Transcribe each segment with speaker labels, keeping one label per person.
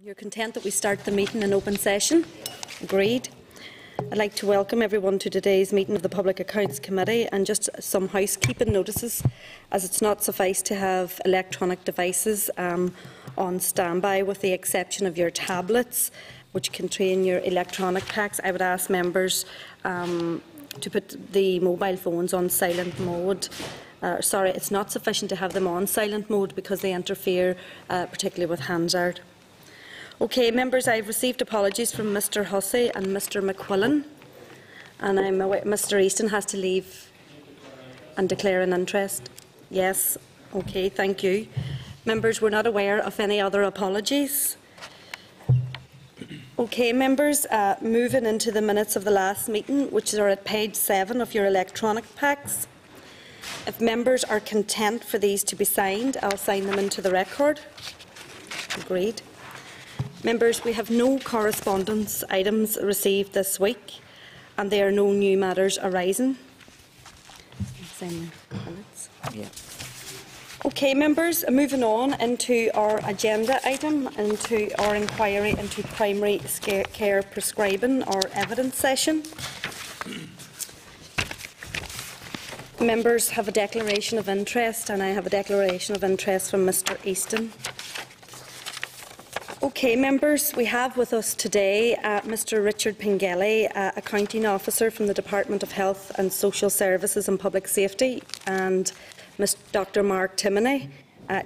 Speaker 1: You're content that we start the meeting in open session? Agreed. I'd like to welcome everyone to today's meeting of the Public Accounts Committee, and just some housekeeping notices, as it's not suffice to have electronic devices on standby, with the exception of your tablets, which contain your electronic packs. I would ask members to put the mobile phones on silent mode. Sorry, it's not sufficient to have them on silent mode because they interfere particularly with Hansard. Okay, members, I've received apologies from Mr Hussey and Mr McQuillan, and I'm aware Mr Easton has to leave and declare an interest. Yes, okay, thank you. Members, we're not aware of any other apologies. Okay, members, moving into the minutes of the last meeting, which are at page 7 of your electronic packs. If members are content for these to be signed, I'll sign them into the record. Agreed. Members, we have no correspondence items received this week, and there are no new matters arising. Okay, members, moving on into our agenda item, into our inquiry into primary care prescribing or evidence session. Members have a declaration of interest, and I have a declaration of interest from Mr Easton. Okay, members, we have with us today Mr Richard Pengelly, Accounting Officer from the Department of Health and Social Services and Public Safety, and Dr Mark Timoney,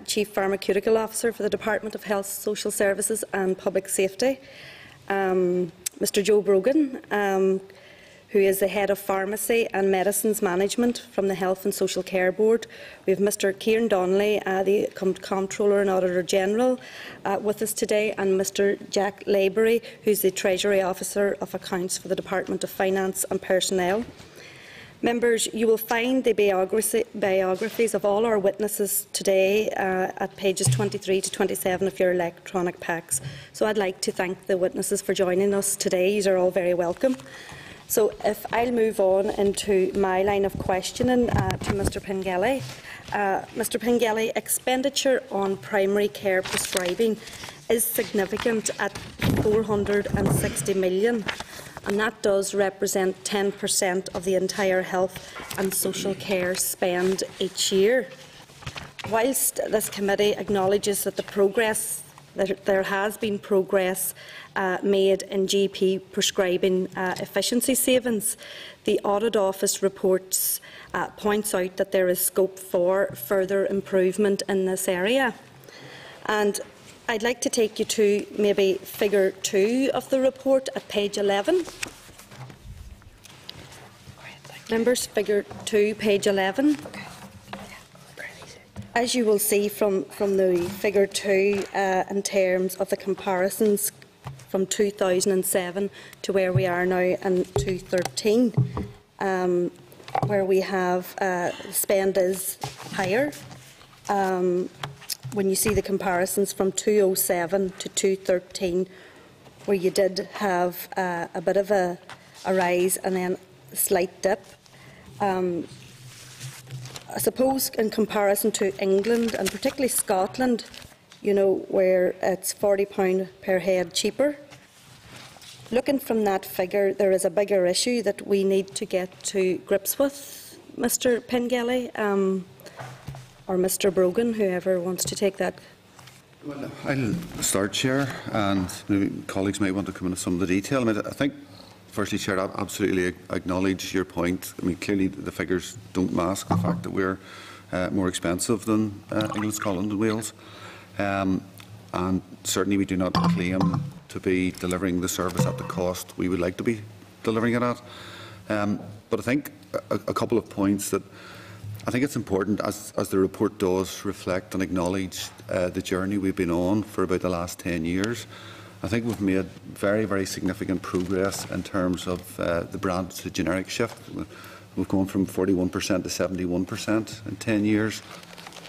Speaker 1: Chief Pharmaceutical Officer for the Department of Health, Social Services and Public Safety, Mr Joe Brogan, who is the Head of Pharmacy and Medicines Management from the Health and Social Care Board. We have Mr Kieran Donnelly, the Comptroller and Auditor General, with us today, and Mr Jack Laborie, who is the Treasury Officer of Accounts for the Department of Finance and Personnel. Members, you will find the biographies of all our witnesses today at pages 23 to 27 of your electronic packs. So I'd like to thank the witnesses for joining us today. You are all very welcome. So if I'll move on into my line of questioning to Mr Pengelly. Mr Pengelly, expenditure on primary care prescribing is significant at $460 million, and that does represent 10% of the entire health and social care spend each year. Whilst this committee acknowledges that there has been progress made in GP prescribing efficiency savings, the Audit Office reports points out that there is scope for further improvement in this area. And I'd like to take you to maybe figure 2 of the report at page 11. Members, figure 2, page 11. As you will see from the figure 2, in terms of the comparisons from 2007 to where we are now in 2013, where we have spend is higher. When you see the comparisons from 2007 to 2013, where you did have a bit of a rise and then a slight dip. I suppose in comparison to England and particularly Scotland, where it's £40 per head cheaper. Looking from that figure, there is a bigger issue that we need to get to grips with, Mr Pengelly, or Mr Brogan, whoever wants to take that.
Speaker 2: Well, I'll start, Chair, and maybe colleagues may want to come into some of the detail. I think, firstly, Chair, I absolutely acknowledge your point. Clearly the figures don't mask the fact that we're more expensive than England, Scotland and Wales. And certainly we do not claim to be delivering the service at the cost we would like to be delivering it at. But I think a couple of points that I think it's important, as the report does reflect and acknowledge the journey we've been on for about the last 10 years. I think we've made very, very significant progress in terms of the brand to generic shift. We've gone from 41% to 71% in 10 years.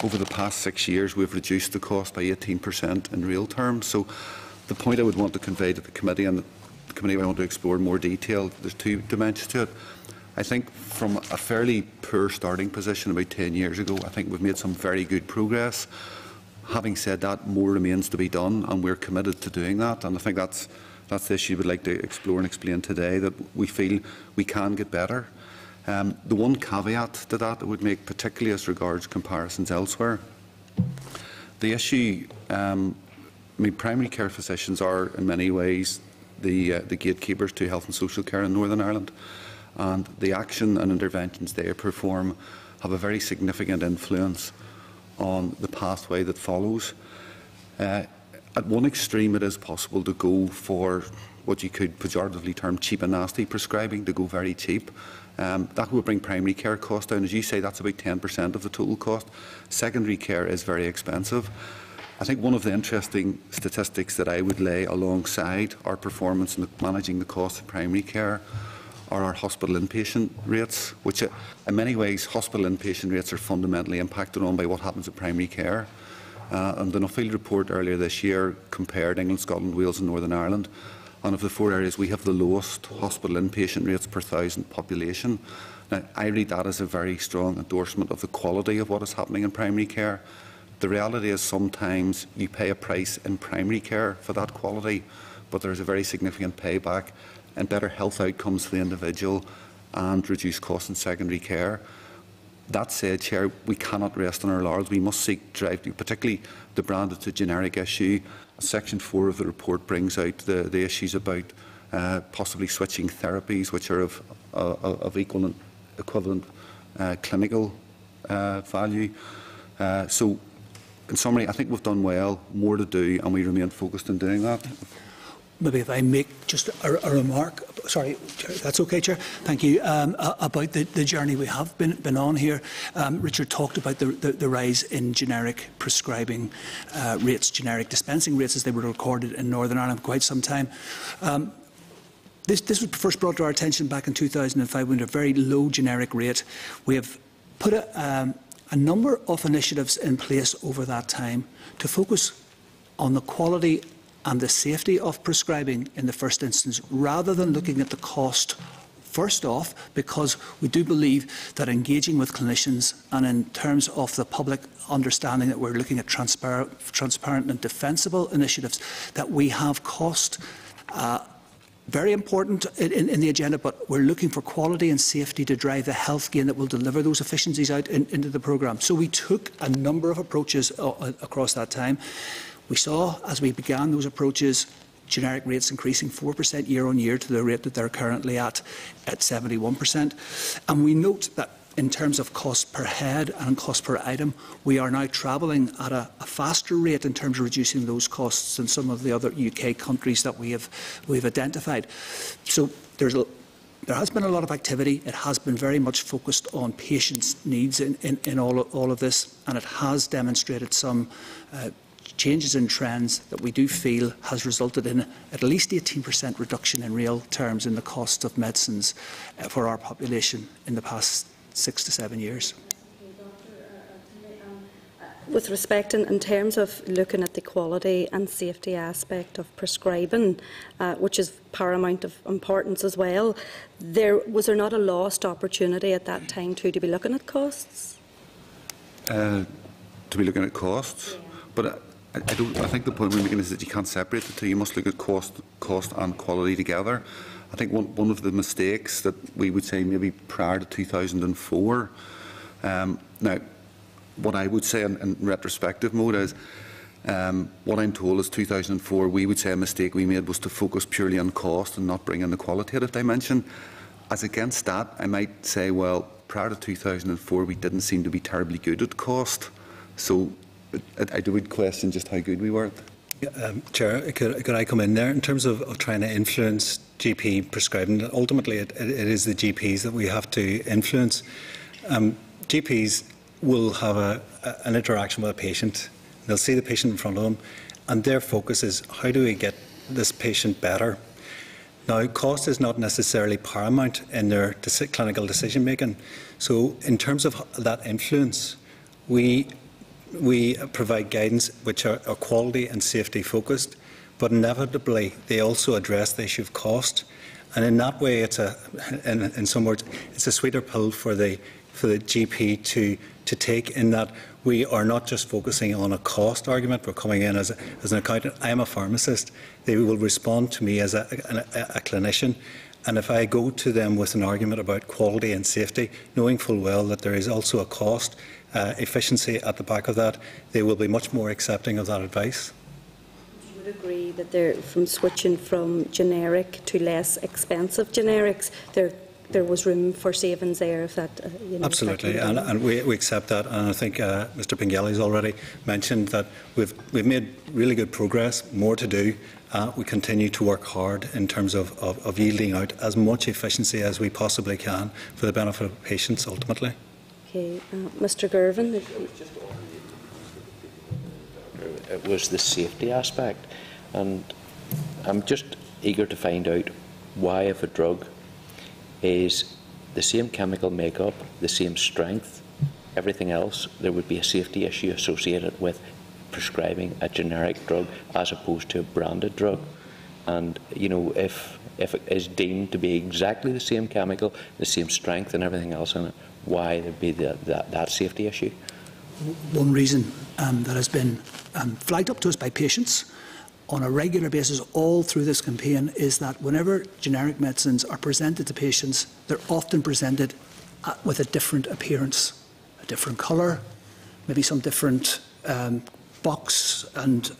Speaker 2: Over the past 6 years, we've reduced the cost by 18% in real terms. So the point I would want to convey to the committee, and the committee I want to explore in more detail, there's 2 dimensions to it. I think from a fairly poor starting position about 10 years ago, I think we've made some very good progress. Having said that, more remains to be done, and we're committed to doing that. And I think that's the issue we'd like to explore and explain today, that we feel we can get better. The one caveat to that I would make, particularly as regards comparisons elsewhere, the issue, primary care physicians are in many ways the gatekeepers to health and social care in Northern Ireland, and the action and interventions they perform have a very significant influence on the pathway that follows. At one extreme, it is possible to go for what you could pejoratively term cheap and nasty prescribing, to go very cheap. That will bring primary care costs down. As you say, that's about 10% of the total cost. Secondary care is very expensive. I think one of the interesting statistics that I would lay alongside our performance in managing the cost of primary care are our hospital inpatient rates, which in many ways hospital inpatient rates are fundamentally impacted on by what happens at primary care. And the Nuffield report earlier this year compared England, Scotland, Wales and Northern Ireland, and of the 4 areas we have the lowest hospital inpatient rates per 1,000 population. Now, I read that as a very strong endorsement of the quality of what is happening in primary care. The reality is sometimes you pay a price in primary care for that quality, but there is a very significant payback and better health outcomes for the individual and reduced costs in secondary care. That said, Chair, we cannot rest on our laurels. We must seek to drive, particularly the branded to generic issue. Section 4 of the report brings out the issues about possibly switching therapies which are of equivalent clinical value. So, in summary, I think we've done well, more to do, and we remain focused on doing that.
Speaker 3: Maybe if I make just a remark, sorry, Chair, that's okay, Chair. Thank you. About the journey we have been on here. Richard talked about the rise in generic prescribing rates, generic dispensing rates as they were recorded in Northern Ireland for quite some time. This was first brought to our attention back in 2005 when we had a very low generic rate. We have put a number of initiatives in place over that time to focus on the quality and the safety of prescribing in the first instance, rather than looking at the cost first off, because we do believe that engaging with clinicians and in terms of the public understanding that we're looking at transparent and defensible initiatives, that we have cost very important in the agenda, but we're looking for quality and safety to drive the health gain that will deliver those efficiencies out into the programme. So we took a number of approaches across that time. We saw, as we began those approaches, generic rates increasing 4% year on year to the rate that they're currently at 71%. And we note that in terms of cost per head and cost per item, we are now travelling at a faster rate in terms of reducing those costs than some of the other UK countries that we've identified. So there has been a lot of activity. It has been very much focused on patients' needs in all of this, and it has demonstrated some changes in trends that we do feel has resulted in at least 18% reduction in real terms in the cost of medicines for our population in the past 6 to 7 years.
Speaker 1: With respect, in terms of looking at the quality and safety aspect of prescribing, which is paramount of importance as well, was there not a lost opportunity at that time to be looking at costs?
Speaker 2: To be looking at costs? Yeah. But I think the point we're making is that you can't separate the two. You must look at cost and quality together. I think one of the mistakes that we would say maybe prior to 2004, now what I would say in retrospective mode is, what I'm told is 2004, we would say a mistake we made was to focus purely on cost and not bring in the qualitative dimension. As against that, I might say, well, prior to 2004, we didn't seem to be terribly good at cost. So I would question just how good we were.
Speaker 4: Chair, could I come in there in terms of trying to influence GP prescribing? Ultimately, it is the GPs that we have to influence. GPs will have an interaction with a patient. They'll see the patient in front of them, and their focus is how do we get this patient better? Now, cost is not necessarily paramount in their clinical decision making. So, in terms of that influence, we provide guidance which are quality and safety focused, but inevitably they also address the issue of cost. And in that way, in some words, it's a sweeter pill for the GP to take, in that we are not just focusing on a cost argument. We're coming in as an accountant. I am a pharmacist. They will respond to me as a clinician. And if I go to them with an argument about quality and safety, knowing full well that there is also a cost, efficiency at the back of that, they will be much more accepting of that advice.
Speaker 1: You would agree that they're from switching from generic to less expensive generics, there was room for savings there, if that
Speaker 4: absolutely, and we accept that. And I think Mr. Pengelly has already mentioned that we've made really good progress. More to do. We continue to work hard in terms of yielding out as much efficiency as we possibly can for the benefit of patients ultimately.
Speaker 1: Okay, Mr. Girvan.
Speaker 5: It was the safety aspect, and I'm just eager to find out why, if a drug is the same chemical makeup, the same strength, everything else, there would be a safety issue associated with prescribing a generic drug as opposed to a branded drug. And if it is deemed to be exactly the same chemical, the same strength and everything else in it, why there'd be that safety issue?
Speaker 3: One reason that has been flagged up to us by patients on a regular basis all through this campaign is that whenever generic medicines are presented to patients, they're often presented with a different appearance, a different colour, maybe some different box and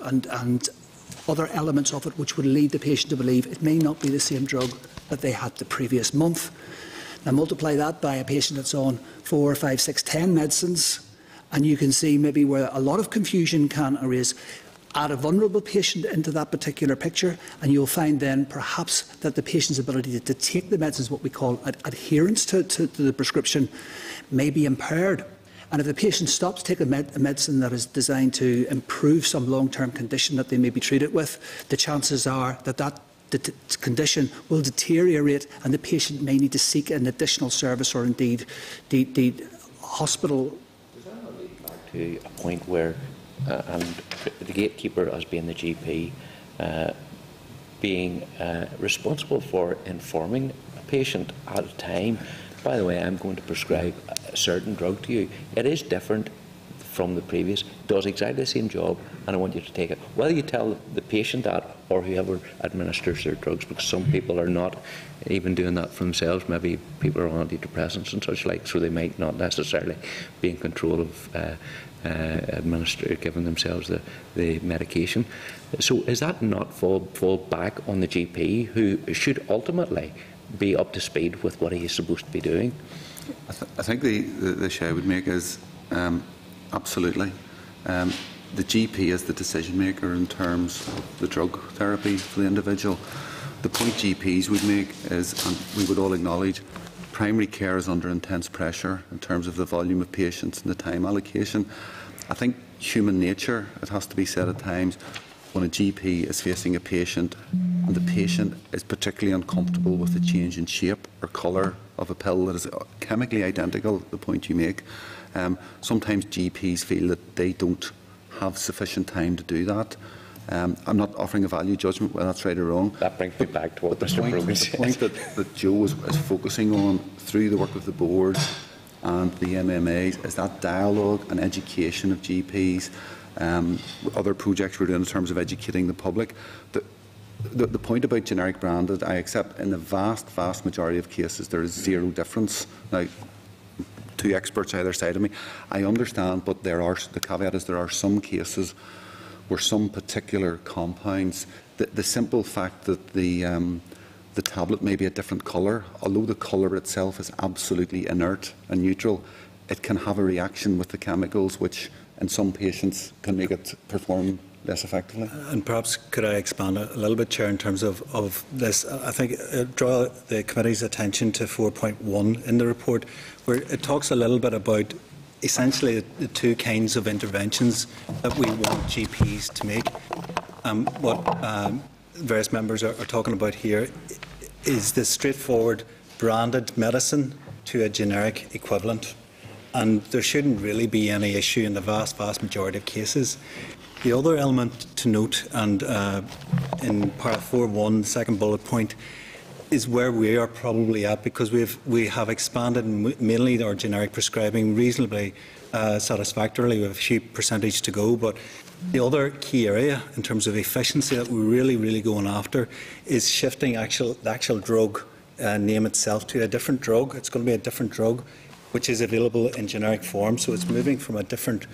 Speaker 3: other elements of it, which would lead the patient to believe it may not be the same drug that they had the previous month. Now multiply that by a patient that's on 4, 5, 6, 10 medicines, and you can see maybe where a lot of confusion can arise. Add a vulnerable patient into that particular picture, and you'll find then perhaps that the patient's ability to take the medicines, what we call adherence to the prescription, may be impaired. And if the patient stops taking a medicine that is designed to improve some long-term condition that they may be treated with, the chances are that the condition will deteriorate and the patient may need to seek an additional service or indeed hospital.
Speaker 5: Does that not lead back to a point where and the gatekeeper, as being the GP, being responsible for informing a patient at a time, by the way, I'm going to prescribe a certain drug to you. It is different from the previous, does exactly the same job, and I want you to take it. Whether you tell the patient that or whoever administers their drugs, because some people are not even doing that for themselves. Maybe people are on antidepressants and such like, so they might not necessarily be in control of giving themselves the medication. So is that not fall back on the GP, who should ultimately be up to speed with what he is supposed to be doing?
Speaker 2: I think the show I would make is absolutely. The GP is the decision maker in terms of the drug therapy for the individual. The point GPs would make is, and we would all acknowledge, primary care is under intense pressure in terms of the volume of patients and the time allocation. I think human nature, it has to be said at times, when a GP is facing a patient and the patient is particularly uncomfortable with the change in shape or colour of a pill that is chemically identical, the point you make, sometimes GPs feel that they don't have sufficient time to do that. I'm not offering a value judgment whether that's right or wrong.
Speaker 5: That brings me back to what Mr. Brogan said.
Speaker 2: The point that Joe is focusing on through the work of the board and the MMAs is that dialogue and education of GPs. Other projects we're doing in terms of educating the public. The point about generic branded, I accept in the vast majority of cases there is zero difference. Now, two experts either side of me, I understand, but the caveat is there are some cases where some particular compounds, the simple fact that the tablet may be a different colour, although the colour itself is absolutely inert and neutral, it can have a reaction with the chemicals which in some patients can make it perform less effectively.
Speaker 4: And perhaps could I expand a little bit, Chair, in terms of this? I think draw the committee's attention to 4.1 in the report, where it talks a little bit about essentially the two kinds of interventions that we want GPs to make. What various members are talking about here is the straightforward branded medicine to a generic equivalent. And there shouldn't really be any issue in the vast majority of cases. The other element to note, and in part 4.1, the second bullet point, is where we are probably at, because we have expanded mainly our generic prescribing reasonably satisfactorily. We have a few percentage to go, but the other key area in terms of efficiency that we're really going after is shifting the actual drug name itself to a different drug. It's going to be a different drug which is available in generic form, so it's moving from a different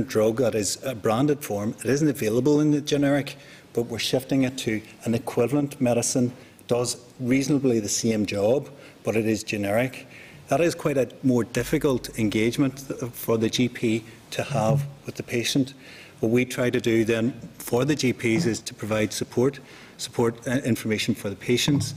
Speaker 4: drug that is a branded form. It isn't available in the generic, but we're shifting it to an equivalent medicine, does reasonably the same job, but it is generic. That is quite a more difficult engagement for the GP to have with the patient. What we try to do then for the GPs is to provide support information for the patients.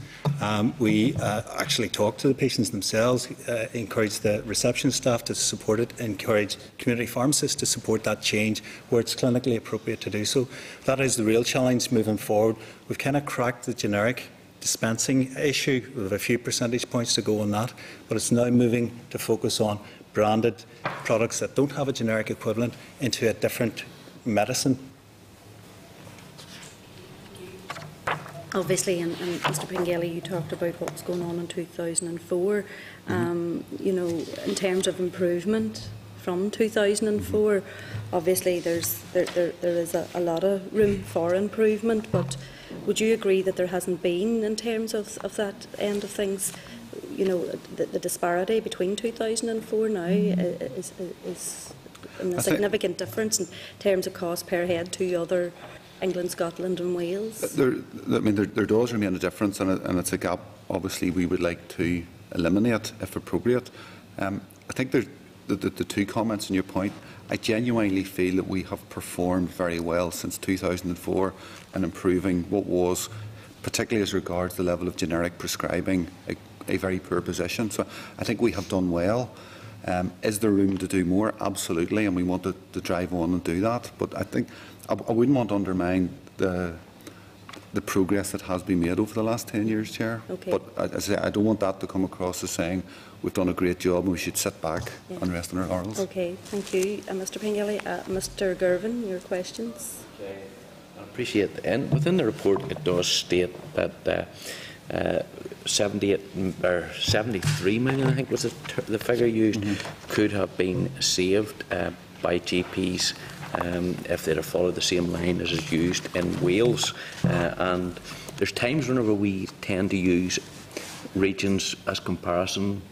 Speaker 4: We actually talk to the patients themselves, encourage the reception staff to support it, encourage community pharmacists to support that change where it's clinically appropriate to do so. That is the real challenge moving forward. We've kind of cracked the generic dispensing issue. We have a few percentage points to go on that, but it's now moving to focus on branded products that don't have a generic equivalent into a different medicine.
Speaker 1: Obviously, and Mr Pengelly, you talked about what was going on in 2004. You know, in terms of improvement from 2004, obviously there is a lot of room for improvement. But would you agree that there hasn't been, in terms of that end of things, you know, the disparity between 2004 now is a significant difference in terms of cost per head to other England, Scotland and Wales? There
Speaker 2: does remain a difference, and it's a gap obviously we would like to eliminate if appropriate. I think the two comments on your point, I genuinely feel that we have performed very well since 2004 in improving what was, particularly as regards the level of generic prescribing, a very poor position. So I think we have done well. Is there room to do more? Absolutely, and we want to drive on and do that. But I think I wouldn't want to undermine the progress that has been made over the last 10 years, Chair.
Speaker 1: Okay.
Speaker 2: But as I say, I don't want that to come across as saying we've done a great job and we should sit back and rest on our laurels.
Speaker 1: Okay, thank you, Mr Pengelly. Mr Girvan, your questions.
Speaker 5: Okay. I appreciate the end. Within the report, it does state that 73 million, I think was the figure used, could have been saved by GPs if they'd have followed the same line as is used in Wales. And there's times whenever we tend to use regions as comparison,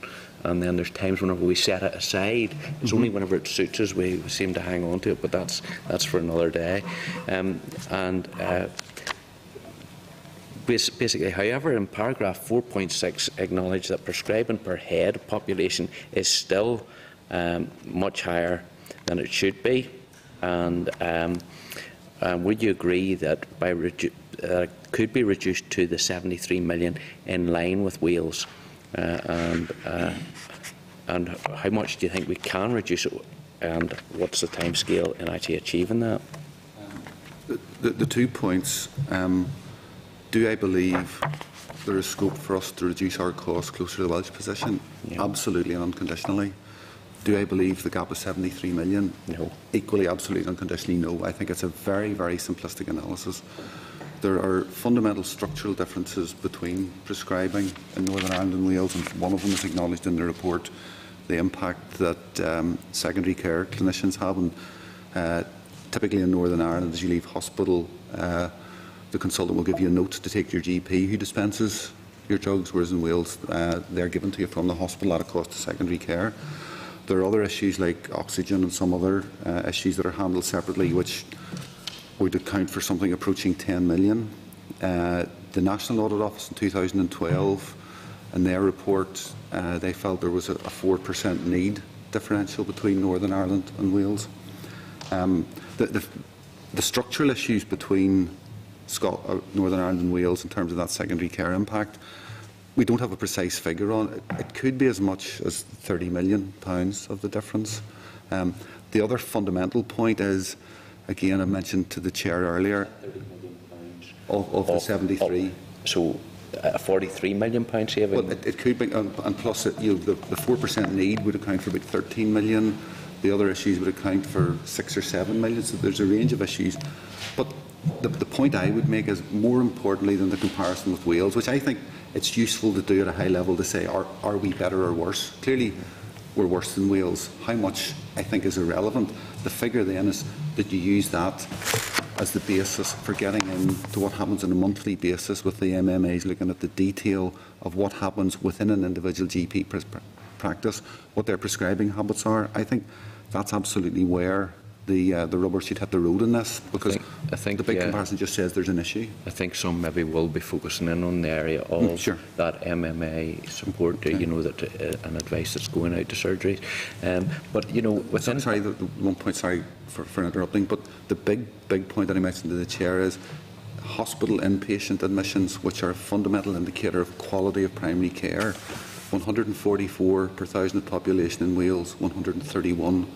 Speaker 5: and then there's times whenever we set it aside. It's only whenever it suits us we seem to hang on to it, but that's for another day. Basically, however, in paragraph 4.6 acknowledge that prescribing per head of population is still much higher than it should be, and would you agree that it could be reduced to the 73 million in line with Wales, and how much do you think we can reduce it, and what's the timescale in actually achieving that?
Speaker 2: The 2 points. Do I believe there is scope for us to reduce our costs closer to the Welsh position? Yeah. Absolutely and unconditionally. Do I believe the gap is 73 million? No. Equally, absolutely and unconditionally, no. I think it's a very, very simplistic analysis. There are fundamental structural differences between prescribing in Northern Ireland and Wales, and one of them is acknowledged in the report, the impact that secondary care clinicians have. And typically in Northern Ireland, as you leave hospital, the consultant will give you a note to take to your GP who dispenses your drugs, whereas in Wales they're given to you from the hospital at a cost of secondary care. There are other issues like oxygen and some other issues that are handled separately, which would account for something approaching 10 million. The National Audit Office in 2012, in their report, they felt there was a 4% need differential between Northern Ireland and Wales. The structural issues between Northern Ireland and Wales in terms of that secondary care impact, we don't have a precise figure on it. It could be as much as £30 million of the difference. The other fundamental point is, again, I mentioned to the Chair earlier, of the 73.
Speaker 5: So a £43 million saving?
Speaker 2: Well, it could be, and plus the 4% need would account for about 13 million. The other issues would account for 6 or 7 million. So there's a range of issues. But the point I would make is, more importantly than the comparison with Wales, which I think it's useful to do at a high level to say, are we better or worse? Clearly, we're worse than Wales. How much, I think, is irrelevant. The figure then is that you use that as the basis for getting into what happens on a monthly basis with the MMAs, looking at the detail of what happens within an individual GP practice, what their prescribing habits are. I think that's absolutely where the rubber should hit the road in this, because
Speaker 5: I think
Speaker 2: the big comparison just says there's an issue.
Speaker 5: I think some maybe will be focusing in on the area of
Speaker 2: sure.
Speaker 5: that MMA support,
Speaker 2: Okay.
Speaker 5: you know, that and advice that's going out to surgeries. But, you know, within...
Speaker 2: Sorry, the one point, sorry for interrupting, but the big point that I mentioned to the Chair is hospital inpatient admissions, which are a fundamental indicator of quality of primary care. 144 per thousand of population in Wales, 131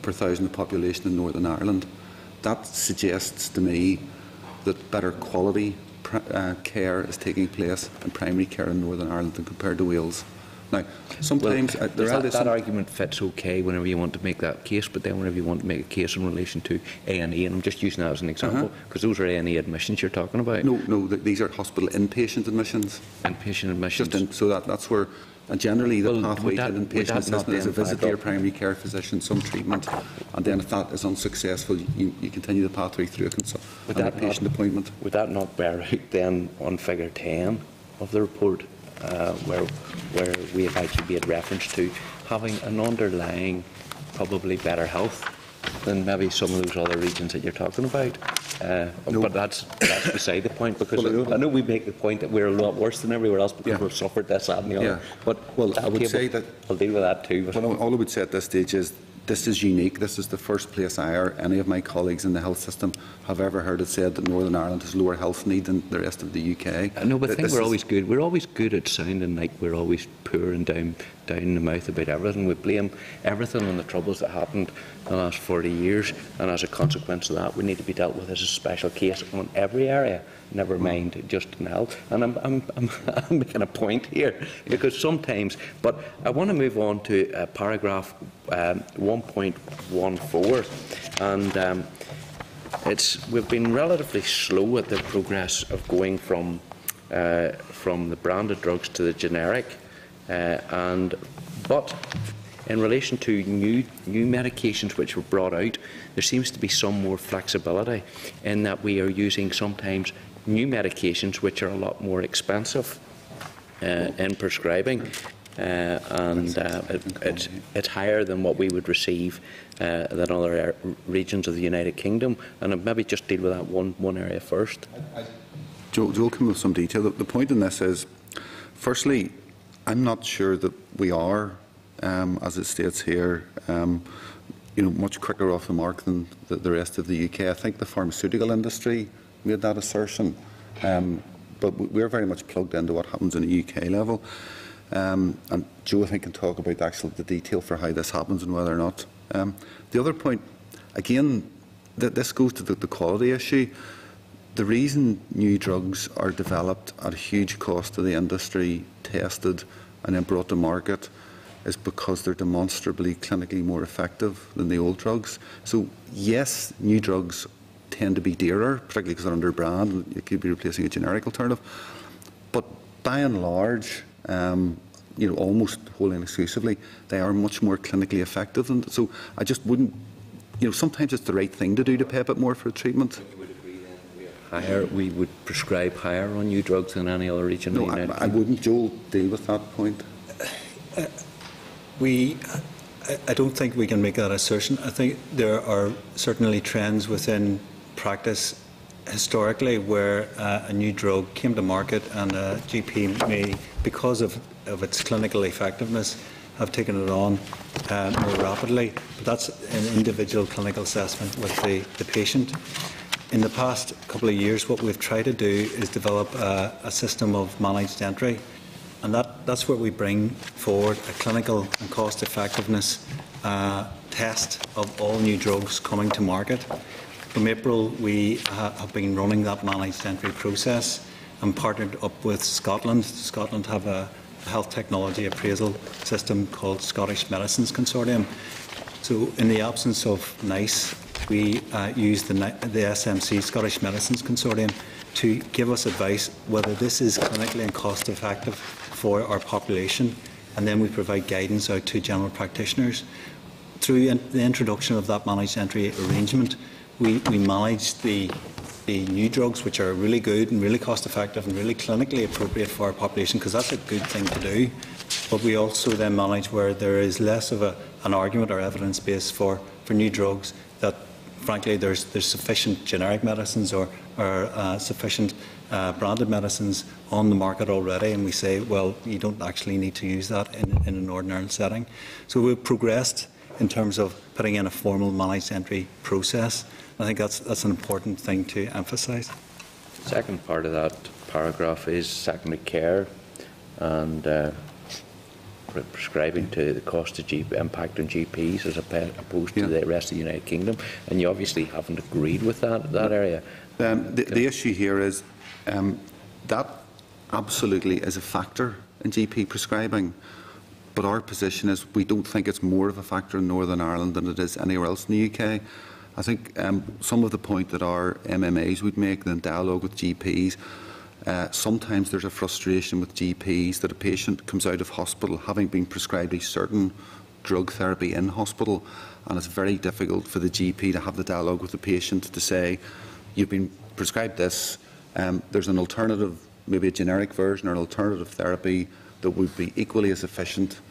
Speaker 2: per thousand of population in Northern Ireland. That suggests to me that better quality care is taking place in primary care in Northern Ireland than compared to Wales. Now, sometimes
Speaker 5: that argument fits okay whenever you want to make that case, but then whenever you want to make a case in relation to A&E, and I'm just using that as an example, because those are A&E admissions you're talking about.
Speaker 2: No, these are hospital inpatient admissions.
Speaker 5: Inpatient admissions.
Speaker 2: So that's where, and generally the pathway to an inpatient assessment is a visit to your
Speaker 5: up?
Speaker 2: primary care physician, some treatment, and then if that is unsuccessful, you continue the pathway through an inpatient appointment.
Speaker 5: Would that not bear out then on figure 10 of the report, where we have actually made reference to having an underlying, probably better health than maybe some of those other regions that you're talking about?
Speaker 2: No.
Speaker 5: But that's beside the point, because I know we make the point that we're a lot worse than everywhere else because we've suffered this, that and the other.
Speaker 2: Yeah.
Speaker 5: But
Speaker 2: I would say that
Speaker 5: I'll deal with that too.
Speaker 2: Well, all I would say at this stage is this is unique. This is the first place I or any of my colleagues in the health system have ever heard it said that Northern Ireland has lower health need than the rest of the UK.
Speaker 5: No, but I think we're always good. We're always good at sounding like we're always poor and down in the mouth about everything. We blame everything on the troubles that happened in the last 40 years, and as a consequence of that, we need to be dealt with as a special case on every area. Never mind just in health. And I'm making a point here, because sometimes, but I want to move on to paragraph 1.14, and we've been relatively slow at the progress of going from the branded drugs to the generic, but in relation to new medications which were brought out, there seems to be some more flexibility in that we are using sometimes new medications which are a lot more expensive in prescribing, and it's higher than what we would receive than other regions of the United Kingdom. And I'll maybe just deal with that one area first.
Speaker 2: Joel will come with some detail. The point in this is, firstly, I'm not sure that we are, as it states here, much quicker off the mark than the rest of the UK. I think the pharmaceutical industry made that assertion, but we're very much plugged into what happens on a UK level. And Joe, I think, can talk about the detail for how this happens and whether or not. The other point, again, this goes to the quality issue. The reason new drugs are developed at a huge cost to the industry, tested and then brought to market, is because they're demonstrably clinically more effective than the old drugs. So yes, new drugs tend to be dearer, particularly because they're under brand and you could be replacing a generic alternative. But by and large, almost wholly and exclusively, they are much more clinically effective. And so I just wouldn't, sometimes it's the right thing to do to pay a bit more for a treatment.
Speaker 5: We would prescribe higher on new drugs than any other region.
Speaker 2: No, I wouldn't. Joel, deal with that point.
Speaker 4: I don't think we can make that assertion. I think there are certainly trends within practice historically where a new drug came to market and a GP may, because of its clinical effectiveness, have taken it on more rapidly. But that's an individual clinical assessment with the patient. In the past couple of years, what we've tried to do is develop a system of managed entry, and that's where we bring forward a clinical and cost effectiveness test of all new drugs coming to market. From April, we have been running that managed entry process and partnered up with Scotland. Scotland have a health technology appraisal system called Scottish Medicines Consortium. So in the absence of NICE we use the SMC, Scottish Medicines Consortium, to give us advice whether this is clinically and cost effective for our population, and then we provide guidance out to general practitioners. Through the introduction of that managed entry arrangement, we manage the new drugs, which are really good and really cost effective and really clinically appropriate for our population, because that's a good thing to do. But we also then manage where there is less of an argument or evidence base for new drugs, that frankly there's sufficient generic medicines or sufficient branded medicines on the market already, and we say, well, you don't actually need to use that in an ordinary setting. So we've progressed in terms of putting in a formal managed entry process. I think that's an important thing to emphasise.
Speaker 5: The second part of that paragraph is secondary care and prescribing to the cost of impact on GPs as opposed to the rest of the United Kingdom, and you obviously haven't agreed with that area.
Speaker 2: The issue here is that absolutely is a factor in GP prescribing, but our position is we don't think it's more of a factor in Northern Ireland than it is anywhere else in the UK. I think some of the point that our MMAs would make in dialogue with GPs, sometimes there's a frustration with GPs that a patient comes out of hospital having been prescribed a certain drug therapy in hospital, and it's very difficult for the GP to have the dialogue with the patient to say, you've been prescribed this, there's an alternative, maybe a generic version or an alternative therapy that would be equally as efficient.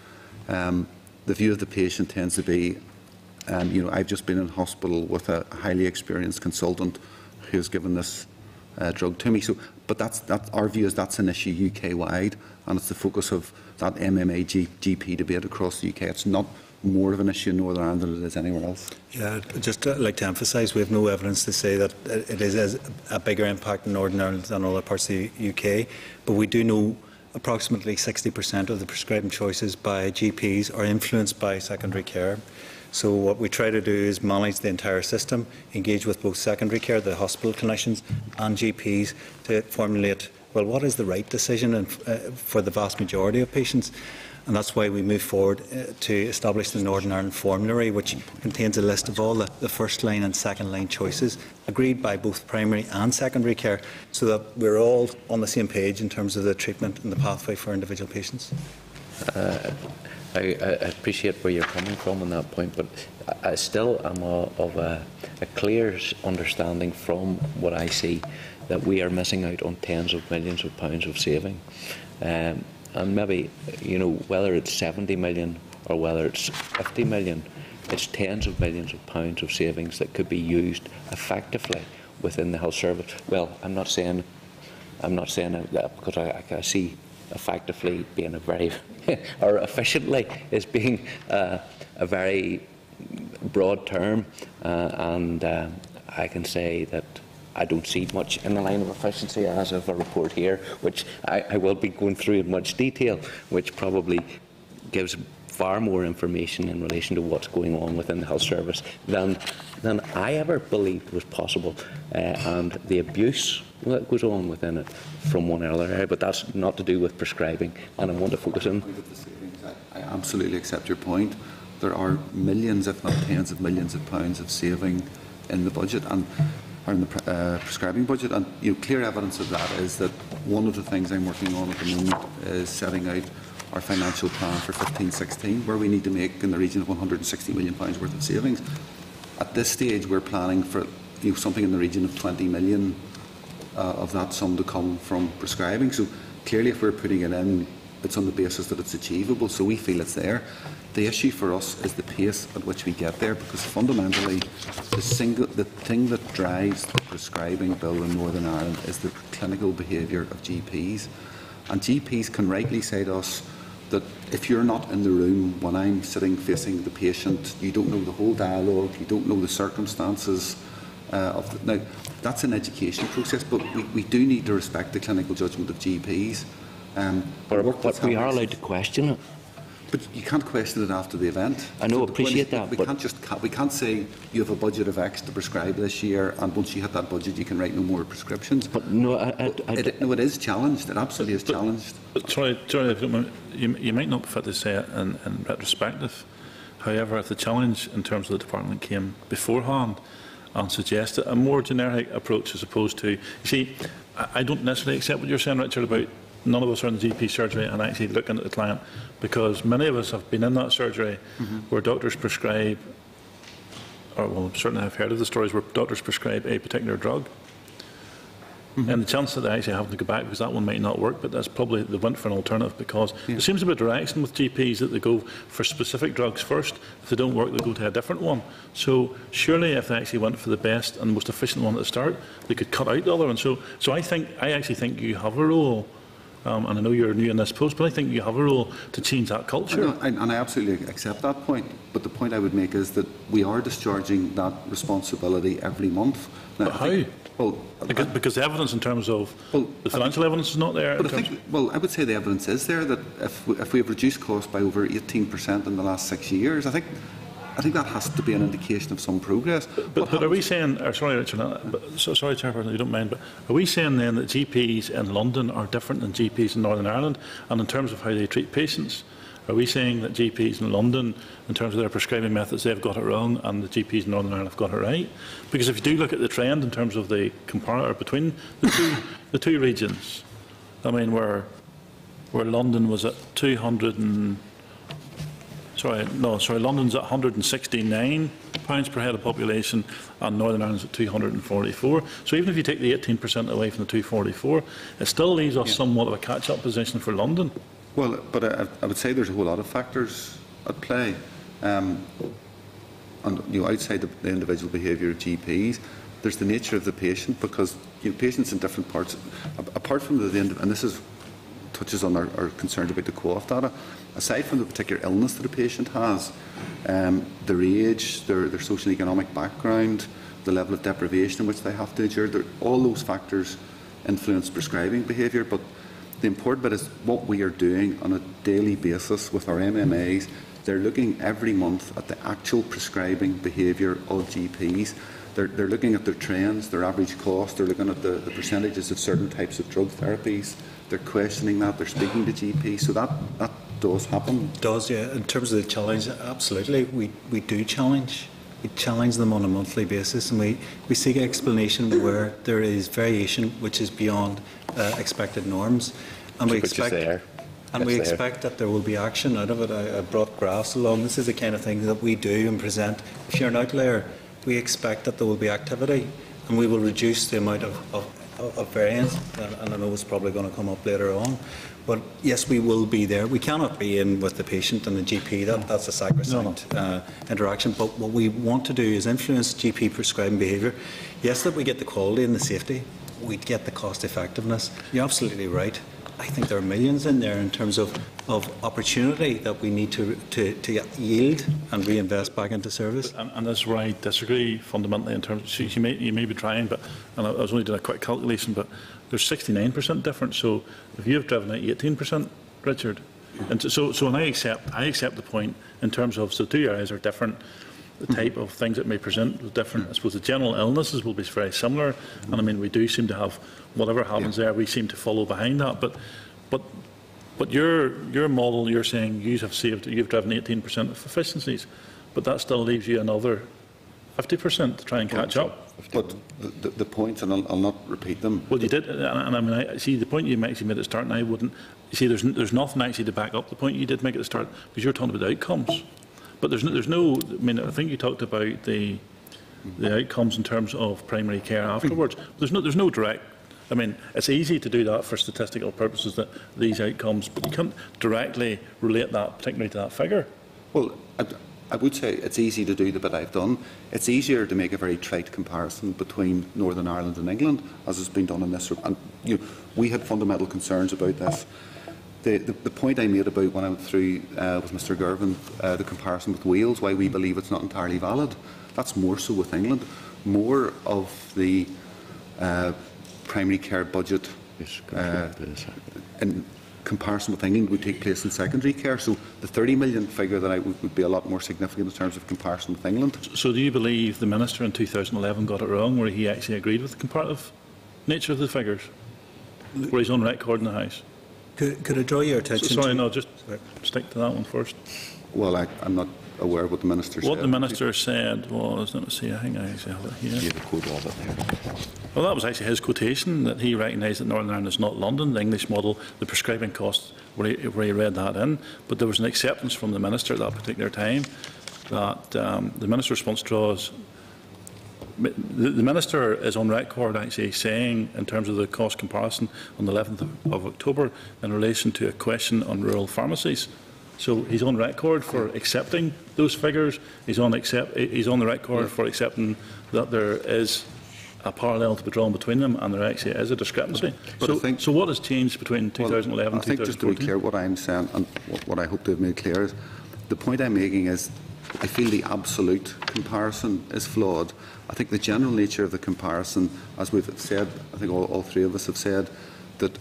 Speaker 2: The view of the patient tends to be, I've just been in hospital with a highly experienced consultant who's given this drug to me. So, but that's our view is that's an issue UK-wide, and it's the focus of that MMA GP debate across the UK. It's not more of an issue in Northern Ireland than it is anywhere else.
Speaker 4: Yeah, I'd just like to emphasise we have no evidence to say that it is a bigger impact in Northern Ireland than other parts of the UK, but we do know approximately 60% of the prescribing choices by GPs are influenced by secondary care. So what we try to do is manage the entire system, engage with both secondary care, the hospital clinicians and GPs to formulate, well, what is the right decision for the vast majority of patients. And that's why we move forward to establish the Northern Ireland Formulary, which contains a list of all the first line and second line choices agreed by both primary and secondary care, so that we're all on the same page in terms of the treatment and the pathway for individual patients.
Speaker 5: I appreciate where you're coming from on that point, but I still am of a clear understanding from what I see that we are missing out on tens of millions of pounds of saving. And maybe, whether it's 70 million or whether it's 50 million, it's tens of millions of pounds of savings that could be used effectively within the health service. Well, I'm not saying that because I see effectively being a very, or efficiently is being a very broad term, and I can say that I don't see much in the line of efficiency as of a report here, which I will be going through in much detail, which probably gives far more information in relation to what's going on within the health service than I ever believed was possible, and the abuse that goes on within it from one other area, but that's not to do with prescribing, and I want to focus on.
Speaker 2: I absolutely accept your point. There are millions, if not tens of millions of pounds of saving in the budget and or in the prescribing budget, and clear evidence of that is that one of the things I'm working on at the moment is setting out our financial plan for 15-16, where we need to make in the region of £160 million worth of savings. At this stage, we're planning for something in the region of 20 million of that sum to come from prescribing. So clearly, if we're putting it in, it's on the basis that it's achievable. So we feel it's there. The issue for us is the pace at which we get there, because fundamentally, the thing that drives the prescribing bill in Northern Ireland is the clinical behaviour of GPs. And GPs can rightly say to us that if you're not in the room when I'm sitting facing the patient, you don't know the whole dialogue, you don't know the circumstances of the... Now, that's an education process, but we do need to respect the clinical judgment of GPs.
Speaker 5: But we are allowed to question it.
Speaker 2: But you can't question it after the event.
Speaker 5: I know, appreciate that.
Speaker 2: We can't say you have a budget of X to prescribe this year, and once you hit that budget, you can write no more prescriptions.
Speaker 5: But no,
Speaker 2: it is challenged. It absolutely is challenged.
Speaker 6: But sorry, you might not be fit to say it in retrospective. However, if the challenge in terms of the department came beforehand, and suggest a more generic approach as opposed to, you see, I don't necessarily accept what you're saying, Richard, about none of us are in the GP surgery and actually looking at the client, because many of us have been in that surgery where doctors prescribe, or well, certainly I've heard of the stories where doctors prescribe a particular drug. And the chance that they actually have to go back because that one might not work, but that's probably they went for an alternative because there seems to be a direction with GPs that they go for specific drugs first. If they don't work, they go to a different one. So surely if they actually went for the best and most efficient one at the start, they could cut out the other one. So I actually think you have a role. And I know you're new in this post, but I think you have a role to change that culture.
Speaker 2: And I absolutely accept that point. But the point I would make is that we are discharging that responsibility every month. Now,
Speaker 6: But how?
Speaker 2: Well,
Speaker 6: because the evidence in terms of the financial evidence is not there.
Speaker 2: But I would say the evidence is there that if we have reduced costs by over 18% in the last 6 years, I think that has to be an indication of some progress.
Speaker 6: But are we saying, sorry Richard, sorry Chairperson, you don't mind, but are we saying then that GPs in London are different than GPs in Northern Ireland? And in terms of how they treat patients, are we saying that GPs in London, in terms of their prescribing methods, they've got it wrong and the GPs in Northern Ireland have got it right? Because if you do look at the trend in terms of the comparator between the two regions, I mean, where London was at London's at £169 per head of population and Northern Ireland's at 244. So even if you take the 18% away from the 244, it still leaves us somewhat of a catch-up position for London.
Speaker 2: Well, but I would say there's a whole lot of factors at play. And outside the individual behaviour of GPs, there's the nature of the patient, because patients in different parts, apart from and this touches on our concerns about the co-op data, aside from the particular illness that a patient has, their age, their social and economic background, the level of deprivation in which they have to endure, all those factors influence prescribing behaviour. But the important bit is what we are doing on a daily basis with our MMAs. They're looking every month at the actual prescribing behaviour of GPs. They're looking at their trends, their average cost, they're looking at the percentages of certain types of drug therapies. They're questioning that, they're speaking to GPs. So that does happen.
Speaker 4: It does, yeah. In terms of the challenge, absolutely. We do challenge. We challenge them on a monthly basis, and we seek explanation where there is variation which is beyond expected norms. And we expect that there will be action out of it. I brought graphs along. This is the kind of thing that we do and present. If you're an outlier, we expect that there will be activity, and we will reduce the amount of variance. And I know it's probably going to come up later on. But yes, we will be there. We cannot be in with the patient and the GP. That's a sacrosanct interaction. But what we want to do is influence GP prescribing behaviour. Yes, that we get the quality and the safety. We get the cost effectiveness. You're absolutely right. I think there are millions in there in terms of opportunity that we need to yield and reinvest back into service.
Speaker 6: And that's where I disagree fundamentally in terms of, you may be trying, but, and I was only doing a quick calculation, but there's 69% difference. So if you've driven at 18%, Richard, and so and I accept the point in terms of, so two areas are different. The type of things that may present is different. I suppose the general illnesses will be very similar, and I mean we do seem to have whatever happens there. We seem to follow behind that. But your model, you're saying you've driven 18% of efficiencies, but that still leaves you another 50% to try and catch up.
Speaker 2: But the points, and I'll not repeat them.
Speaker 6: Well, you did, and I mean, I see the point you actually made at the start, and I wouldn't. You see, there's nothing actually to back up the point you did make at the start, because you're talking about the outcomes. But there's no. I mean, I think you talked about the outcomes in terms of primary care afterwards. There's no direct. I mean, it's easy to do that for statistical purposes, that these outcomes, but you can't directly relate that particularly to that figure.
Speaker 2: Well, I would say it's easy to do the bit I've done. It's easier to make a very trite comparison between Northern Ireland and England, as has been done in this. And we had fundamental concerns about this. The point I made about when I went through with Mr Girvan, the comparison with Wales, why we believe it's not entirely valid, that's more so with England. More of the primary care budget in comparison with England would take place in secondary care. So the 30 million figure that would be a lot more significant in terms of comparison with England. So
Speaker 6: do you believe the Minister in 2011 got it wrong, where he actually agreed with the comparative nature of the figures, where he's on record in the House?
Speaker 4: Could I draw your attention
Speaker 6: sorry, no, just stick to that one first.
Speaker 2: Well, I'm not aware of what the Minister said.
Speaker 6: What the Minister said was, let me see, I think I actually have it here.
Speaker 5: You have a quote of it there.
Speaker 6: Well, that was actually his quotation, that he recognised that Northern Ireland is not London, the English model, the prescribing costs, where he read that in. But there was an acceptance from the Minister at that particular time that the Minister's response draws. The Minister is on record actually saying, in terms of the cost comparison on the 11th of October, in relation to a question on rural pharmacies. So he's on record for accepting those figures. He's on the record for accepting that there is a parallel to be drawn between them, and there actually is a discrepancy. So what has changed between 2011 and 2014? I think,
Speaker 2: just to be clear, what I'm saying and what I hope to have made clear is the point I'm making is I feel the absolute comparison is flawed. I think the general nature of the comparison, as we've said, I think all three of us have said, that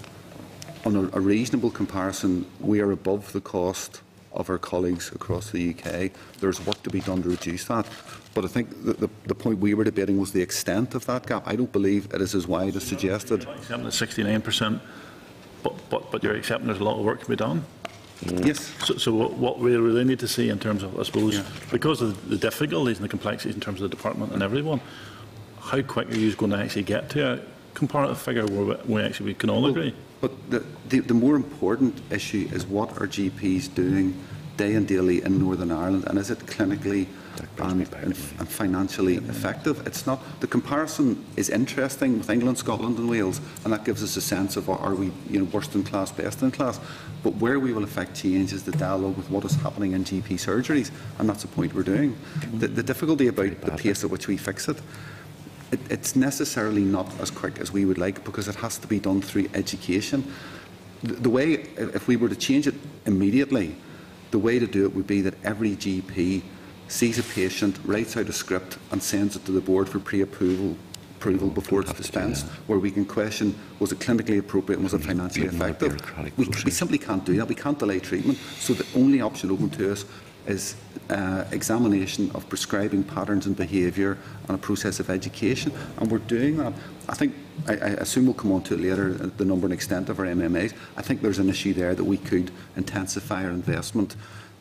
Speaker 2: on a reasonable comparison, we are above the cost of our colleagues across the UK. There's work to be done to reduce that. But I think the point we were debating was the extent of that gap. I don't believe it is as wide as suggested.
Speaker 6: You're accepting the 69%, but you're accepting there's a lot of work to be done.
Speaker 2: Yes.
Speaker 6: So what we really need to see in terms of, I suppose, because of the difficulties and the complexities in terms of the department and everyone, how quick are you going to actually get to a comparative figure where we can all agree?
Speaker 2: But the more important issue is what are GPs doing day and daily in Northern Ireland, and is it clinically and financially effective? It's not. The comparison is interesting with England, Scotland and Wales, and that gives us a sense of are we worst in class, best in class. But where we will affect change is the dialogue with what is happening in GP surgeries, and that's the point we're doing. The difficulty about the pace at which we fix it, it's necessarily not as quick as we would like, because it has to be done through education. The way, if we were to change it immediately, the way to do it would be that every GP sees a patient, writes out a script and sends it to the board for pre-approval before it's dispensed, where we can question, was it clinically appropriate and was it financially effective? We simply can't do that. We can't delay treatment. So the only option open to us is examination of prescribing patterns and behaviour and a process of education, and we're doing that. I assume we'll come on to it later, the number and extent of our MMAs. I think there's an issue there that we could intensify our investment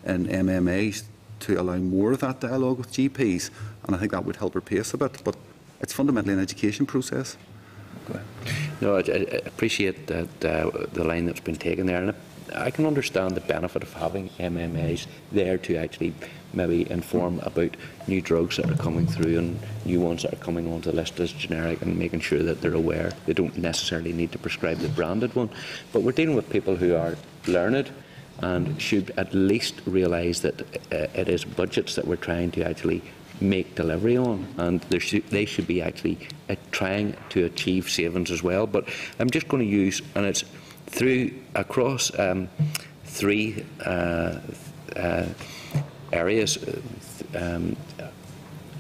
Speaker 2: in MMAs to allow more of that dialogue with GPs, and I think that would help our pace a bit, but it's fundamentally an education process.
Speaker 5: No, I appreciate that the line that's been taken there, and I can understand the benefit of having MMAs there to actually maybe inform about new drugs that are coming through and new ones that are coming onto the list as generic, and making sure that they're aware they don't necessarily need to prescribe the branded one. But we're dealing with people who are learned and should at least realise that it is budgets that we're trying to actually make delivery on, and they should be actually trying to achieve savings as well. But I'm just going to use, and it's across three areas,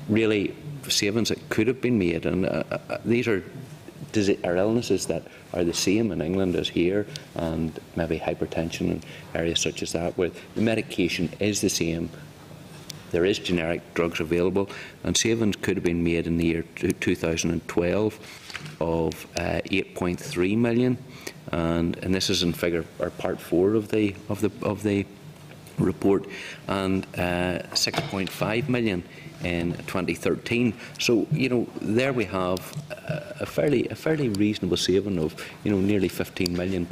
Speaker 5: really savings that could have been made, and these are illnesses that are the same in England as here, and maybe hypertension and areas such as that, where the medication is the same. There is generic drugs available, and savings could have been made in the year 2012 of 8.3 million, and this is in figure or part 4 of the report, and 6.5 million in 2013. So there we have a fairly reasonable saving of nearly £15 million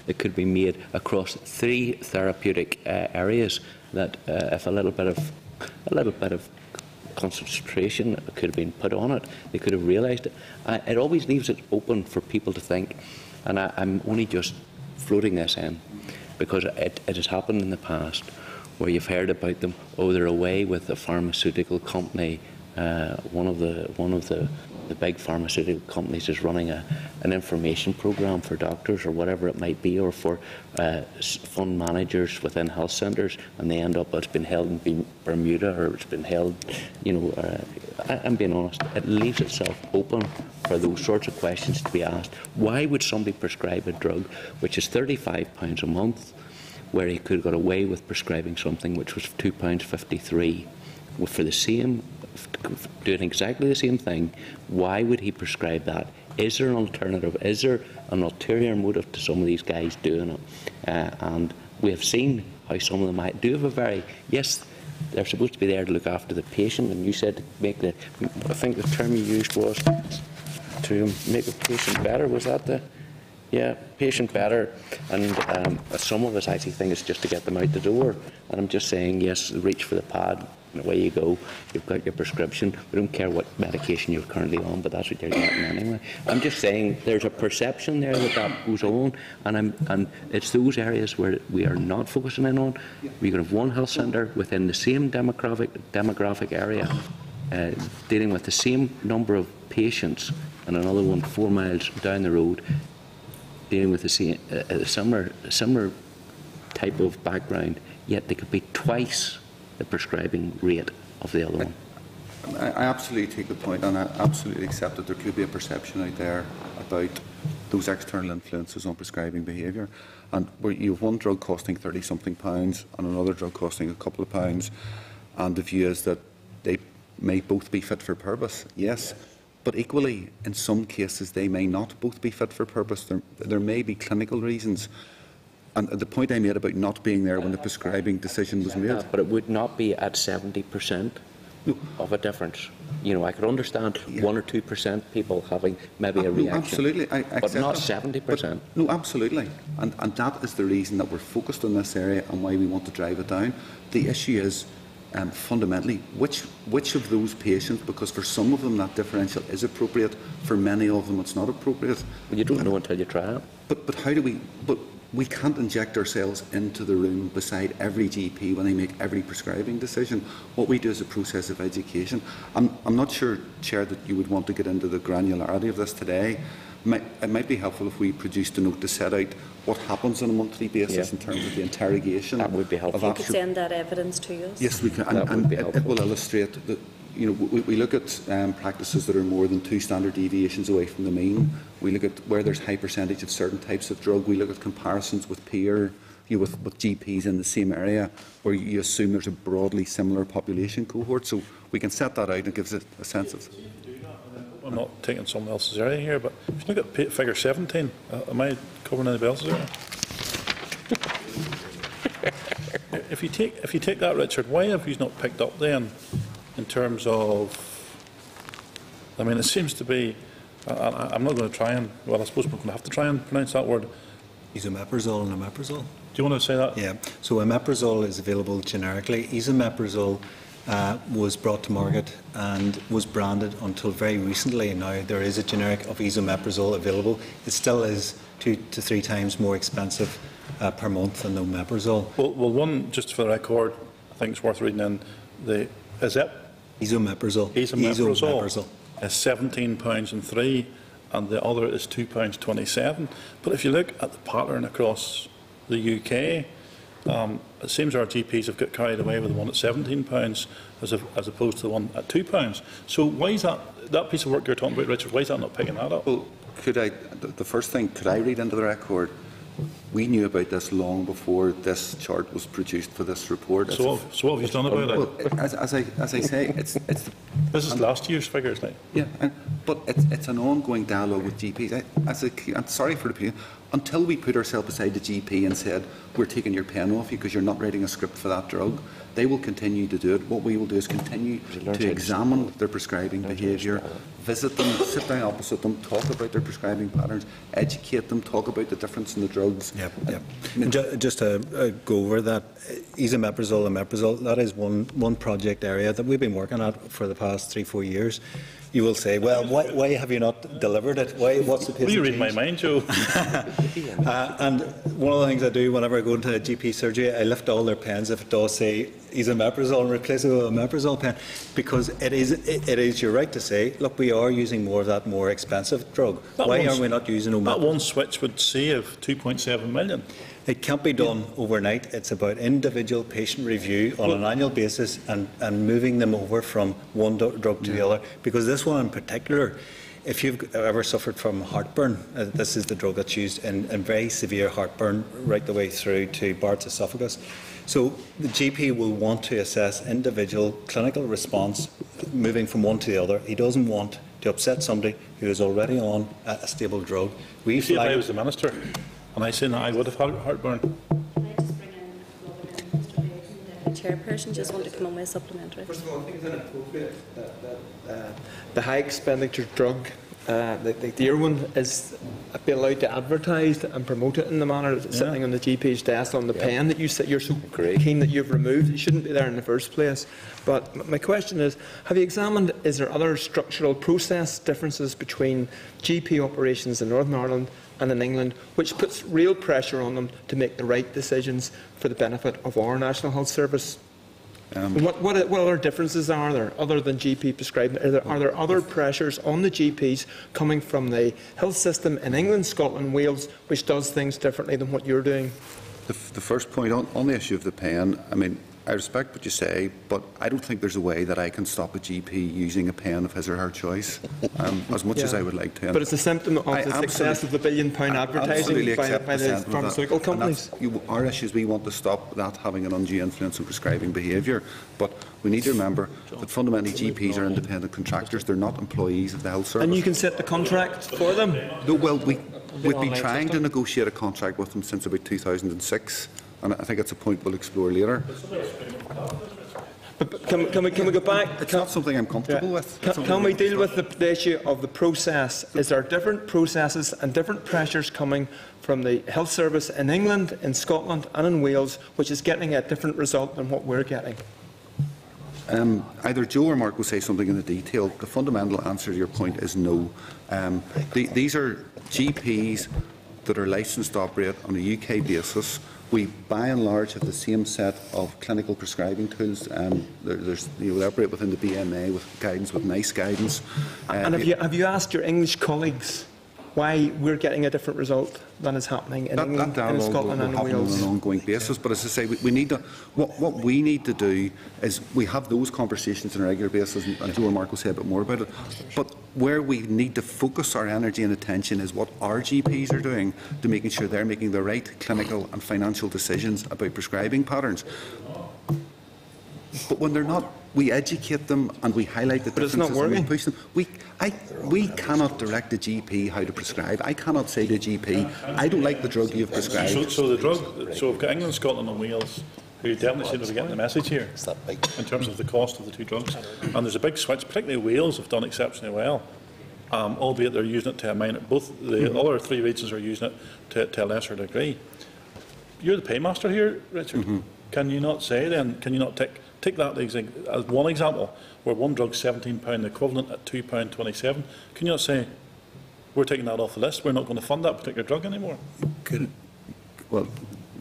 Speaker 5: that could be made across 3 therapeutic areas. That if a little bit of concentration could have been put on it, they could have realised it. It always leaves it open for people to think, and I'm only just floating this in because it has happened in the past where you've heard about them. Oh, they're away with a pharmaceutical company. One of the big pharmaceutical companies is running an information program for doctors or whatever it might be, or for fund managers within health centres, and they end up, it's been held in Bermuda, or it's been held, I'm being honest, it leaves itself open for those sorts of questions to be asked. Why would somebody prescribe a drug which is £35 a month, where he could have got away with prescribing something which was £2.53 for the same, doing exactly the same thing? Why would he prescribe that? Is there an alternative? Is there an ulterior motive to some of these guys doing it? And we have seen how some of them do have a very, yes, they're supposed to be there to look after the patient, and you said to make the, I think the term you used was to make the patient better. Was that the? Yeah, patient better, and some of us actually think it's just to get them out the door. And I'm just saying, yes, reach for the pad, and away you go. You've got your prescription. We don't care what medication you're currently on, but that's what you're getting anyway. I'm just saying there's a perception there that that goes on, and it's those areas where we are not focusing in on. We can have one health centre within the same demographic area, dealing with the same number of patients, and another one 4 miles down the road, dealing with the same, similar type of background, yet they could be twice the prescribing rate of the other one.
Speaker 2: I absolutely take the point, and I absolutely accept that there could be a perception out there about those external influences on prescribing behaviour. And where you have one drug costing £30-something and another drug costing a couple of pounds, and the view is that they may both be fit for purpose. Yes. But equally, in some cases, they may not both be fit for purpose. There may be clinical reasons. And the point I made about not being there when the prescribing decision was made.
Speaker 5: But it would not be at 70% of a difference. You know, I could understand 1 or 2% people having maybe a reaction.
Speaker 2: No, absolutely. I
Speaker 5: but not
Speaker 2: that.
Speaker 5: 70%.
Speaker 2: No, absolutely. And that is the reason that we're focused on this area and why we want to drive it down. The issue is, fundamentally, which of those patients, because for some of them that differential is appropriate, for many of them it's not appropriate.
Speaker 5: Well, you don't know until you try it.
Speaker 2: But how do we? But we can't inject ourselves into the room beside every GP when they make every prescribing decision. What we do is a process of education. I'm not sure, Chair, that you would want to get into the granularity of this today. It might be helpful if we produced a note to set out what happens on a monthly basis in terms of the interrogation.
Speaker 5: That would be helpful.
Speaker 1: You could send that evidence to us.
Speaker 2: Yes, we can, and it will illustrate that. You know, we look at practices that are more than 2 standard deviations away from the mean. We look at where there's high percentage of certain types of drug. We look at comparisons with peer, with GPs in the same area, where you assume there's a broadly similar population cohort. So we can set that out, and it gives it a sense of.
Speaker 6: I'm not taking someone else's area here, but if you look at figure 17, am I covering anybody else's area? If you take that, Richard, why have you not picked up then, in terms of? I mean, it seems to be. I'm not going to try and. Well, I suppose we're going to have to try and pronounce that word.
Speaker 4: Esomeprazole and omeprazole.
Speaker 6: Do you want to say that?
Speaker 4: Yeah. So omeprazole is available generically. Esomeprazole was brought to market and was branded until very recently. Now there is a generic of esomeprazole available. It still is 2 to 3 times more expensive per month than omeprazole.
Speaker 6: Well, one, just for the record, I think it's worth reading in. Is it?
Speaker 4: Esomeprazole.
Speaker 6: Esomeprazole is £17.03, and the other is £2.27. But if you look at the pattern across the UK, it seems our GPs have got carried away with the one at £17 as opposed to the one at £2. So why is that piece of work you're talking about, Richard? Why is that not picking that up?
Speaker 2: Well, the first thing, could I read into the record? We knew about this long before this chart was produced for this report.
Speaker 6: So what have you done about it?
Speaker 2: Well, as I say, it's
Speaker 6: this is last year's figures, like.
Speaker 2: Yeah, but it's an ongoing dialogue with GPs. I'm sorry for the opinion. Until we put ourselves beside the GP and said, we're taking your pen off you because you're not writing a script for that drug, they will continue to do it. What we will do is continue to examine their prescribing behaviour, visit them, sit down opposite them, talk about their prescribing patterns, educate them, talk about the difference in the drugs.
Speaker 4: Just to go over that, esomeprazole and omeprazole, that is one project area that we've been working at for the past 3-4 years. You will say, well, why have you not delivered it? What's the pace?
Speaker 6: Will you read my mind, Joe?
Speaker 4: And one of the things I do whenever I go into a GP surgery, I lift all their pens if it does say esomeprazole and replace it with a omeprazole pen, because it is your right to say, look, we are using more of that more expensive drug. Why are we not using omeprazole?
Speaker 6: That one switch would save £2.7 million.
Speaker 4: It can't be done overnight. It's about individual patient review on an annual basis and moving them over from one drug to the other. Because this one in particular, if you've ever suffered from heartburn, this is the drug that's used in very severe heartburn right the way through to Barrett's esophagus. So the GP will want to assess individual clinical response moving from one to the other. He doesn't want to upset somebody who is already on a stable drug.
Speaker 6: If I was the minister, and I said I would have had heartburn.
Speaker 1: Can I just bring in Robert and Mr. Bates and Deputy chairperson just want to come on with a supplementary.
Speaker 7: First of all, I think it's inappropriate that the high expenditure drug, the dear one, is being allowed to advertise and promote it in the manner that's sitting on the GP's desk on the pen that you're so keen that you've removed. It shouldn't be there in the first place. But my question is, have you examined, is there other structural process differences between GP operations in Northern Ireland and in England, which puts real pressure on them to make the right decisions for the benefit of our National Health Service? What other differences are there, other than GP prescribing? Are there other pressures on the GPs coming from the health system in England, Scotland, Wales, which does things differently than what you're doing?
Speaker 2: The first point on the issue of the pen, I mean, I respect what you say, but I don't think there's a way that I can stop a GP using a pen of his or her choice, as much as I would like to.
Speaker 7: But it's a symptom of the success of the billion-pound advertising by the pharmaceutical companies.
Speaker 2: Our issue is we want to stop that having an undue influence on prescribing behaviour. But we need to remember that fundamentally GPs are independent contractors. They're not employees of the health service.
Speaker 7: And you can set the contract for them?
Speaker 2: No, well, we've been trying to negotiate a contract with them since about 2006. And I think it's a point we'll explore later.
Speaker 7: But can we go back?
Speaker 2: It's not something I'm comfortable with.
Speaker 7: Can we deal with the issue of the process? Is there different processes and different pressures coming from the health service in England, in Scotland and in Wales, which is getting a different result than what we're getting?
Speaker 2: Either Joe or Mark will say something in the detail. The fundamental answer to your point is no. These are GPs that are licensed to operate on a UK basis. We, by and large, have the same set of clinical prescribing tools. They operate within the BMA with guidance, with NICE guidance.
Speaker 7: And have you asked your English colleagues why we're getting a different result than is happening in England, in Scotland and in Wales?
Speaker 2: On an ongoing basis. But as I say, we need to. What we need to do is we have those conversations on a regular basis, and Joe and Mark will say a bit more about it. But where we need to focus our energy and attention is what our GPs are doing to making sure they're making the right clinical and financial decisions about prescribing patterns. But when they're not, we educate them and we highlight the differences and we push them. We cannot direct the GP how to prescribe. I cannot say to the GP, I don't like the drug you've prescribed.
Speaker 6: So the drug, so we've got England, Scotland and Wales who definitely seem to be getting the message here in terms of the cost of the two drugs. And there's a big switch, particularly Wales have done exceptionally well, albeit they're using it to a minor. Both the other three regions are using it to a lesser degree. You're the paymaster here, Richard. Can you not say then, can you not take that as one example, where one drug's £17 the equivalent at £2.27, can you not say, we're taking that off the list, we're not going to fund that particular drug anymore?
Speaker 2: Well,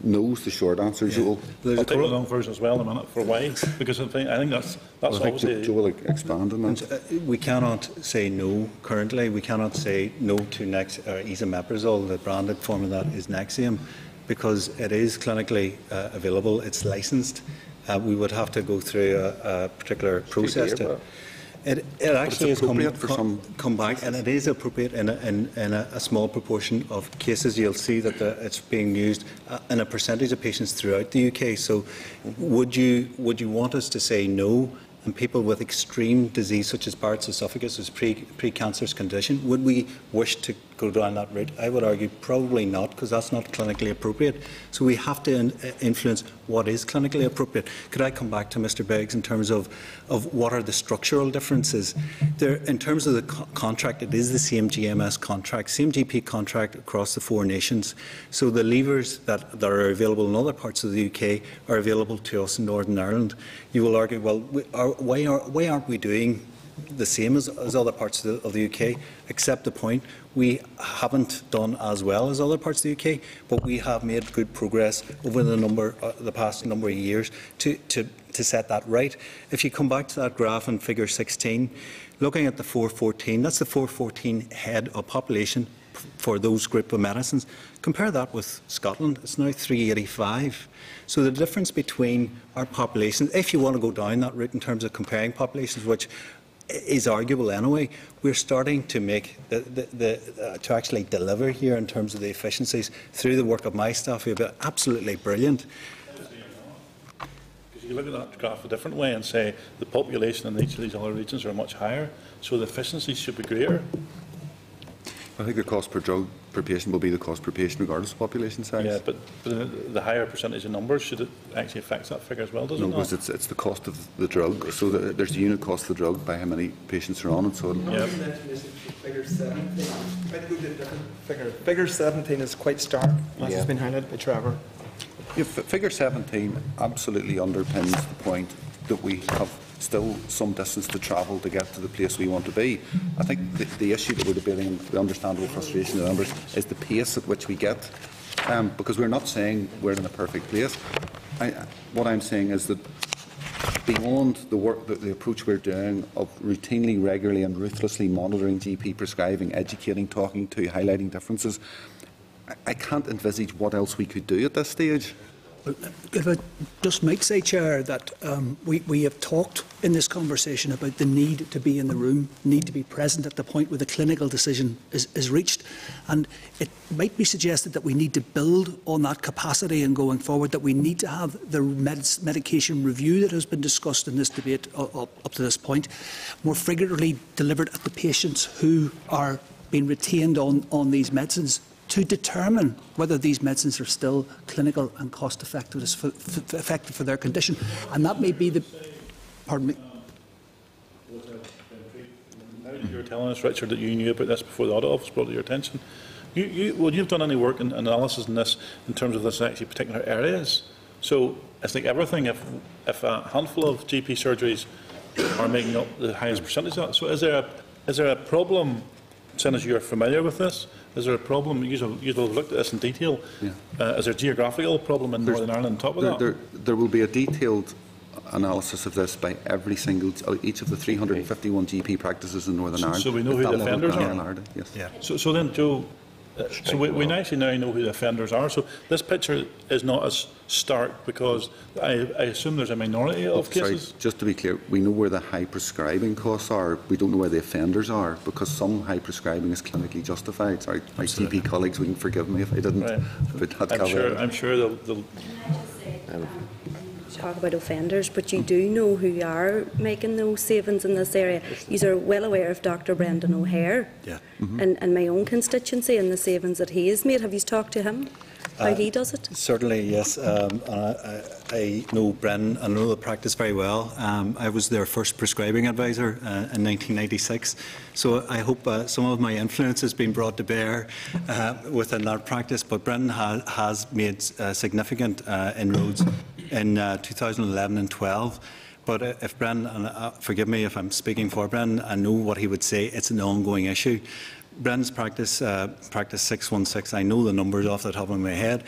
Speaker 2: no's the short answer, Joel.
Speaker 6: I'll take the long version as well in a minute for why, because I think that's obviously...
Speaker 2: Joel will expand on that.
Speaker 4: We cannot say no currently. We cannot say no to esomeprazole. The branded form of that is Nexium, because it is clinically available, it's licensed. We would have to go through a particular process to... It actually is come back, and it is appropriate in a small proportion of cases. You'll see that it's being used in a percentage of patients throughout the UK. So, would you want us to say no? And people with extreme disease, such as Barrett's esophagus, as pre-cancerous condition, would we wish to go down that route? I would argue probably not, because that's not clinically appropriate. So we have to influence what is clinically appropriate. Could I come back to Mr. Beggs in terms of what are the structural differences? In terms of the contract, it is the same GMS contract, same GP contract across the 4 nations. So the levers that are available in other parts of the UK are available to us in Northern Ireland. You will argue, well, why aren't we doing the same as other parts of the UK, except the point we haven't done as well as other parts of the UK, but we have made good progress over the past number of years to set that right. If you come back to that graph in figure 16, looking at the 414, that's the 414 head of population for those group of medicines. Compare that with Scotland, it's now 385. So the difference between our populations, if you want to go down that route in terms of comparing populations, which is arguable anyway, we're starting to make to actually deliver here in terms of the efficiencies through the work of my staff, who've been absolutely brilliant.
Speaker 6: Because you look at that graph a different way and say the population in each of these other regions are much higher, so the efficiencies should be greater.
Speaker 2: I think the cost per drug per patient will be the cost per patient regardless of population size.
Speaker 6: Yeah, but the higher percentage of numbers, should it actually affect that figure as well, does it
Speaker 2: No,
Speaker 6: not?
Speaker 2: because it's the cost of the drug. So there's the unit cost of the drug by how many patients are on it. So
Speaker 6: Yeah.
Speaker 7: Figure 17. Might go to a different figure. Figure 17 is quite stark, as has been highlighted by Trevor.
Speaker 2: yeah, figure 17 absolutely underpins the point that we have still some distance to travel to get to the place we want to be. I think the issue that we're debating, and the understandable frustration of the members, is the pace at which we get, because we're not saying we're in a perfect place. What I'm saying is that beyond the work, the approach we're doing of routinely, regularly and ruthlessly monitoring GP prescribing, educating, talking to, highlighting differences, I can't envisage what else we could do at this stage.
Speaker 3: If I just might say, Chair, that we have talked in this conversation about the need to be in the room, need to be present at the point where the clinical decision is reached. And it might be suggested that we need to build on that capacity and going forward, that we need to have the medication review that has been discussed in this debate up to this point more frequently delivered at the patients who are being retained on these medicines, to determine whether these medicines are still clinical and cost-effective for their condition. And that may be the... Pardon me?
Speaker 6: You were telling us, Richard, that you knew about this before the Audit Office brought it to your attention. Would you have done any work and analysis in this in terms of this actually particular areas? So it's like everything, if a handful of GP surgeries are making up the highest percentage of that, so is there a problem, seeing as you're familiar with this, is there a problem? You'll have looked at this in detail. Yeah. Is there a geographical problem in Northern Ireland on top of that?
Speaker 2: There will be a detailed analysis of this by each of the 351 GP practices in Northern Ireland.
Speaker 6: So we know who the offenders are?
Speaker 2: Yes.
Speaker 6: Yeah. So then, Joe, so we actually now know who the offenders are. So this picture is not as stark because I assume there's a minority of cases.
Speaker 2: Sorry, just to be clear, we know where the high prescribing costs are. We don't know where the offenders are because some high prescribing is clinically justified. Sorry, my GP colleagues wouldn't forgive me if I didn't. Right.
Speaker 6: I'm sure they'll
Speaker 1: talk about offenders, but you do know who are making those savings in this area. You are well aware of Dr. Brendan O'Hare and my own constituency and the savings that he has made. Have you talked to him? How he does it?
Speaker 4: Certainly, yes. I know Brendan, I know the practice very well. I was their first prescribing advisor in 1996. So I hope some of my influence has been brought to bear within that practice. But Brendan has made significant inroads in 2011 and 12. But if Brendan, and forgive me if I'm speaking for Brendan, I know what he would say, it's an ongoing issue. Brendan's practice, practice 616, I know the numbers off the top of my head.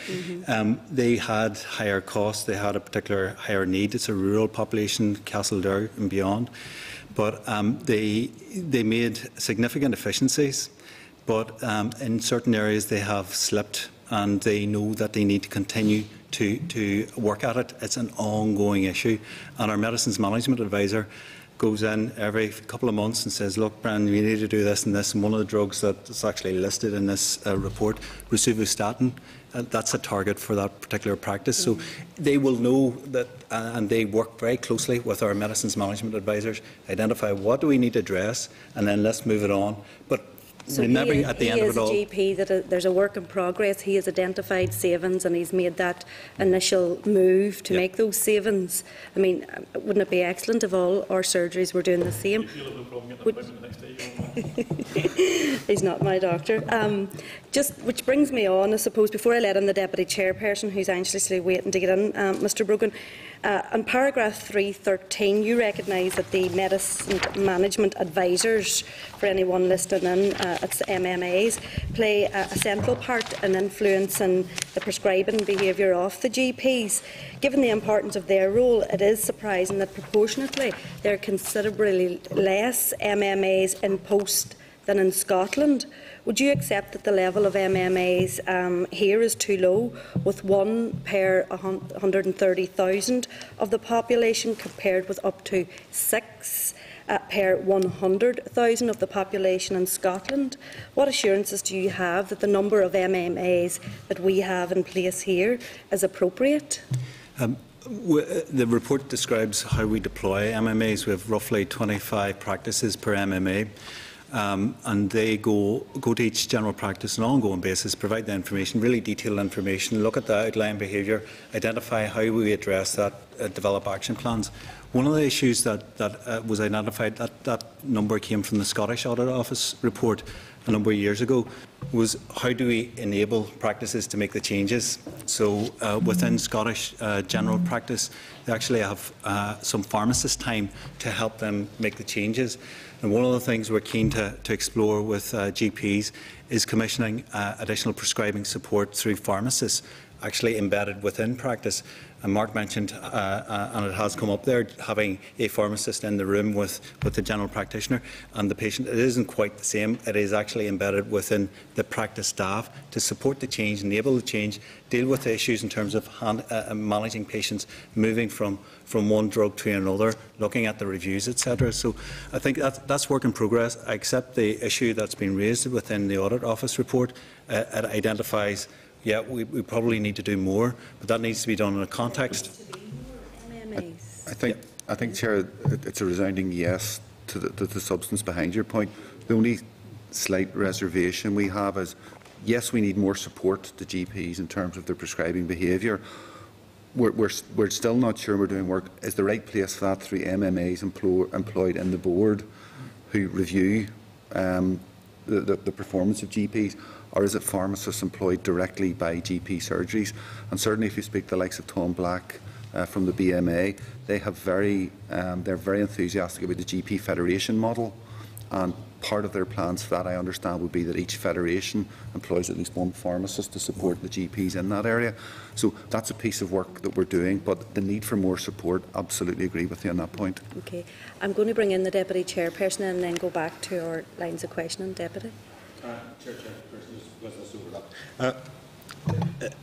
Speaker 4: They had higher costs, they had a particular higher need. It's a rural population, Castledare and beyond. But they made significant efficiencies, but in certain areas they have slipped and they know that they need to continue to work at it. It's an ongoing issue. And our Medicines Management Advisor goes in every couple of months and says, look, Brendan, we need to do this and this. And one of the drugs that's actually listed in this report, rosuvastatin, that's a target for that particular practice. So they will know that, and they work very closely with our medicines management advisors, identify what do we need to address, and then let's move it on. But
Speaker 1: so
Speaker 4: remembering at the end of it all,
Speaker 1: he is a GP that there's a work in progress. He has identified savings and he's made that initial move to make those savings. I mean, wouldn't it be excellent if all our surgeries were doing the same? He's not my doctor. Which brings me on, I suppose, before I let in the Deputy Chairperson, who's anxiously waiting to get in, Mr. Brogan. On paragraph 313, you recognise that the medicine management advisors, for anyone listening in, it's MMAs, play a central part in influencing the prescribing behaviour of the GPs. Given the importance of their role, it is surprising that proportionately there are considerably less MMAs in post than in Scotland. Would you accept that the level of MMAs here is too low, with 1 per 130,000 of the population compared with up to 6 per 100,000 of the population in Scotland? What assurances do you have that the number of MMAs that we have in place here is appropriate?
Speaker 4: The report describes how we deploy MMAs. We have roughly 25 practices per MMA. and they go to each general practice on an ongoing basis, provide the information, really detailed information, look at the outlying behaviour, identify how we address that, develop action plans. One of the issues that was identified, that number came from the Scottish Audit Office report a number of years ago, was how do we enable practices to make the changes. So within Scottish general practice, they actually have some pharmacist time to help them make the changes. And one of the things we're keen to explore with GPs is commissioning additional prescribing support through pharmacists actually embedded within practice. And Mark mentioned, and it has come up there, having a pharmacist in the room with the general practitioner and the patient. It isn't quite the same. It is actually embedded within the practice staff to support the change, enable the change, deal with the issues in terms of managing patients moving from one drug to another, looking at the reviews, etc. So I think that's work in progress. I accept the issue that's been raised within the Audit Office report. It identifies, yeah, we probably need to do more, but that needs to be done in a context.
Speaker 2: I think, Chair, it's a resounding yes to the substance behind your point. The only slight reservation we have is, yes, we need more support to GPs in terms of their prescribing behaviour. We're still not sure we're doing work. Is the right place for that through MMAs employed in the board who review the performance of GPs? Or is it pharmacists employed directly by GP surgeries? And certainly if you speak to the likes of Tom Black from the BMA, they're very enthusiastic about the GP federation model. And part of their plans for that, I understand, would be that each federation employs at least one pharmacist to support the GPs in that area. So that's a piece of work that we're doing, but the need for more support, absolutely agree with you on that point.
Speaker 1: Okay. I'm going to bring in the Deputy Chairperson and then go back to our lines of questioning. Deputy.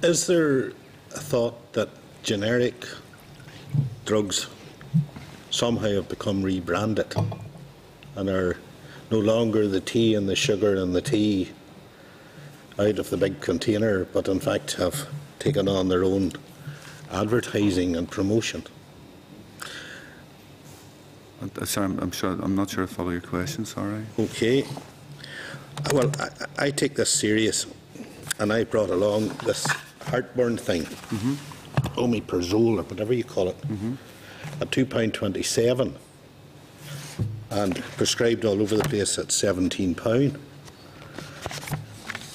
Speaker 8: Is there a thought that generic drugs somehow have become rebranded and are no longer the tea and the sugar and the tea out of the big container, but in fact have taken on their own advertising and promotion?
Speaker 2: Sorry, I'm not sure I follow your question, sorry.
Speaker 8: Okay. Well, I take this serious, and I brought along this heartburn thing, omeprazole or whatever you call it, at £2.27, and prescribed all over the place at £17.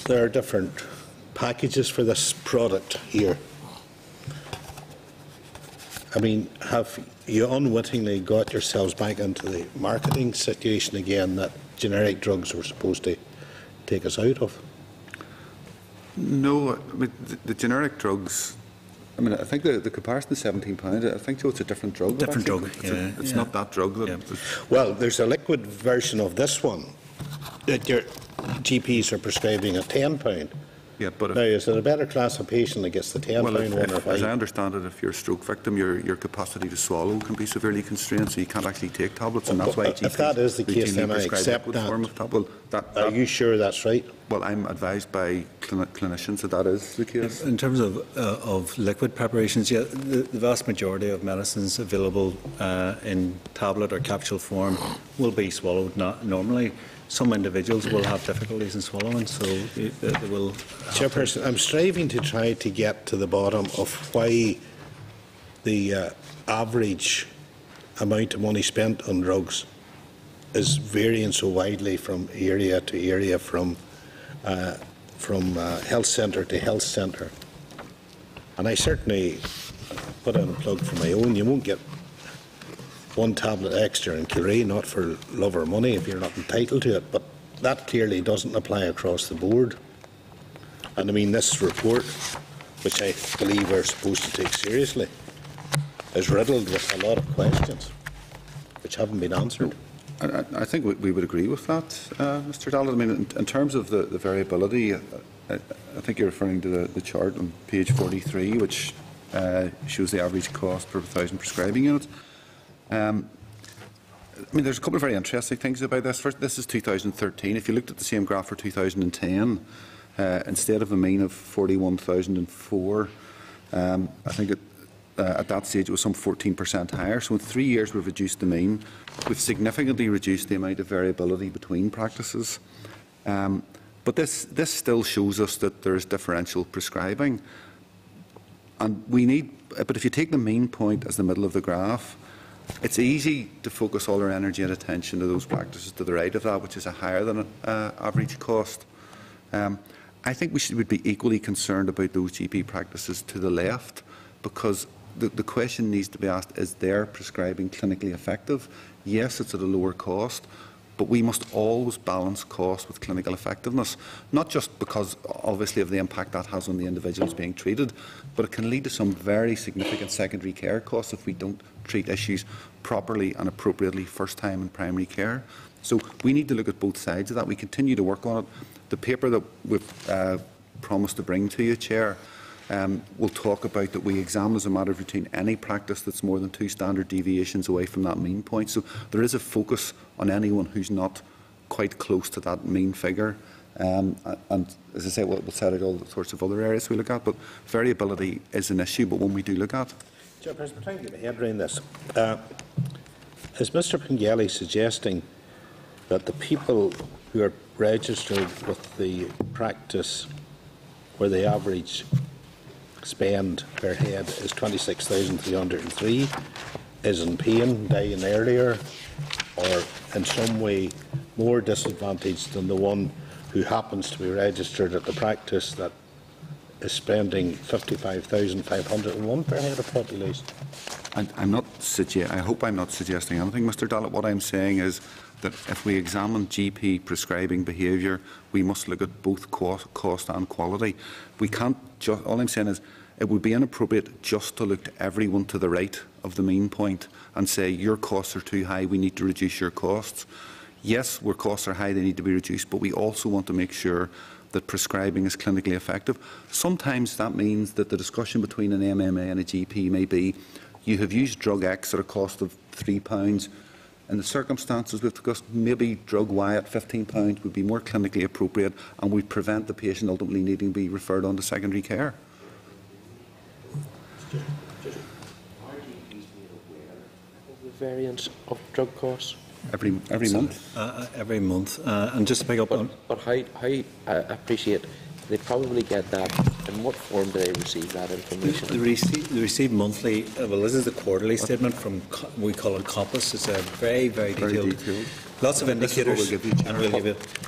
Speaker 8: There are different packages for this product here. I mean, have you unwittingly got yourselves back into the marketing situation again that generic drugs were supposed to take us out of?
Speaker 2: No, I mean, the generic drugs, I mean, I think the comparison to £17, I think, Joe, it's a different drug.
Speaker 4: Different drug, yeah.
Speaker 2: It's not that drug.
Speaker 8: Well, there's a liquid version of this one that your GPs are prescribing at £10.
Speaker 2: Yeah, but
Speaker 8: now, is it a better class of patient that gets the £10 one or
Speaker 2: as I understand it, if you're a stroke victim, your capacity to swallow can be severely constrained, so you can't actually take tablets, and that's why GPs
Speaker 8: if that is the case, then I accept that. Are you sure that's right?
Speaker 2: Well, I'm advised by clinicians that is the case.
Speaker 4: In terms of liquid preparations, yeah, the vast majority of medicines available in tablet or capsule form will be swallowed normally. Some individuals will have difficulties in swallowing, so they will.
Speaker 8: Chairperson, I'm striving to try to get to the bottom of why the average amount of money spent on drugs is varying so widely from area to area, from health centre to health centre. And I certainly put in a plug for my own. You won't get one tablet extra in Curie, not for love or money if you're not entitled to it, but that clearly doesn't apply across the board. And I mean, this report, which I believe we're supposed to take seriously, is riddled with a lot of questions which haven't been answered.
Speaker 2: I think we would agree with that, Mr. Dallard. I mean, in terms of the variability, I think you're referring to the chart on page 43, which shows the average cost per 1,000 prescribing units. I mean, there's a couple of very interesting things about this. First, this is 2013. If you looked at the same graph for 2010, instead of a mean of 41,004, I think at that stage it was some 14% higher. So in 3 years we've reduced the mean. We've significantly reduced the amount of variability between practices. But this still shows us that there is differential prescribing. And we need, but if you take the mean point as the middle of the graph, it's easy to focus all our energy and attention to those practices to the right of that, which is a higher than average cost. I think we would be equally concerned about those GP practices to the left, because the question needs to be asked, is their prescribing clinically effective? Yes, it's at a lower cost, but we must always balance cost with clinical effectiveness, not just because obviously of the impact that has on the individuals being treated, but it can lead to some very significant secondary care costs if we don't treat issues properly and appropriately first time in primary care. So we need to look at both sides of that. We continue to work on it. The paper that we've promised to bring to you, Chair, will talk about that we examine as a matter of routine any practice that's more than 2 standard deviations away from that mean point. So there is a focus on anyone who's not quite close to that mean figure. And as I say, we'll set out all the sorts of other areas we look at, but variability is an issue, but one we do look at.
Speaker 8: Chairperson, I'm trying to get my head around this. Is Mr Pengelly suggesting that the people who are registered with the practice where the average spend per head is 26,303 is in pain, dying earlier, or in some way more disadvantaged than the one who happens to be registered at the practice that is spending 55,501 per head of population?
Speaker 2: I hope I'm not suggesting anything, Mr Dallett. What I'm saying is that if we examine GP prescribing behaviour, we must look at both cost and quality. We can't just, all I'm saying is it would be inappropriate just to look to everyone to the right of the mean point and say your costs are too high, we need to reduce your costs. Yes, where costs are high, they need to be reduced, but we also want to make sure that prescribing is clinically effective. Sometimes that means that the discussion between an MMA and a GP may be, you have used drug X at a cost of £3. In the circumstances we've discussed, maybe drug Y at £15 would be more clinically appropriate and would prevent the patient ultimately needing to be referred on to secondary care.
Speaker 5: Are GPs made aware of the variance of drug costs?
Speaker 2: Every month?
Speaker 4: Every month. And just to pick up on...
Speaker 5: But how I appreciate they probably get that. In what form do they receive that information?
Speaker 4: They receive monthly, well, this is the quarterly statement from, we call it Compass. It's a very, very detailed. Lots of indicators.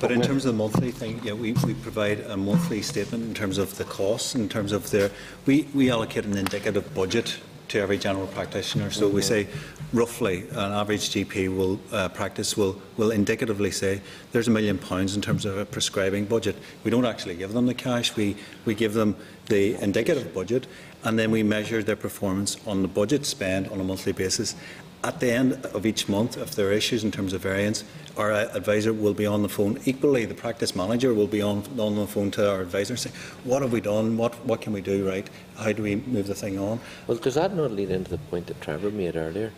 Speaker 4: But in terms of the monthly thing, yeah, we provide a monthly statement in terms of the costs, in terms of their, we allocate an indicative budget to every general practitioner. So we say roughly an average GP will indicatively say there's £1 million in terms of a prescribing budget. We don't actually give them the cash, we give them the indicative budget, and then we measure their performance on the budget spend on a monthly basis. At the end of each month, if there are issues in terms of variance, our advisor will be on the phone. Equally, the practice manager will be on the phone to our advisor and say, what have we done? What can we do right? How do we move the thing on?
Speaker 5: Well, does that not lead into the point that Trevor made earlier?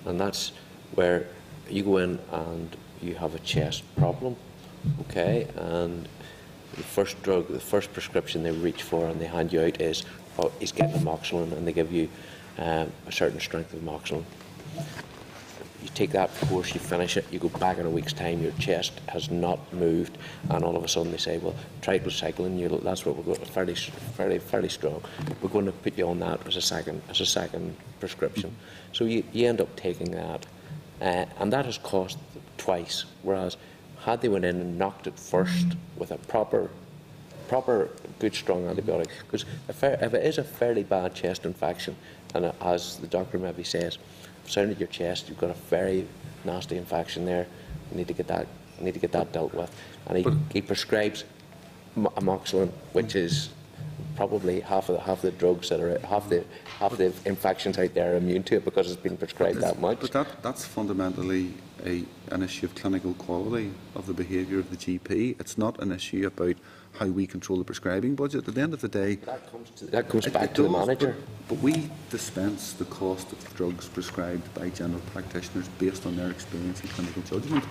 Speaker 5: And that's where you go in and you have a chest problem, okay, and the first drug, the first prescription they reach for and they hand you out is, oh, he's getting amoxicillin, and they give you a certain strength of amoxicillin. You take that course, you finish it, you go back in a week's time, your chest has not moved, and all of a sudden they say, well, triglycycline, that's what we're going to, fairly strong. We're going to put you on that as a second prescription. So you end up taking that, and that has cost twice. Whereas had they went in and knocked it first with a proper good strong antibiotic, because if it is a fairly bad chest infection, and as the doctor maybe says, sounded your chest, you've got a very nasty infection there. You need to get that dealt with. And he prescribes amoxicillin, which is probably half the drugs that are half the infections out there are immune to it because it's been prescribed that much.
Speaker 2: But that's fundamentally an issue of clinical quality of the behaviour of the GP. It's not an issue about how we control the prescribing budget. At the end of the day,
Speaker 5: that comes back to the manager.
Speaker 2: But we dispense the cost of drugs prescribed by general practitioners based on their experience and clinical judgment.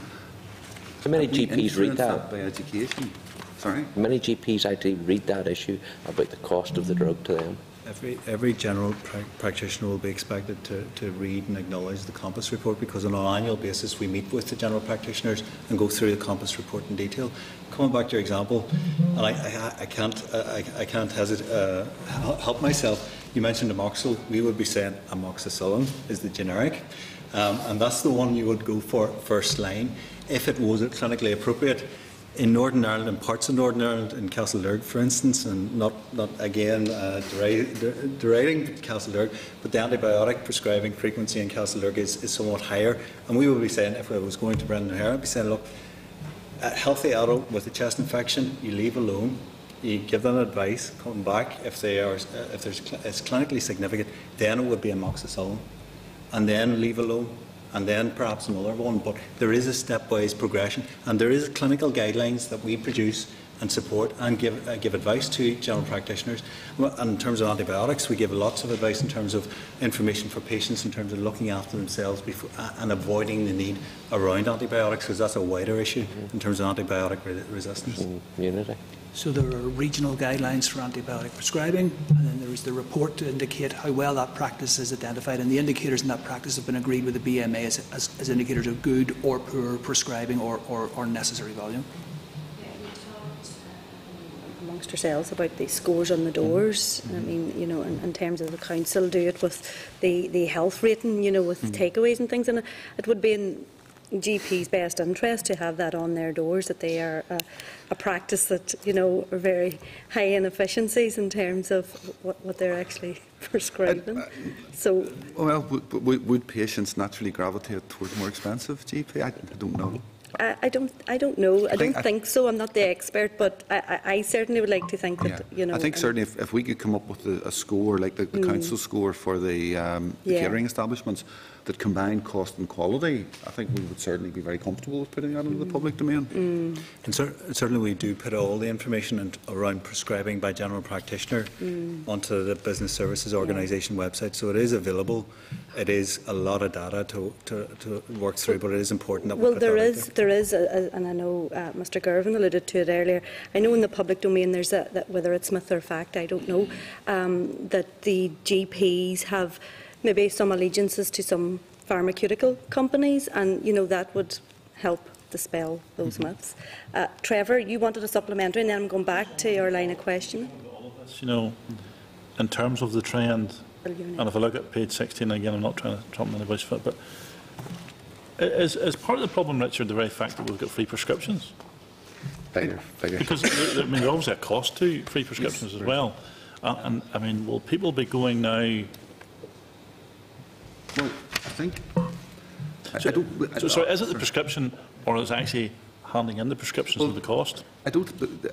Speaker 5: How many GPs read that?
Speaker 2: By education. Sorry?
Speaker 5: Many GPs actually read that issue about the cost of the drug to them.
Speaker 4: Every general practitioner will be expected to read and acknowledge the Compass report, because on an annual basis we meet with the general practitioners and go through the Compass report in detail. Coming back to your example, and I can't help myself. You mentioned amoxicillin. We would be saying amoxicillin is the generic, and that's the one you would go for first line if it was clinically appropriate. In Northern Ireland, in parts of Northern Ireland, in Castledorig, for instance, and not again deriding Castledorig, but the antibiotic prescribing frequency in Castledorig is somewhat higher. And we would be saying, if I was going to Brendan O'Hara, I'd be saying, look, a healthy adult with a chest infection, you leave alone. You give them advice, come back if it's clinically significant, then it would be amoxicillin, and then leave alone, and then perhaps another one. But there is a stepwise progression, and there is clinical guidelines that we produce and support and give advice to general practitioners. And in terms of antibiotics, we give lots of advice in terms of information for patients in terms of looking after themselves before, and avoiding the need around antibiotics, because that's a wider issue in terms of antibiotic resistance.
Speaker 5: Immunity.
Speaker 3: So there are regional guidelines for antibiotic prescribing, and then there is the report to indicate how well that practice is identified, and the indicators in that practice have been agreed with the BMA as indicators of good or poor prescribing or necessary volume.
Speaker 1: Amongst yourselves about the scores on the doors. I mean, you know, in terms of the council do it with the health rating, you know, with takeaways and things, and it would be in GP's best interest to have that on their doors, that they are a practice that, you know, are very high in efficiencies in terms of what they're actually prescribing. So,
Speaker 2: well, would patients naturally gravitate towards more expensive GP? I don't know.
Speaker 1: I don't know. I don't think so. I'm not the expert, but I certainly would like to think that, you know.
Speaker 2: I think certainly if we could come up with a score like the council score for the catering establishments that combine cost and quality, I think we would certainly be very comfortable with putting that into the public domain.
Speaker 4: And certainly we do put all the information around prescribing by general practitioner onto the Business Services Organisation website, so it is available. It is a lot of data to work through, but it is important that we put that out there.
Speaker 1: There is, and I know Mr Girvan alluded to it earlier, I know in the public domain there's that whether it's myth or fact, I don't know, that the GPs have maybe some allegiances to some pharmaceutical companies, and, you know, that would help dispel those myths. Trevor, you wanted a supplementary, and then I'm going back to your line of questioning.
Speaker 6: You know, in terms of the trend, and if I look at page 16 again, I'm not trying to trump in the bush, but is part of the problem, Richard, the very fact that we've got free prescriptions? Because I mean, there's obviously a cost to free prescriptions as well, and I mean, will people be going now?
Speaker 2: Well, I think.
Speaker 6: So is it the prescription, or is it actually handing in the prescriptions of the cost?
Speaker 2: I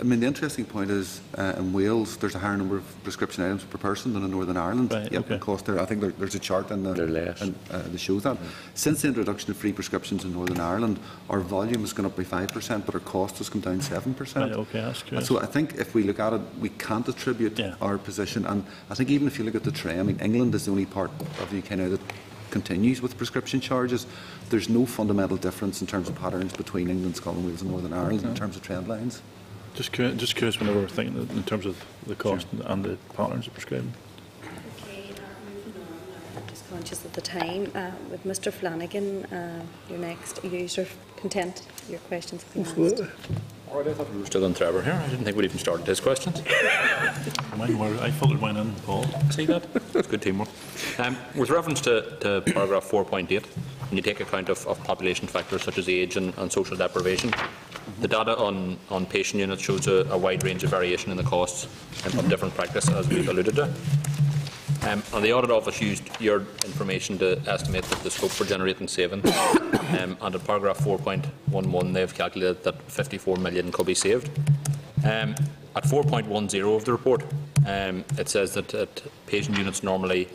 Speaker 2: mean, the interesting point is in Wales there's a higher number of prescription items per person than in Northern Ireland.
Speaker 6: Right,
Speaker 2: the cost there. I think there's a chart in that shows that. Since the introduction of free prescriptions in Northern Ireland, our volume has gone up by 5%, but our cost has come down 7%.
Speaker 6: Right, okay, that's curious.
Speaker 2: So I think if we look at it, we can't attribute our position. And I think even if you look at the trend, I mean, England is the only part of the UK now that continues with prescription charges. There's no fundamental difference in terms of patterns between England, Scotland, Wales and Northern Ireland in terms of trend lines.
Speaker 6: Just curious when we were thinking in terms of the cost and the patterns of prescribing.
Speaker 1: Okay, moving on, I'm just conscious of the time. With Mr Flanagan, you're next. Are you content? Your questions have been asked.
Speaker 9: All right, I thought we were still on Trevor here. I didn't think we'd even started his questions.
Speaker 6: I filtered mine in, Paul.
Speaker 9: See that? That's good teamwork. With reference to paragraph 4.8, when you take account of population factors such as age and social deprivation, the data on patient units shows a wide range of variation in the costs of different practice, as we've alluded to. And the Audit Office used your information to estimate the scope for generating savings. And in paragraph 4.11, they've calculated that 54 million could be saved. At 4.10 of the report, it says that patient units normally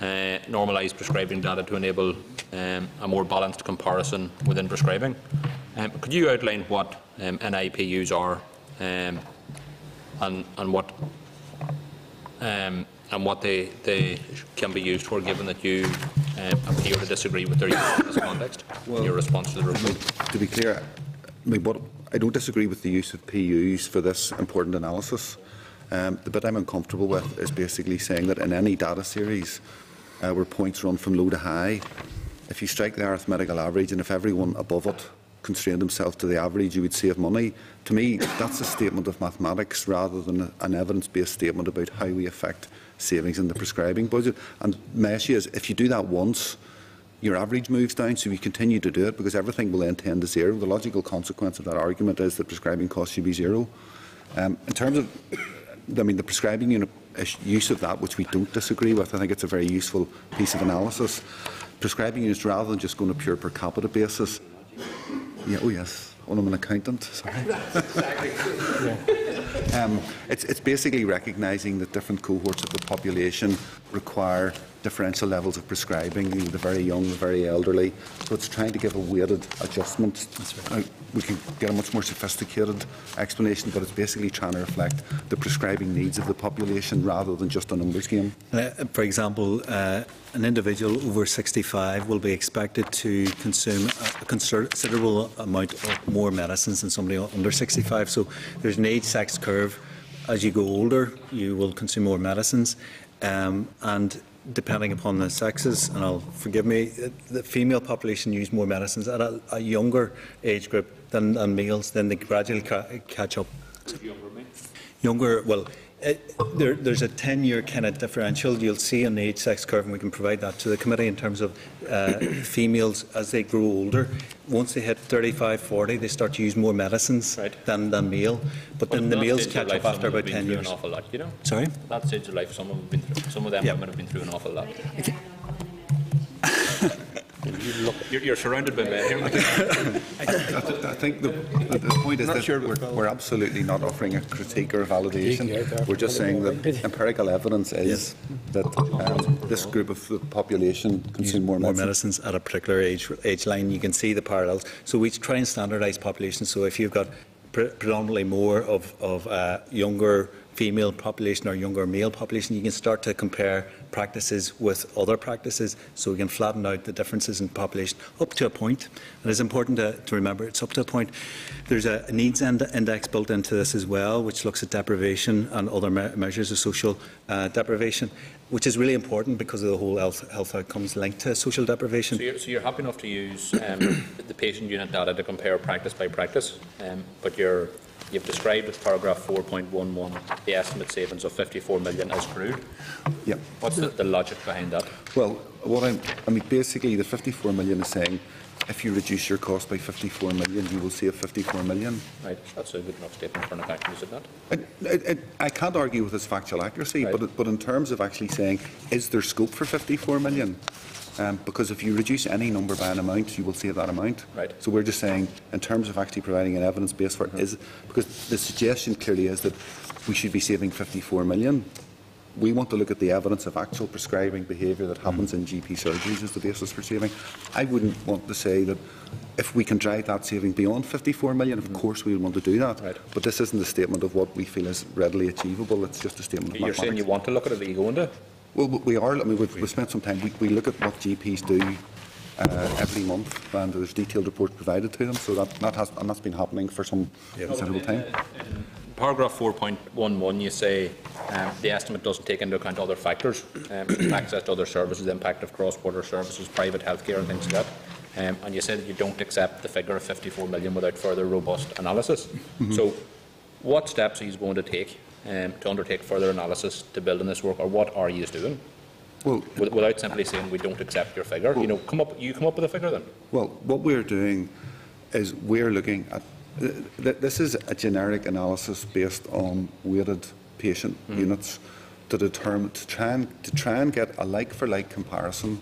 Speaker 9: normalise prescribing data to enable a more balanced comparison within prescribing. Could you outline what NIPUs are and what they can be used for, given that you appear to disagree with their use in this context, in your response to the report?
Speaker 2: To be clear, I don't disagree with the use of PUs for this important analysis. The bit I'm uncomfortable with is basically saying that in any data series where points run from low to high, if you strike the arithmetical average and if everyone above it constrained themselves to the average, you would save money. To me, that's a statement of mathematics rather than an evidence-based statement about how we affect savings in the prescribing budget. And my issue is, if you do that once, your average moves down, so you continue to do it because everything will then tend to zero. The logical consequence of that argument is that prescribing costs should be zero. In terms of, the prescribing unit use of that, which we don't disagree with, I think it's a very useful piece of analysis. Prescribing units, rather than just going a pure per capita basis. Yeah, oh yes, I'm an accountant. Sorry. It's basically recognising that different cohorts of the population require differential levels of prescribing, the very young, the very elderly. So it's trying to give a weighted adjustment. That's right. We can get a much more sophisticated explanation, but it's basically trying to reflect the prescribing needs of the population rather than just a numbers game.
Speaker 4: For example, an individual over 65 will be expected to consume a considerable amount of more medicines than somebody under 65. So there's an age-sex curve. As you go older, you will consume more medicines, and depending upon the sexes, and I'll forgive me, the female population use more medicines at a younger age group than males. Then they gradually catch up. Younger, well, there's a 10-year kind of differential you'll see in the age-sex curve, and we can provide that to the committee in terms of females as they grow older. Once they hit 35, 40, they start to use more medicines than male. But then the males catch up after about 10 years.
Speaker 9: An awful lot, you know?
Speaker 4: Sorry?
Speaker 9: At that stage of life, some of them women have been through an awful lot.
Speaker 4: Okay.
Speaker 9: You're surrounded by men here.
Speaker 2: I think the point is that we're absolutely not offering a critique or a validation. We're just saying that empirical evidence is that this group of the population consume more medicines
Speaker 4: at a particular age line. You can see the parallels. So we try and standardise populations. So if you've got predominantly more of younger female population or younger male population, you can start to compare practices with other practices, so we can flatten out the differences in population up to a point. And it's important to remember it's up to a point. There's a needs index built into this as well, which looks at deprivation and other measures of social deprivation, which is really important because of the whole health outcomes linked to social deprivation.
Speaker 9: So you're happy enough to use the patient unit data to compare practice by practice, but you've described with paragraph 4.11 the estimate savings of 54 million as crude.
Speaker 2: Yep.
Speaker 9: What's the logic behind that?
Speaker 2: Well, basically the 54 million is saying if you reduce your cost by 54 million, you will save 54 million.
Speaker 9: Right, that's a good enough statement for an accountant, is it not?
Speaker 2: I can't argue with its factual accuracy, but in terms of actually saying, is there scope for 54 million? Because if you reduce any number by an amount, you will save that amount.
Speaker 9: Right.
Speaker 2: So we're just saying, in terms of actually providing an evidence base for it, because the suggestion clearly is that we should be saving 54 million. We want to look at the evidence of actual prescribing behaviour that happens in GP surgeries as the basis for saving. I wouldn't want to say that if we can drive that saving beyond 54 million, of course we would want to do that. Right. But this isn't a statement of what we feel is readily achievable. It's just a statement of mathematics.
Speaker 9: You're saying you want to look at it, that you go into?
Speaker 2: Well, we are. We've spent some time. We look at what GPs do every month, and there's detailed reports provided to them. So that's been happening for some considerable time.
Speaker 9: In paragraph 4.11, you say the estimate doesn't take into account other factors, access to other services, impact of cross-border services, private healthcare, and things like that. And you say that you don't accept the figure of 54 million without further robust analysis. Mm-hmm. So, what steps are you going to take to undertake further analysis to build on this work, or what are you doing? Well, without simply saying we don't accept your figure, well, come up with a figure then.
Speaker 2: Well, what we're doing is we're looking at this is a generic analysis based on weighted patient units to try and get a like-for-like comparison,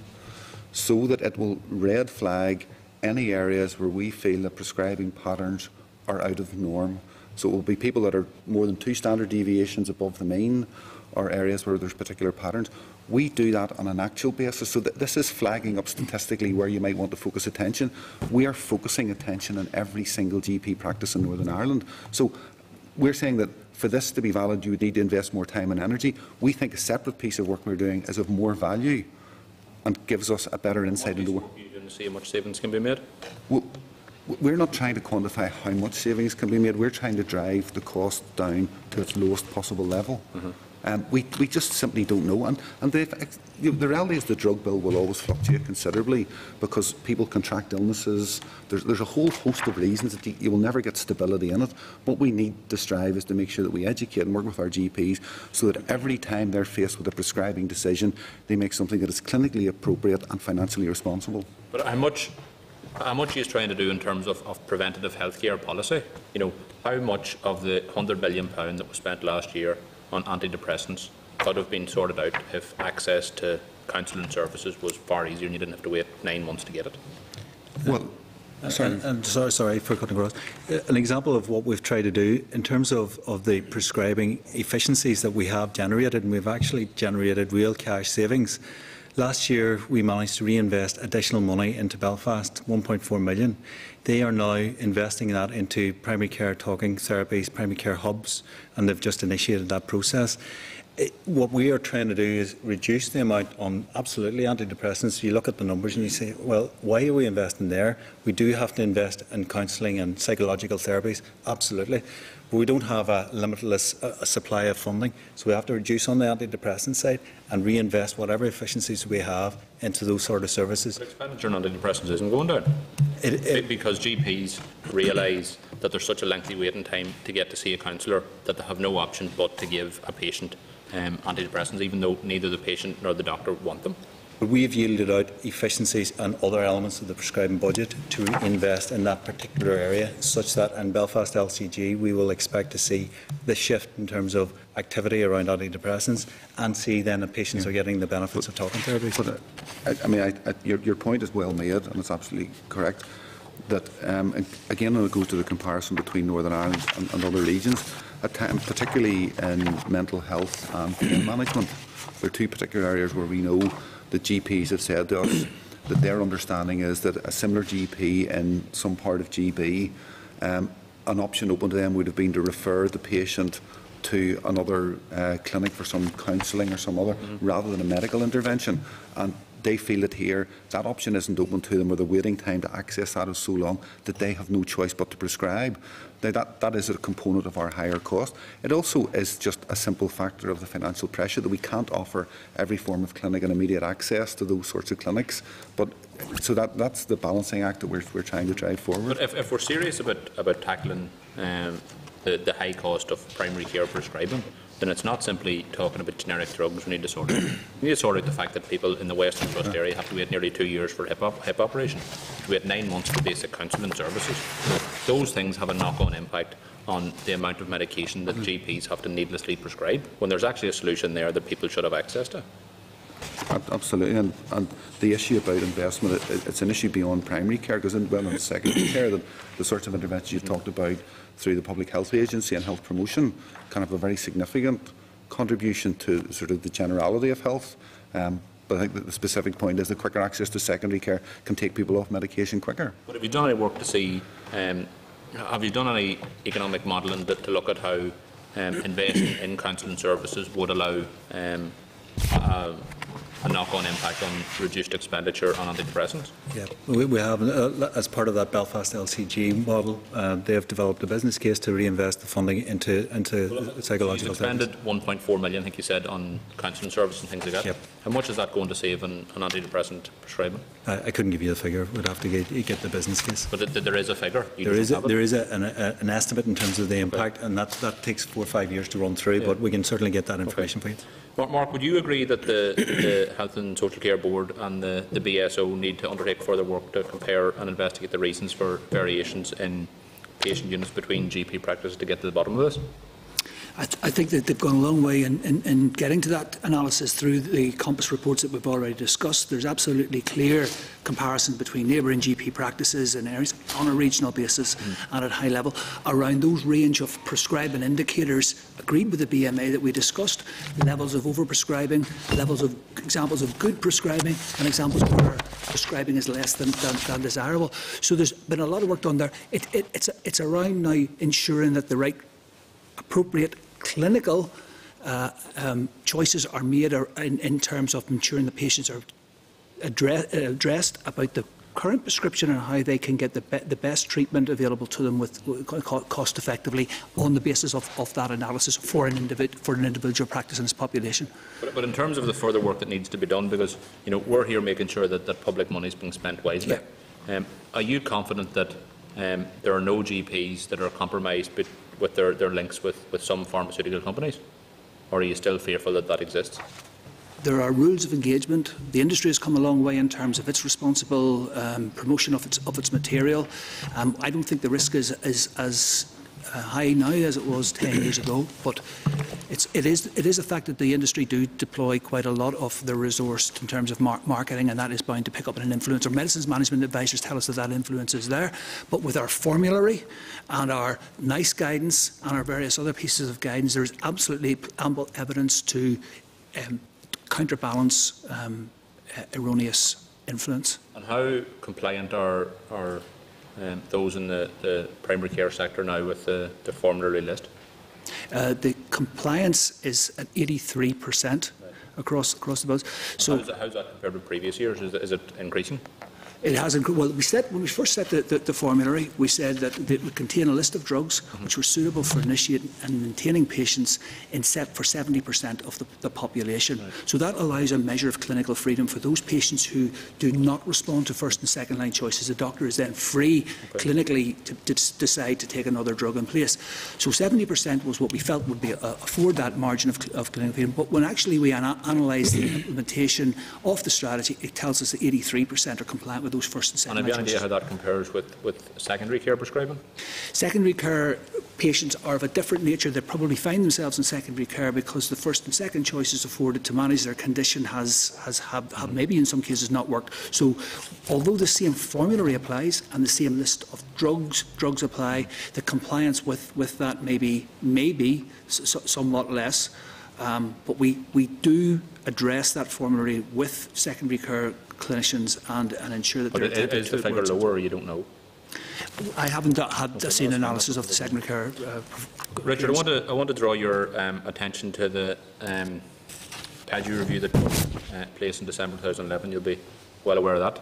Speaker 2: so that it will red flag any areas where we feel that prescribing patterns are out of the norm. So it will be people that are more than 2 standard deviations above the mean, or areas where there's particular patterns. We do that on an actual basis, so that this is flagging up statistically where you might want to focus attention. We are focusing attention on every single GP practice in Northern Ireland. So we're saying that for this to be valid, you would need to invest more time and energy. We think a separate piece of work we're doing is of more value and gives us a better insight into
Speaker 9: what you didn't see how much savings can be made.
Speaker 2: Well, we're not trying to quantify how much savings can be made. We're trying to drive the cost down to its lowest possible level. We just simply don't know. And the reality is the drug bill will always fluctuate considerably because people contract illnesses. There's a whole host of reasons that you will never get stability in it. What we need to strive is to make sure that we educate and work with our GPs so that every time they're faced with a prescribing decision, they make something that is clinically appropriate and financially responsible.
Speaker 9: But how much are you trying to do in terms of preventative healthcare policy? You know, how much of the £100 billion that was spent last year on antidepressants could have been sorted out if access to counselling services was far easier and you didn't have to wait 9 months to get it?
Speaker 2: Well,
Speaker 4: sorry for cutting across. An example of what we've tried to do in terms of the prescribing efficiencies that we have generated, and we've actually generated real cash savings. Last year, we managed to reinvest additional money into Belfast, 1.4 million. They are now investing that into primary care talking therapies, primary care hubs, and they've just initiated that process. What we are trying to do is reduce the amount on absolutely antidepressants. You look at the numbers and you say, well, why are we investing there? We do have to invest in counselling and psychological therapies, absolutely. But we don't have a limitless supply of funding, so we have to reduce on the antidepressant side and reinvest whatever efficiencies we have into those sort of services.
Speaker 9: But expenditure on antidepressants isn't going down because GPs realise that there's such a lengthy waiting time to get to see a counsellor that they have no option but to give a patient antidepressants, even though neither the patient nor the doctor want them.
Speaker 4: But we've yielded out efficiencies and other elements of the prescribing budget to invest in that particular area, such that in Belfast LCG we will expect to see the shift in terms of activity around antidepressants and see then that patients are getting the benefits of talking therapies.
Speaker 2: But, your point is well made and it's absolutely correct. That again, when it goes to the comparison between Northern Ireland and other regions, at times, particularly in mental health and pain management, there are two particular areas where we know the GPs have said to us that their understanding is that a similar GP in some part of GB, an option open to them would have been to refer the patient to another clinic for some counselling or some other, rather than a medical intervention. And they feel that here that option isn't open to them, or the waiting time to access that is so long that they have no choice but to prescribe. Now that is a component of our higher cost. It also is just a simple factor of the financial pressure that we can't offer every form of clinic and immediate access to those sorts of clinics. But so that's the balancing act that we're trying to drive forward.
Speaker 9: But if we're serious about tackling the high cost of primary care prescribing, then it's not simply talking about generic drugs we need to sort out. We need to sort out the fact that people in the Western Trust area have to wait nearly 2 years for a hip operation, to wait 9 months for basic counselling services. Those things have a knock-on impact on the amount of medication that GPs have to needlessly prescribe, when there's actually a solution there that people should have access to.
Speaker 2: Absolutely, and the issue about investment, it's an issue beyond primary care, because in secondary care, the sorts of interventions you've talked about through the Public Health Agency and health promotion can have a very significant contribution to sort of the generality of health. But I think that the specific point is that quicker access to secondary care can take people off medication quicker.
Speaker 9: But have you done any work to see, have you done any economic modelling to look at how investing in counselling services would allow a knock-on impact on reduced expenditure on antidepressants?
Speaker 4: Yeah, we have, as part of that Belfast LCG model, they have developed a business case to reinvest the funding into psychological therapies.
Speaker 9: You've expended 1.4 million, I think you said, on counselling services and things like that.
Speaker 4: Yep.
Speaker 9: How much is that going to save on antidepressant prescribing?
Speaker 4: I couldn't give you the figure. We'd have to get the business case.
Speaker 9: But there is a figure?
Speaker 4: There is an estimate in terms of the impact, and that takes 4 or 5 years to run through, but we can certainly get that information for you.
Speaker 9: Mark, would you agree that the Health and Social Care Board and the BSO need to undertake further work to compare and investigate the reasons for variations in patient units between GP practices to get to the bottom of this?
Speaker 3: I think that they've gone a long way in getting to that analysis through the Compass reports that we've already discussed. There's absolutely clear comparison between neighbouring GP practices and areas on a regional basis and at high level around those range of prescribing indicators agreed with the BMA that we discussed, levels of overprescribing, levels of examples of good prescribing and examples where prescribing is less than desirable. So there's been a lot of work done there. It's around now ensuring that the right appropriate clinical choices are made in terms of ensuring the patients are addressed about the current prescription and how they can get the best treatment available to them with cost effectively on the basis of that analysis for an individual practice in its population.
Speaker 9: But in terms of the further work that needs to be done, because we're here making sure that public money is being spent wisely. Yeah. Are you confident that there are no GPs that are compromised with their links with some pharmaceutical companies, or are you still fearful that that exists?
Speaker 3: There are rules of engagement. The industry has come a long way in terms of its responsible promotion of its material. I don't think the risk is as high now as it was 10 years ago, but it is a fact that the industry do deploy quite a lot of their resource in terms of marketing, and that is bound to pick up an influence. Our medicines management advisors tell us that influence is there, but with our formulary and our NICE guidance and our various other pieces of guidance, there is absolutely ample evidence to counterbalance erroneous influence.
Speaker 9: And how compliant are those in the primary care sector now with the formulary list?
Speaker 3: The compliance is at 83% across the board. So
Speaker 9: how's that compared with previous years? Is it increasing?
Speaker 3: It has increased. Well, when we first set the formulary, we said that it would contain a list of drugs which were suitable for initiating and maintaining patients for 70% of the population. Right. So that allows a measure of clinical freedom for those patients who do not respond to first and second line choices. The doctor is then free clinically to decide to take another drug in place. So 70% was what we felt would be afford that margin of clinical freedom. But when actually we analyse the implementation of the strategy, it tells us that 83% are compliant with those first and second line choices.
Speaker 9: And have you any idea how that compares with secondary care prescribing?
Speaker 3: Secondary care patients are of a different nature. They probably find themselves in secondary care because the first and second choices afforded to manage their condition have maybe in some cases not worked. So although the same formulary applies and the same list of drugs apply, the compliance with that may be somewhat less. But we do address that formulary with secondary care clinicians and ensure that they're attentive to it.
Speaker 9: Is the figure lower, or you don't know?
Speaker 3: I haven't seen analysis of the secondary care.
Speaker 9: Richard, I want to draw your attention to the PADU review that took place in December 2011. You'll be well aware of that.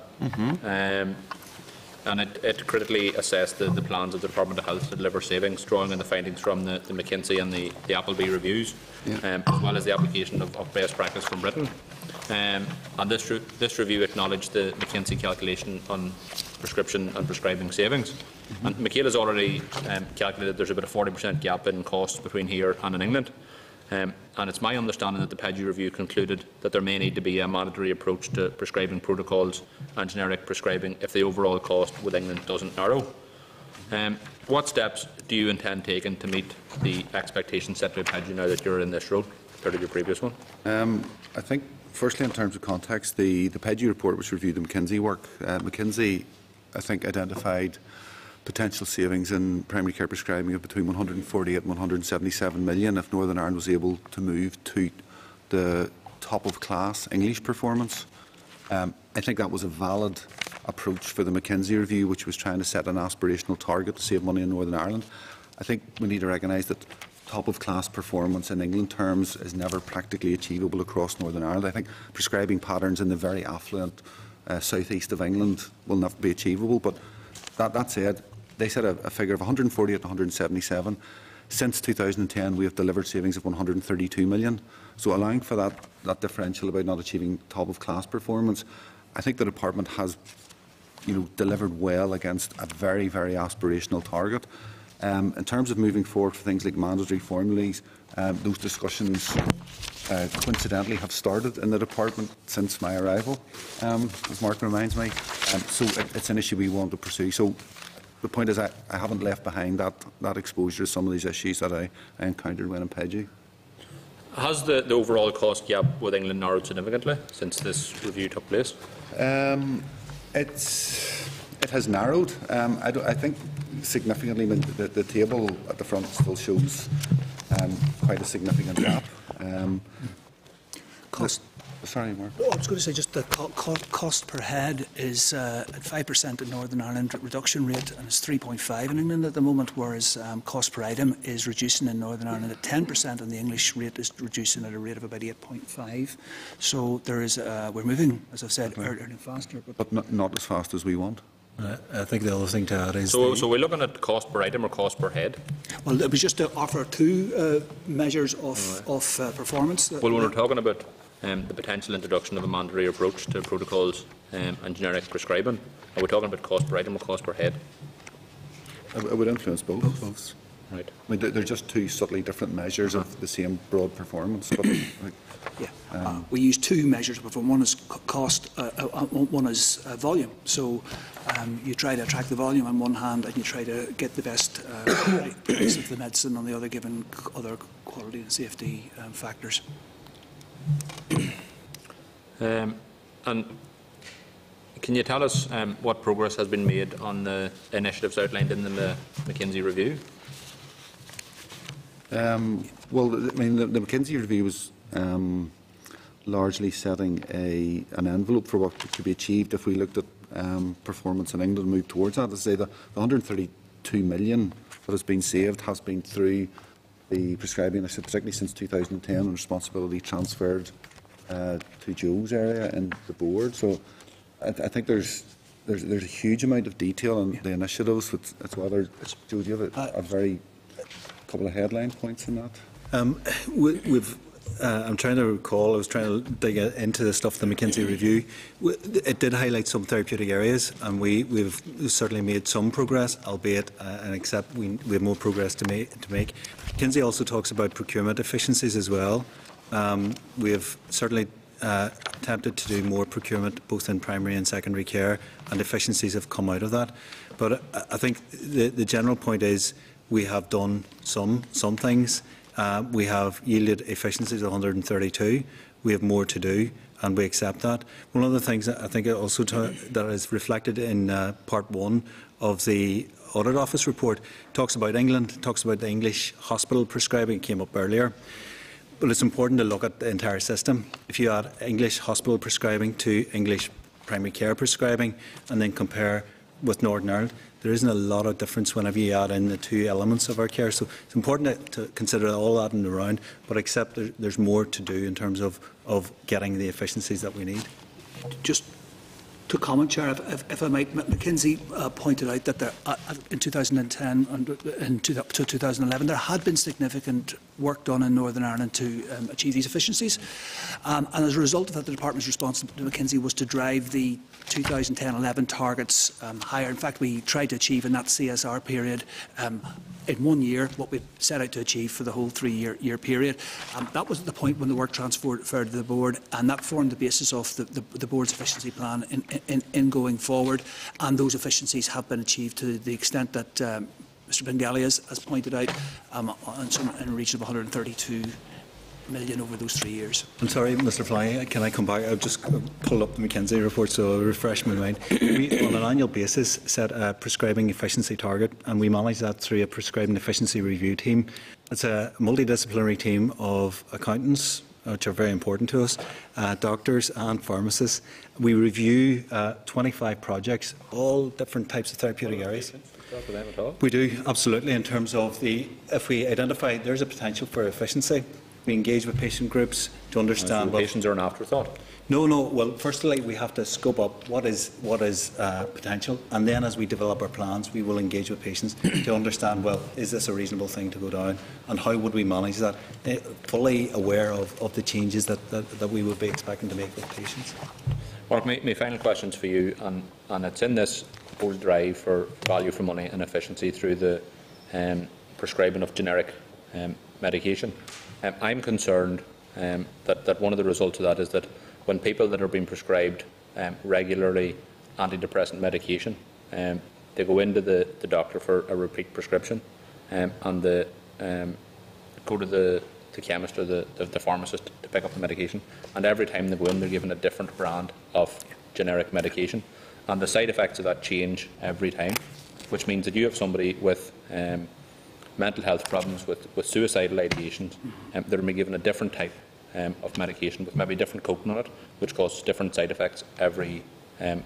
Speaker 9: And it critically assessed the plans of the Department of Health to deliver savings, drawing on the findings from the McKinsey and the Appleby reviews, as well as the application of best practice from Britain. And this review acknowledged the McKinsey calculation on prescription and prescribing savings. And Michaela's already calculated there's about a 40% gap in costs between here and in England. And it's my understanding that the PADU review concluded that there may need to be a mandatory approach to prescribing protocols and generic prescribing if the overall cost with England doesn't narrow. What steps do you intend taking to meet the expectations set by PADU now that you're in this role compared to your previous one?
Speaker 2: I think, firstly, in terms of context, the PADU report which reviewed the McKinsey work, McKinsey, I think, identified potential savings in primary care prescribing of between 148 and 177 million if Northern Ireland was able to move to the top-of-class English performance. I think that was a valid approach for the McKinsey review, which was trying to set an aspirational target to save money in Northern Ireland. I think we need to recognise that top-of-class performance in England terms is never practically achievable across Northern Ireland. I think prescribing patterns in the very affluent south-east of England will never be achievable, but that said, they set a figure of 148 to 177. Since 2010, we have delivered savings of 132 million. So allowing for that differential about not achieving top-of-class performance, I think the department has delivered well against a very, very aspirational target. In terms of moving forward for things like mandatory formularies, those discussions coincidentally have started in the department since my arrival, as Mark reminds me. So it's an issue we want to pursue. So the point is I haven't left behind that exposure to some of these issues that I encountered when in PADU.
Speaker 9: Has the overall cost gap with England narrowed significantly since this review took place?
Speaker 2: It has narrowed. I think significantly. The table at the front still shows quite a significant gap. Sorry, Mark.
Speaker 3: I was going to say just the cost per head is at 5% in Northern Ireland reduction rate, and it's 3.5 in England at the moment, whereas cost per item is reducing in Northern Ireland at 10%, and the English rate is reducing at a rate of about 8.5. So there is we're moving, as I've said, earlier and faster,
Speaker 2: but not as fast as we want.
Speaker 4: I think the other thing to add is...
Speaker 9: So we're looking at cost per item or cost per head?
Speaker 3: Well, it was just to offer two measures of performance.
Speaker 9: Well, when we're talking about the potential introduction of a mandatory approach to protocols and generic prescribing, are we talking about cost per item or cost per head?
Speaker 2: It would influence both.
Speaker 9: Right.
Speaker 2: I mean, they're just two subtly different measures of the same broad performance. But,
Speaker 3: we use two measures, but one is cost, one is volume. So you try to attract the volume on one hand, and you try to get the best price of the medicine on the other, given other quality and safety factors.
Speaker 9: And can you tell us what progress has been made on the initiatives outlined in the McKinsey review?
Speaker 2: Well, I mean, the McKinsey review was largely setting an envelope for what could be achieved if we looked at performance in England and moved towards that. As I say, the 132 million that has been saved has been through the prescribing, particularly since 2010, when responsibility transferred to Joe's area and the board. So I think there's a huge amount of detail in the initiatives. It's whether, Joe, do you have a very couple of headline points in that?
Speaker 4: I'm trying to recall, I was trying to dig into the stuff, the McKinsey review. It did highlight some therapeutic areas, and we've certainly made some progress, albeit, and except we have more progress to make. McKinsey also talks about procurement efficiencies as well. We have certainly attempted to do more procurement, both in primary and secondary care, and efficiencies have come out of that. But I think the general point is we have done some things. We have yielded efficiencies of 132. We have more to do, and we accept that. One of the things that I think also that is reflected in part 1 of the Audit Office report talks about England, talks about the English hospital prescribing, came up earlier. But it's important to look at the entire system. If you add English hospital prescribing to English primary care prescribing and then compare with Northern Ireland, there isn't a lot of difference whenever you add in the two elements of our care. So it's important to consider all that in the round, but accept there's more to do in terms of getting the efficiencies that we need.
Speaker 3: Just to comment, Chair, if I might, McKinsey pointed out that there, in 2010 and to 2011 there had been significant work done in Northern Ireland to achieve these efficiencies. And as a result of that, the Department's response to McKinsey was to drive the 2010-11 targets higher. In fact, we tried to achieve in that CSR period in 1 year what we set out to achieve for the whole 3-year period. That was at the point when the work transferred to the board, and that formed the basis of the board's efficiency plan in going forward. And those efficiencies have been achieved to the extent that Mr Pengelly has pointed out, in a region of 132 million over those 3 years.
Speaker 4: I'm sorry, Mr Fly, can I come back? I've just pulled up the McKinsey report, so I'll refresh my mind. We, on an annual basis, set a prescribing efficiency target, and we manage that through a prescribing efficiency review team. It's a multidisciplinary team of accountants, which are very important to us, doctors and pharmacists. We review 25 projects, all different types of therapeutic areas. We do, absolutely, in terms of if we identify there's a potential for efficiency, we engage with patient groups to understand.
Speaker 9: So patients are an afterthought?
Speaker 4: No. Well, firstly, we have to scope up what is potential, and then as we develop our plans, we will engage with patients to understand, well, is this a reasonable thing to go down, and how would we manage that, fully aware of the changes that we would be expecting to make with patients.
Speaker 9: Mark, my final question is for you, and it's in this whole drive for value for money and efficiency through the prescribing of generic medication. I'm concerned that one of the results of that is that when people that are being prescribed regularly antidepressant medication, they go into the doctor for a repeat prescription, and they go to the chemist or the pharmacist to pick up the medication, and every time they go in, they're given a different brand of generic medication, and the side effects of that change every time, which means that you have somebody with mental health problems, with suicidal ideations, that are being given a different type of medication with maybe different coating on it, which causes different side effects every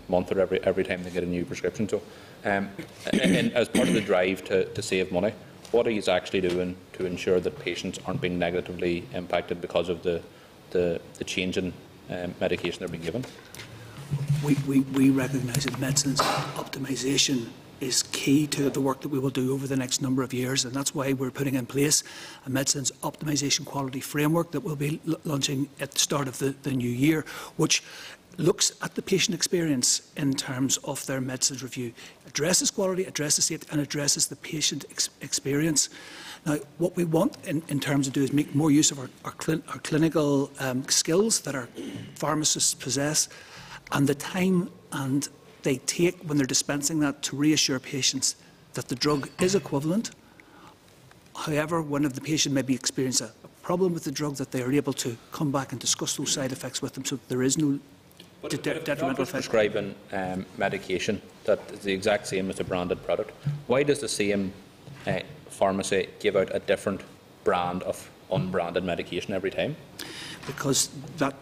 Speaker 9: month or every time they get a new prescription. So, and as part of the drive to save money, what are you actually doing to ensure that patients aren't being negatively impacted because of the change in medication they're being given?
Speaker 3: We recognise that medicines optimisation is key to the work that we will do over the next number of years, and that's why we're putting in place a medicines optimisation quality framework that will be launching at the start of the new year, which looks at the patient experience in terms of their medicines review, addresses quality, addresses safety, and addresses the patient experience. Now, what we want in terms of do is make more use of our clinical skills that our pharmacists possess, and the time and they take when they're dispensing that to reassure patients that the drug is equivalent. However, when the patient maybe experience a problem with the drug, that they are able to come back and discuss those side effects with them, so that there is no detrimental effect.
Speaker 9: Prescribing medication that is the exact same as a branded product, why does the same pharmacy give out a different brand of unbranded medication every time?
Speaker 3: Because that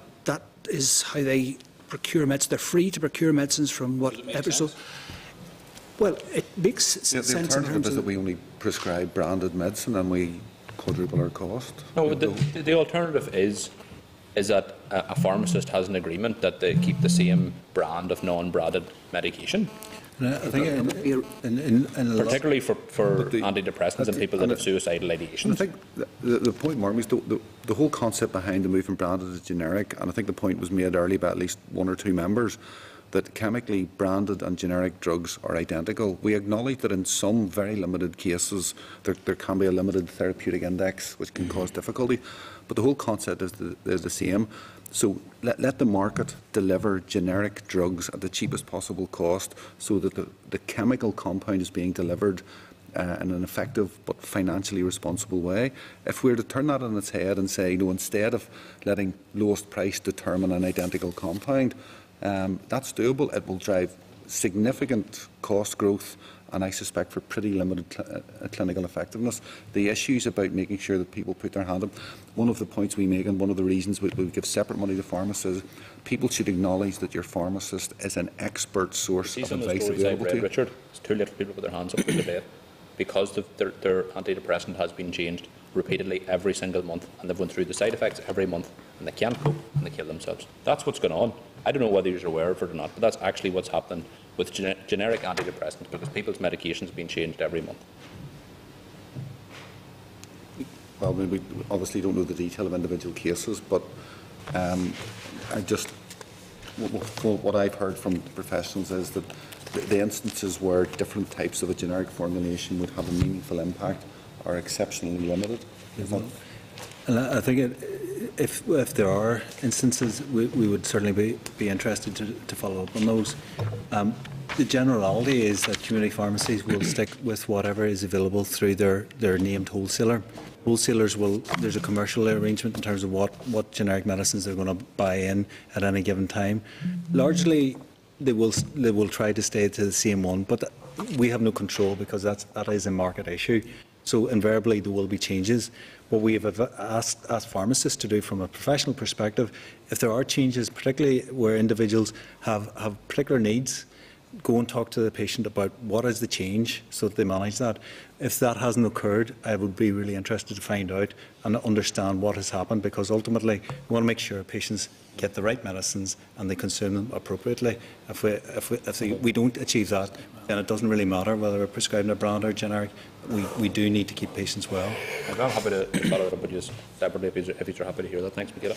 Speaker 3: is how they procure medicines. They're free to procure medicines from whatever. So, well, it makes sense.
Speaker 2: The alternative is that we only prescribe branded medicine and we quadruple our cost.
Speaker 9: No, the alternative is that a pharmacist has an agreement that they keep the same brand of non-branded medication.
Speaker 4: I think
Speaker 9: particularly for antidepressants and people that have suicidal ideation.
Speaker 2: I think the point, Mark, is the whole concept behind the move from branded to generic, and I think the point was made earlier by at least one or two members, that chemically branded and generic drugs are identical. We acknowledge that in some very limited cases there can be a limited therapeutic index which can cause difficulty, but the whole concept is the same. So let the market deliver generic drugs at the cheapest possible cost, so that the chemical compound is being delivered in an effective but financially responsible way. If we were to turn that on its head and say, no, instead of letting lowest price determine an identical compound, that's doable. It will drive significant cost growth, and I suspect for pretty limited clinical effectiveness. The issues about making sure that people put their hand up, one of the points we make and one of the reasons we give separate money to pharmacists is people should acknowledge that your pharmacist is an expert source of advice available to you.
Speaker 9: Richard, it's too late for people to put their hands up to the bed because their antidepressant has been changed repeatedly every single month, and they've gone through the side effects every month, and they can't cope and they kill themselves. That's what's going on. I don't know whether you're aware of it or not, but that's actually what's happening with generic antidepressants, because people's medications are being changed every month.
Speaker 2: Well, we obviously don't know the detail of individual cases, but what I've heard from professionals is that the instances where different types of a generic formulation would have a meaningful impact are exceptionally limited.
Speaker 4: And I think if there are instances, we would certainly be interested to follow up on those. The generality is that community pharmacies will stick with whatever is available through their named wholesaler. Wholesalers there's a commercial arrangement in terms of what generic medicines they're going to buy in at any given time. Largely, they will try to stay to the same one, but we have no control because that is a market issue. So invariably there will be changes. What we have asked pharmacists to do from a professional perspective, if there are changes, particularly where individuals have particular needs, go and talk to the patient about what is the change so that they manage that. If that hasn't occurred, I would be really interested to find out and understand what has happened, because ultimately we want to make sure patients get the right medicines and they consume them appropriately. If we don't achieve that, then it doesn't really matter whether we're prescribing a brand or generic. We do need to keep patients well.
Speaker 9: I'm happy to follow it up with you separately if you're happy to hear that. Thanks, Michaela.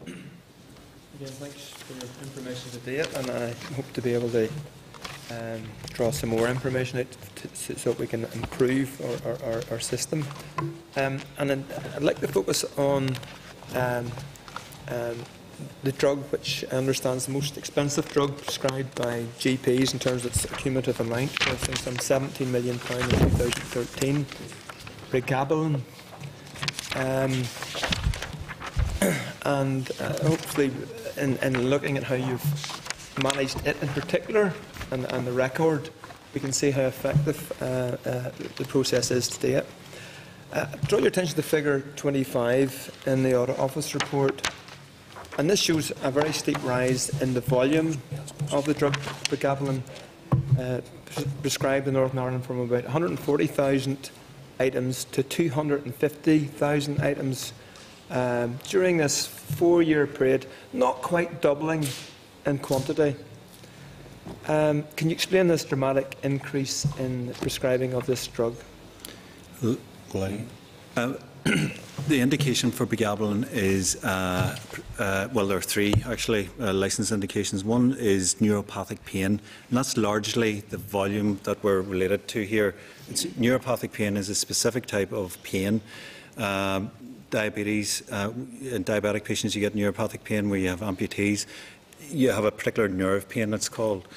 Speaker 7: Again, thanks for your information to date, and I hope to be able to draw some more information out so that we can improve our system. And I'd like to focus on the drug, which I understand is the most expensive drug prescribed by GPs in terms of its cumulative amount, I think some £17 million in 2013, pregabalin. And hopefully in looking at how you've managed it in particular and the record, we can see how effective the process is to date. Draw your attention to figure 25 in the Audit Office report. And this shows a very steep rise in the volume of the drug pregabalin prescribed in Northern Ireland, from about 140,000 items to 250,000 items during this 4-year period, not quite doubling in quantity. Can you explain this dramatic increase in prescribing of this drug?
Speaker 4: The indication for pregabalin is, well, there are 3 actually licensed indications. One is neuropathic pain, and that's largely the volume that we're related to here. Neuropathic pain is a specific type of pain. Diabetes, in diabetic patients you get neuropathic pain where you have amputees. You have a particular nerve pain, that's called.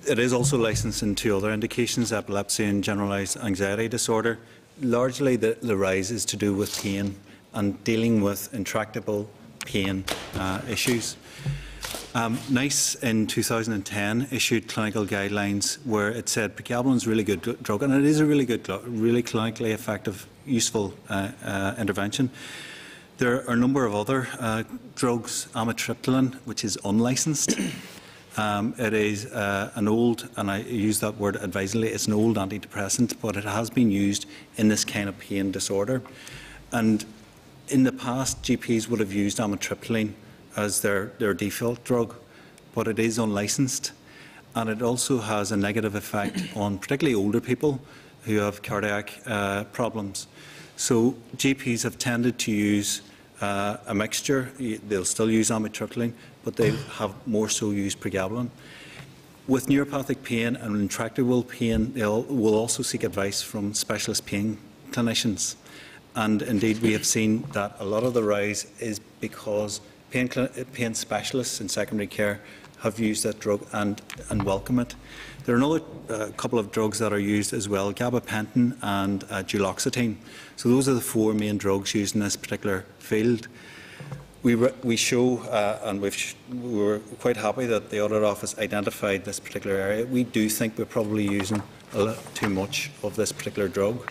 Speaker 4: It is also licensed in 2 other indications, epilepsy and generalised anxiety disorder. Largely the rise is to do with pain and dealing with intractable pain issues. NICE in 2010 issued clinical guidelines where it said pregabalin is a really good drug, and it is a really good, really clinically effective, useful intervention. There are a number of other drugs, amitriptyline, which is unlicensed. It is an old, and I use that word advisedly, it's an old antidepressant, but it has been used in this kind of pain disorder. And in the past, GPs would have used amitriptyline as their default drug, but it is unlicensed. And it also has a negative effect on particularly older people who have cardiac problems. So GPs have tended to use a mixture. They'll still use amitriptyline, but they have more so used pregabalin. With neuropathic pain and intractable pain, they will also seek advice from specialist pain clinicians. And indeed, we have seen that a lot of the rise is because pain specialists in secondary care have used that drug and welcome it. There are another couple of drugs that are used as well, gabapentin and duloxetine. So those are the 4 main drugs used in this particular field. We show, and we were quite happy that the Audit Office identified this particular area. We do think we're probably using a lot too much of this particular drug.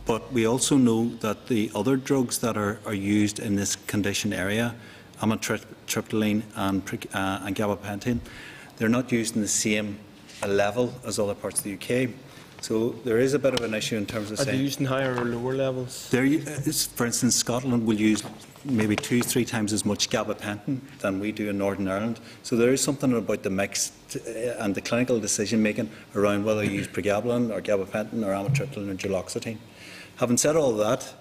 Speaker 4: But we also know that the other drugs that are used in this condition area, amitriptyline and gabapentin, they're not used in the same level as other parts of the UK. So there is a bit of an issue in terms of saying... Are they
Speaker 7: used in higher or lower levels?
Speaker 4: For instance, Scotland will use maybe 2-3 times as much gabapentin than we do in Northern Ireland. So there is something about the mix and the clinical decision-making around whether you use pregabalin or gabapentin or amitriptyline or duloxetine. Having said all that,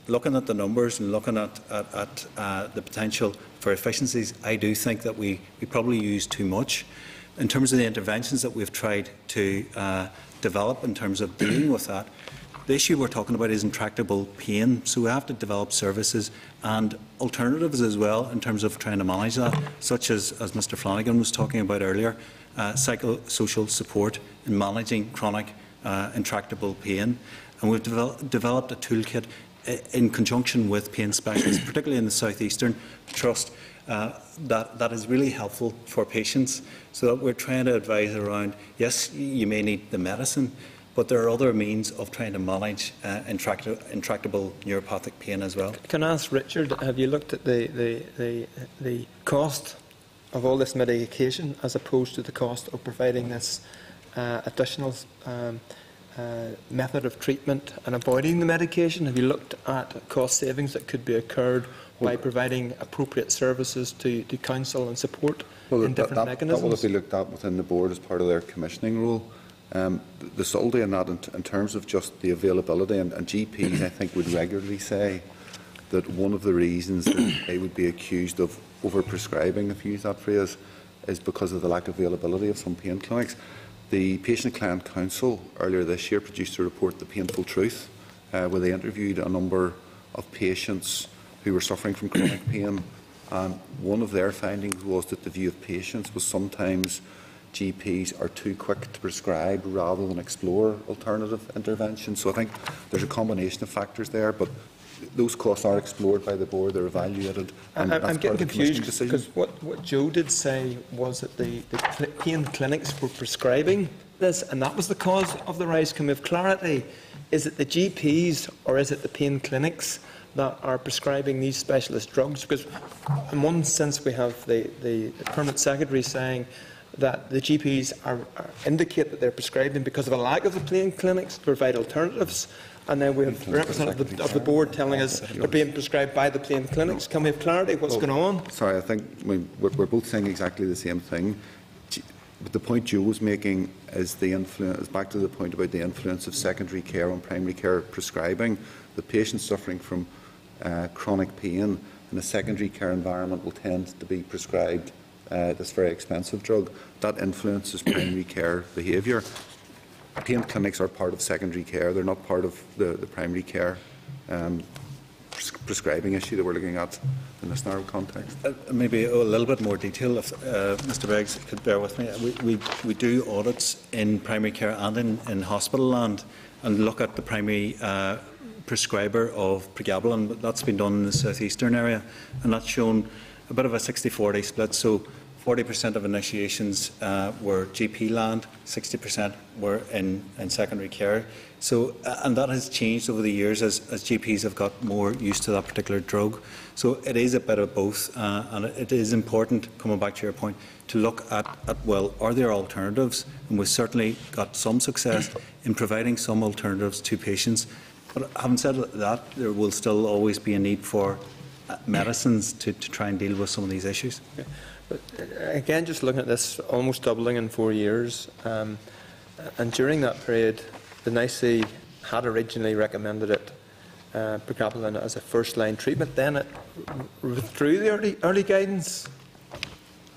Speaker 4: looking at the numbers and looking at the potential for efficiencies, I do think that we probably use too much. In terms of the interventions that we've tried to develop in terms of dealing with that, the issue we're talking about is intractable pain, so we have to develop services and alternatives as well in terms of trying to manage that, such as Mr Flanagan was talking about earlier, psychosocial support in managing chronic intractable pain. And we've developed a toolkit in conjunction with pain specialists, particularly in the South Eastern Trust, that is really helpful for patients, so that we're trying to advise around, yes, you may need the medicine, but there are other means of trying to manage intractable neuropathic pain as well.
Speaker 7: Can I ask Richard, have you looked at the cost of all this medication as opposed to the cost of providing this additional method of treatment and avoiding the medication? Have you looked at cost savings that could be occurred by providing appropriate services to counsel and support in different mechanisms?
Speaker 2: That will be looked at within the board as part of their commissioning role. The subtlety in that, in terms of just the availability, and GPs, I think, would regularly say that one of the reasons that they would be accused of overprescribing, if you use that phrase, is because of the lack of availability of some pain clinics. The Patient Client Council earlier this year produced a report, The Painful Truth, where they interviewed a number of patients who were suffering from chronic pain, and one of their findings was that the view of patients was sometimes GPs are too quick to prescribe rather than explore alternative interventions. So I think there's a combination of factors there, but those costs are explored by the board, they're evaluated, and
Speaker 7: I'm getting confused because what Joe did say was that the pain clinics were prescribing this, and that was the cause of the rise. Can we have clarity is it the GPs or is it the pain clinics that are prescribing these specialist drugs? Because in one sense we have the Permanent Secretary saying that the GPs indicate that they're prescribing because of a lack of the pain clinics to provide alternatives. And then we have the representative of the board telling us they're being prescribed by the plain clinics. Can we have clarity what's going on?
Speaker 2: Sorry, I think we're both saying exactly the same thing. But the point Joe was making is back to the point about the influence of secondary care on primary care prescribing. The patient suffering from chronic pain in a secondary care environment will tend to be prescribed this very expensive drug. That influences primary care behaviour. Pain clinics are part of secondary care. They're not part of the primary care prescribing issue that we're looking at in this narrow context.
Speaker 4: Maybe a little bit more detail, if Mr Beggs could bear with me. We do audits in primary care and in hospital land and look at the primary prescriber of pregabalin, but that's been done in the southeastern area, and that's shown a bit of a 60-40 split. So 40% of initiations were GP land, 60% were in secondary care. So, and that has changed over the years as GPs have got more used to that particular drug. So it is a bit of both, and it is important, coming back to your point, to look at well, are there alternatives? And we've certainly got some success in providing some alternatives to patients. But having said that, there will still always be a need for medicines to try and deal with some of these issues.
Speaker 7: Okay. But again, just looking at this, almost doubling in 4 years, and during that period, the NICE had originally recommended it, pregabalin, as a first-line treatment. Then it withdrew the early guidance,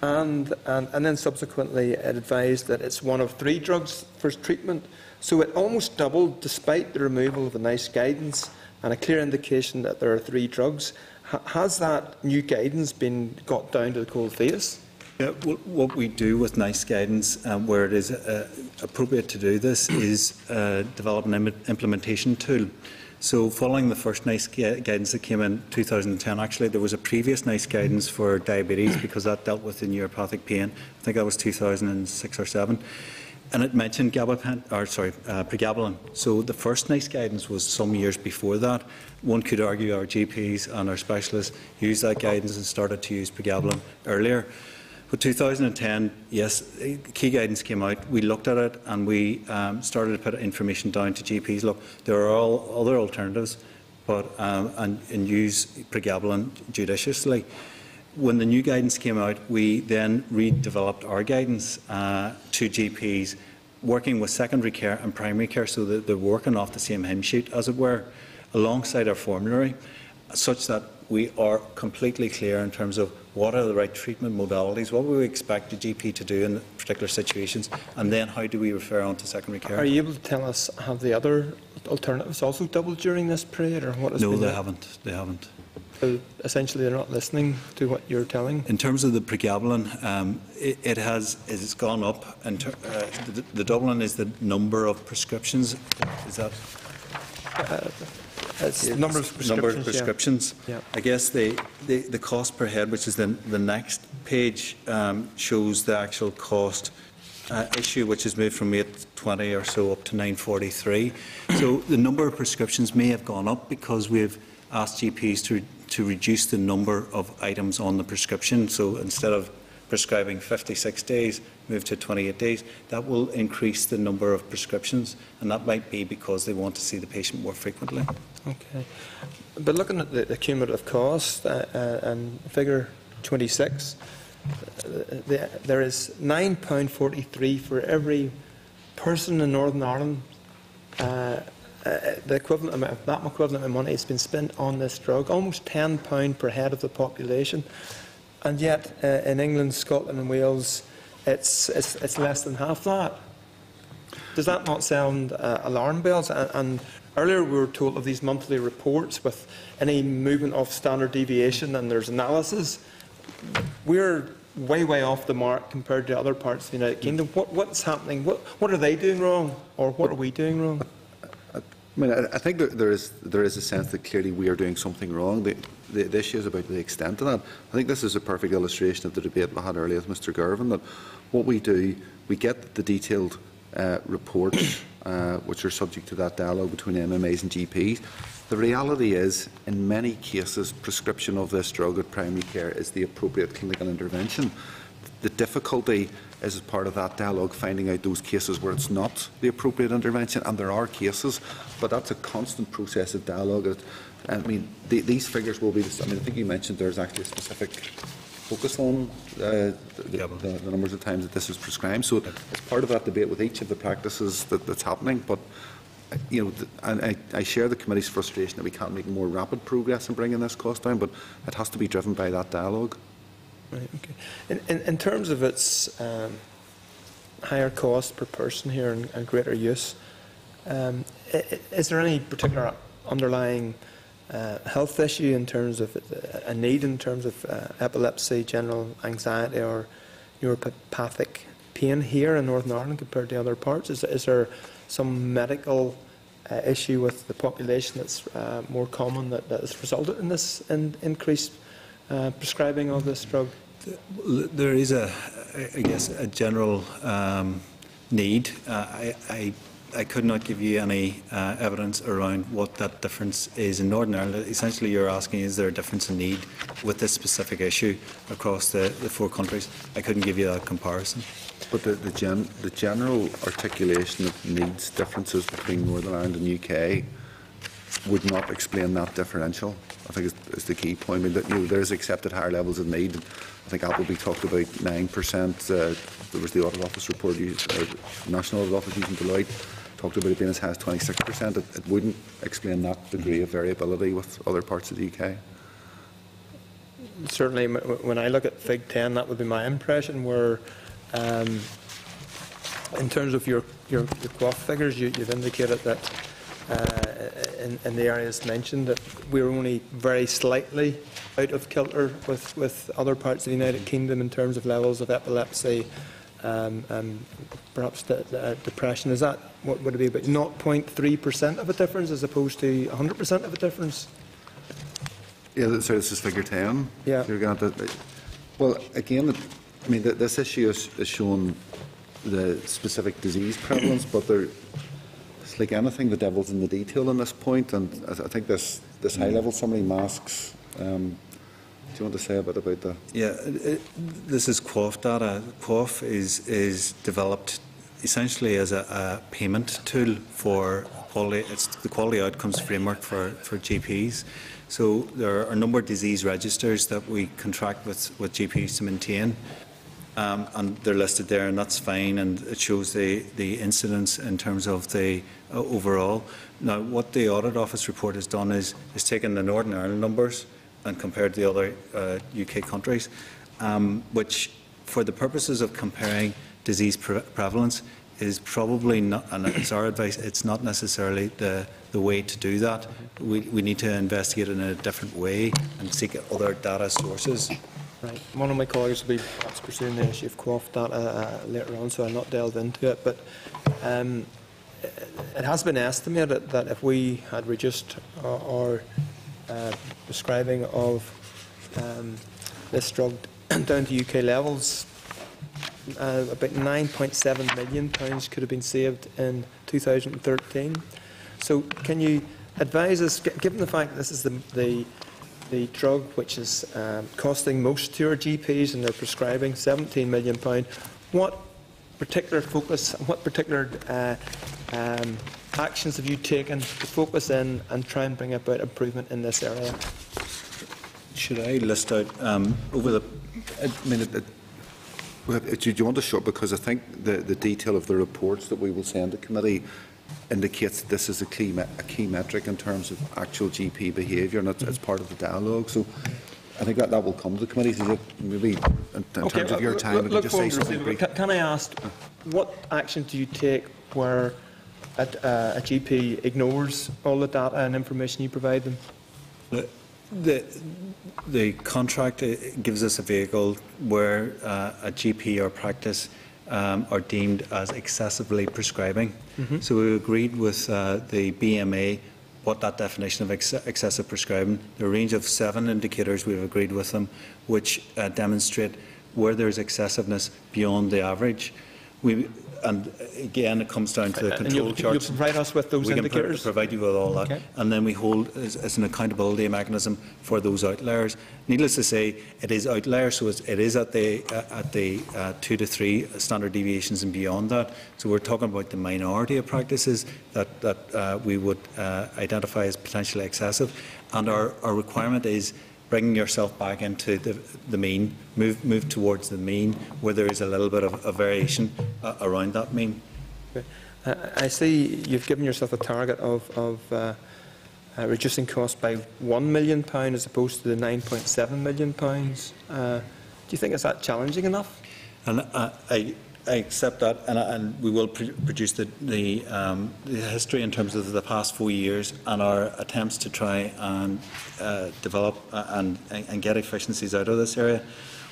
Speaker 7: and then subsequently it advised that it's one of 3 drugs for treatment. So it almost doubled, despite the removal of the NICE guidance and a clear indication that there are 3 drugs. Has that new guidance been got down to the cold face?
Speaker 4: Yeah, what we do with NICE guidance, where it is appropriate to do this, is develop an implementation tool. So following the first NICE guidance that came in 2010, actually there was a previous NICE guidance for diabetes because that dealt with the neuropathic pain. I think that was 2006 or 7. And it mentioned pregabalin. So the first NICE guidance was some years before that. One could argue our GPs and our specialists used that guidance and started to use pregabalin earlier. But 2010, yes, key guidance came out. We looked at it and we started to put information down to GPs. Look, there are all other alternatives, but and use pregabalin judiciously. When the new guidance came out, we then redeveloped our guidance to GPs, working with secondary care and primary care, so that they're working off the same hymn sheet, as it were, alongside our formulary, such that we are completely clear in terms of what are the right treatment modalities, what we expect the GP to do in particular situations, and then how do we refer on to secondary care.
Speaker 7: Are you able to tell us, have the other alternatives also doubled during this period, or what has been?
Speaker 4: No, they haven't. They haven't.
Speaker 7: So essentially, they're not listening to what you're telling.
Speaker 4: In terms of the pregabalin, it's gone up. And the doubling is the number of prescriptions. Is that?
Speaker 7: It's the number of prescriptions.
Speaker 4: Yeah. I guess the cost per head, which is the next page, shows the actual cost issue, which has moved from 820 or so up to 943. So the number of prescriptions may have gone up because we've asked GPs to reduce the number of items on the prescription. So instead of prescribing 56 days, move to 28 days. That will increase the number of prescriptions, and that might be because they want to see the patient more frequently.
Speaker 7: Okay. But looking at the cumulative cost and figure 26, there is £9.43 for every person in Northern Ireland. The equivalent amount, that equivalent of money has been spent on this drug, almost £10 per head of the population, and yet in England, Scotland, and Wales, it's less than half that. Does that not sound alarm bells? And earlier we were told of these monthly reports with any movement of standard deviation, and there's analysis. We're way off the mark compared to other parts of the United Kingdom. What's happening? What are they doing wrong, or what are we doing wrong?
Speaker 2: I mean, I think there is a sense that clearly we are doing something wrong. The issue is about the extent of that. I think this is a perfect illustration of the debate we had earlier with Mr Girvan, that what we do, we get the detailed reports which are subject to that dialogue between MMAs and GPs. The reality is, in many cases, prescription of this drug at primary care is the appropriate clinical intervention. The difficulty is, as part of that dialogue, finding out those cases where it's not the appropriate intervention, and there are cases, but that's a constant process of dialogue. I mean, these figures will be, I think you mentioned there's actually a specific focus on the numbers of times that this is prescribed. So it's part of that debate with each of the practices that's happening. But you know, and I share the committee's frustration that we can't make more rapid progress in bringing this cost down, but it has to be driven by that dialogue.
Speaker 7: Right. Okay. In terms of its higher cost per person here and greater use, is there any particular underlying health issue in terms of a need in terms of epilepsy, general anxiety, or neuropathic pain here in Northern Ireland compared to other parts? Is there some medical issue with the population that's more common that has resulted in this increased prescribing of this drug?
Speaker 4: There is I guess, a general need. I could not give you any evidence around what that difference is in Northern Ireland. Essentially, you're asking, is there a difference in need with this specific issue across the 4 countries? I couldn't give you that comparison.
Speaker 2: But the general articulation of needs differences between Northern Ireland and UK would not explain that differential. I think is the key point. I mean, there's accepted higher levels of need. I think Appleby talked about 9%. There was the Audit Office report, National Audit Office using Deloitte, talked about it being as high as 26%. It wouldn't explain that degree of variability with other parts of the UK.
Speaker 7: Certainly, when I look at Fig 10, that would be my impression, where in terms of your QAF figures, you've indicated that in the areas mentioned that we're only very slightly out of kilter with other parts of the United Kingdom in terms of levels of epilepsy, perhaps depression. Is that, what would it be, about 0.3% of a difference as opposed to 100% of a difference?
Speaker 2: Yeah, so this is Figure 10.
Speaker 7: Yeah.
Speaker 2: You're going to, well, again, I mean, this issue is shown the specific disease prevalence, but it's like anything, the devil's in the detail on this point, and I think this high-level summary masks. Do you want to say a bit about that?
Speaker 4: Yeah, this is QAF data. QAF is developed essentially as a payment tool for quality. It's the quality outcomes framework for GPs. So there are a number of disease registers that we contract with GPs to maintain. And they're listed there, and that's fine, and it shows the incidence in terms of the overall. Now, what the Audit Office report has done is taken the Northern Ireland numbers and compared to the other UK countries, which, for the purposes of comparing disease prevalence, is probably not, and it's our advice, it's not necessarily the way to do that. We need to investigate in a different way and seek other data sources.
Speaker 7: Right. One of my colleagues will be perhaps pursuing the issue of QAF data later on, so I'll not delve into it. But it has been estimated that if we had reduced our prescribing of this drug down to UK levels, about £9.7 million could have been saved in 2013. So can you advise us, given the fact that this is the drug which is costing most to our GPs and they're prescribing £17 million, what particular focus, what particular actions have you taken to focus in and try and bring about improvement in this area?
Speaker 4: Should I list out over the...
Speaker 2: I mean, do you want to show, because I think the detail of the reports that we will send to committee indicates that this is a key metric in terms of actual GP behaviour, and it's part of the dialogue. So I think that will come to the committee. So maybe in terms of your time, we can just say something brief.
Speaker 7: Can I ask, what action do you take where a GP ignores all the data and information you provide them?
Speaker 4: The contract gives us a vehicle where a GP or practice are deemed as excessively prescribing. So we agreed with the BMA what that definition of excessive prescribing. There are a range of 7 indicators we've agreed with them which demonstrate where there's excessiveness beyond the average. And again, it comes down to the control charts.
Speaker 7: You provide us with those indicators?
Speaker 4: We can provide you with all that.
Speaker 7: Okay.
Speaker 4: And then we hold as an accountability mechanism for those outliers. Needless to say, it is outliers, so it is at the 2 to 3 standard deviations and beyond that. So we're talking about the minority of practices that we would identify as potentially excessive. And our requirement is bringing yourself back into the mean, move towards the mean, where there is a little bit of a variation around that mean.
Speaker 7: Okay. I see you've given yourself a target of reducing costs by £1 million as opposed to the £9.7 million. Do you think is that challenging enough?
Speaker 4: And I accept that, and we will produce the history in terms of the past 4 years and our attempts to try and develop and get efficiencies out of this area.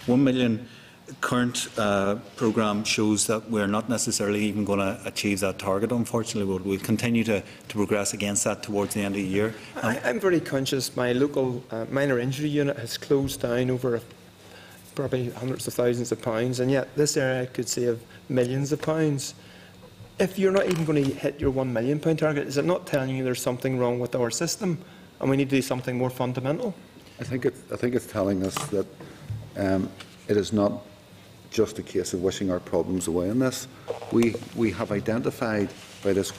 Speaker 4: 1 million current programme shows that we're not necessarily even going to achieve that target, unfortunately. We'll continue to progress against that towards the end of the year.
Speaker 7: I'm very conscious my local minor injury unit has closed down over probably hundreds of thousands of pounds, and yet this area could save millions of pounds. If you're not even going to hit your £1 million target, is it not telling you there's something wrong with our system and we need to do something more fundamental?
Speaker 2: I think it's telling us that it is not just a case of wishing our problems away in this. We have identified by this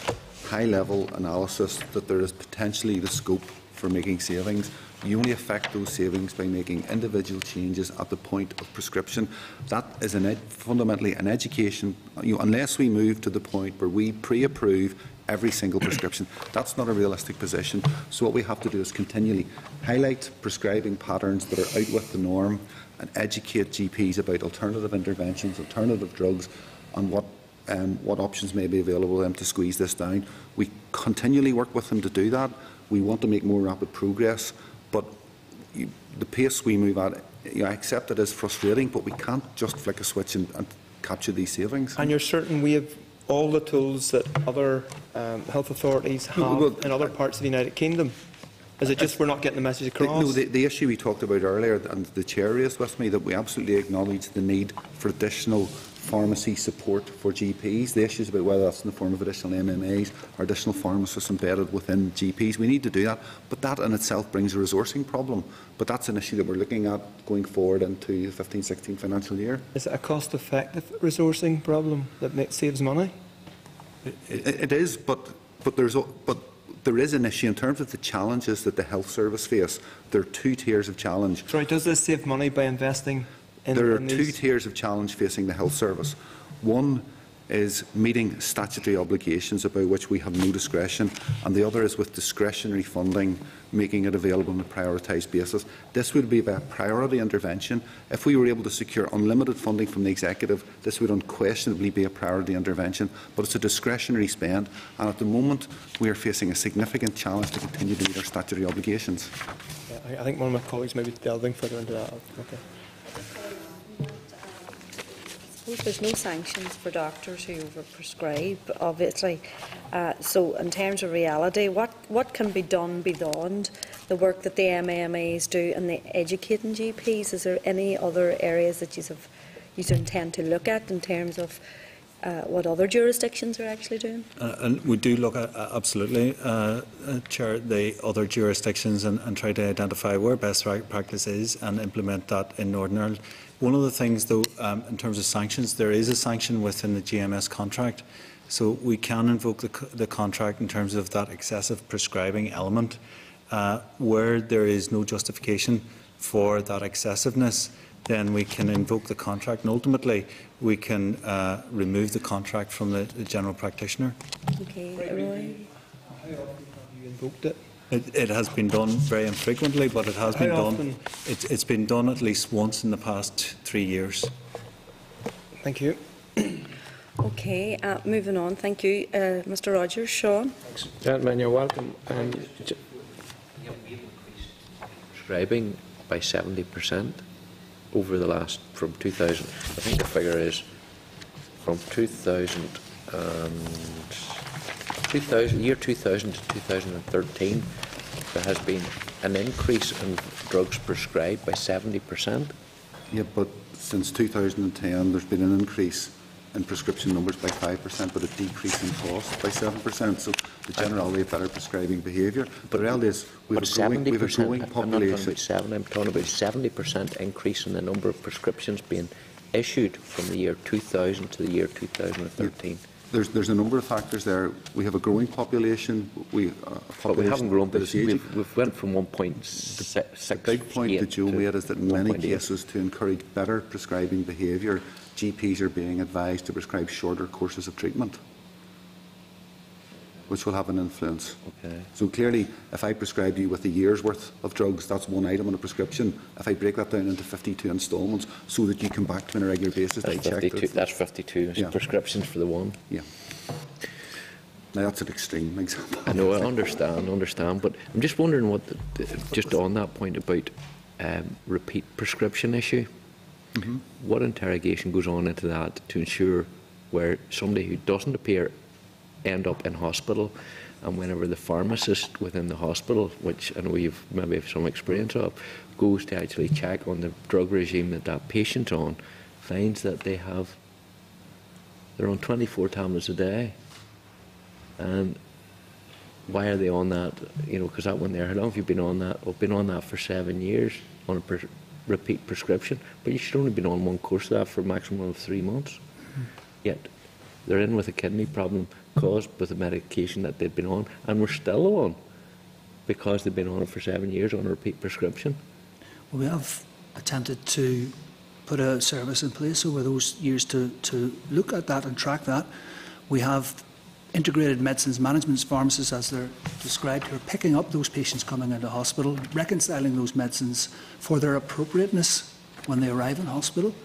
Speaker 2: high-level analysis that there is potentially the scope for making savings. You only affect those savings by making individual changes at the point of prescription. That is fundamentally an education. Unless we move to the point where we pre-approve every single prescription, that's not a realistic position. So what we have to do is continually highlight prescribing patterns that are out with the norm and educate GPs about alternative interventions, alternative drugs, and what options may be available to them to squeeze this down. We continually work with them to do that. We want to make more rapid progress, but the pace we move at, I accept it is frustrating, but we can't just flick a switch and capture these savings.
Speaker 7: And you're certain we have all the tools that other health authorities have in other parts of the United Kingdom? Is it just we're not getting the message across?
Speaker 2: No, the issue we talked about earlier, and the Chair raised with me, that we absolutely acknowledge the need for additional pharmacy support for GPs. The issue is about whether that's in the form of additional MMAs or additional pharmacists embedded within GPs. We need to do that, but that in itself brings a resourcing problem. But that's an issue that we're looking at going forward into the 15-16 financial year.
Speaker 7: Is it a cost-effective resourcing problem that saves money?
Speaker 2: It is, but there is an issue in terms of the challenges that the health service face. There are two tiers of challenge.
Speaker 7: Sorry, does this save money by investing in
Speaker 2: There are
Speaker 7: in
Speaker 2: two
Speaker 7: these?
Speaker 2: tiers of challenge facing the health service. One is meeting statutory obligations about which we have no discretion, and the other is with discretionary funding, making it available on a prioritised basis. This would be a priority intervention. If we were able to secure unlimited funding from the Executive, this would unquestionably be a priority intervention, but it's a discretionary spend, and at the moment we are facing a significant challenge to continue to meet our statutory obligations.
Speaker 7: Yeah, I think one of my colleagues may be delving further into that. Okay.
Speaker 1: There's no sanctions for doctors who overprescribe, obviously. So in terms of reality, what can be done beyond the work that the MAMAs do and the educating GPs? Is there any other areas that you intend to look at in terms of what other jurisdictions are actually doing?
Speaker 4: And we do look at, absolutely, Chair, the other jurisdictions and try to identify where best practice is and implement that in Northern Ireland. One of the things, though, in terms of sanctions, there is a sanction within the GMS contract. So we can invoke the contract in terms of that excessive prescribing element. Where there is no justification for that excessiveness, then we can invoke the contract, and ultimately we can remove the contract from the general practitioner.
Speaker 1: Okay, Roy.
Speaker 7: How often have you invoked it?
Speaker 4: It has been done very infrequently, but it has been done. It's been done at least once in the past 3 years.
Speaker 7: Thank you.
Speaker 1: Okay, moving on. Thank you, Mr. Rogers. Sean.
Speaker 7: Thanks. Gentlemen, you're welcome.
Speaker 5: Prescribing by 70% over the last, from 2000, I think the figure is from 2000 to 2013, there has been an increase in drugs prescribed by 70%.
Speaker 2: Yeah, but since 2010 there's been an increase in prescription numbers by 5%, but a decrease in cost by 7%. So the generality of better prescribing behaviour. But the reality is we have a growing population.
Speaker 5: I'm not talking about 7, I'm talking about 70% increase in the number of prescriptions being issued from the year 2000 to the year 2013.
Speaker 2: There's a number of factors there. We have a growing population.
Speaker 5: But we haven't grown, but we've went from 1.6.
Speaker 2: The big point that Joe made is that in many cases, to encourage better prescribing behaviour, GPs are being advised to prescribe shorter courses of treatment, which will have an influence.
Speaker 5: Okay.
Speaker 2: So clearly, if I prescribe you with a year's worth of drugs, that's one item on a prescription. If I break that down into 52 instalments so that you come back to me on a regular basis,
Speaker 5: that's 52 prescriptions for the one.
Speaker 2: Yeah. Now that's an extreme example.
Speaker 5: I know, I understand, but I'm just wondering what, just on that point about repeat prescription issue, what interrogation goes on into that to ensure where somebody who doesn't appear end up in hospital, and whenever the pharmacist within the hospital, which I know you've maybe have some experience of, goes to actually check on the drug regime that that patient's on, finds that they're on 24 tablets a day, and why are they on that? You know, because that one there, how long have you been on that? Well, been on that for 7 years on a repeat prescription, but you should only been on one course of that for a maximum of 3 months. Yet they're in with a kidney problem caused with the medication that they've been on, and we're still on because they've been on it for 7 years on a repeat prescription.
Speaker 3: Well, we have attempted to put a service in place over those years to look at that and track that. We have integrated medicines management pharmacists, as they're described, who are picking up those patients coming into hospital, reconciling those medicines for their appropriateness when they arrive in hospital,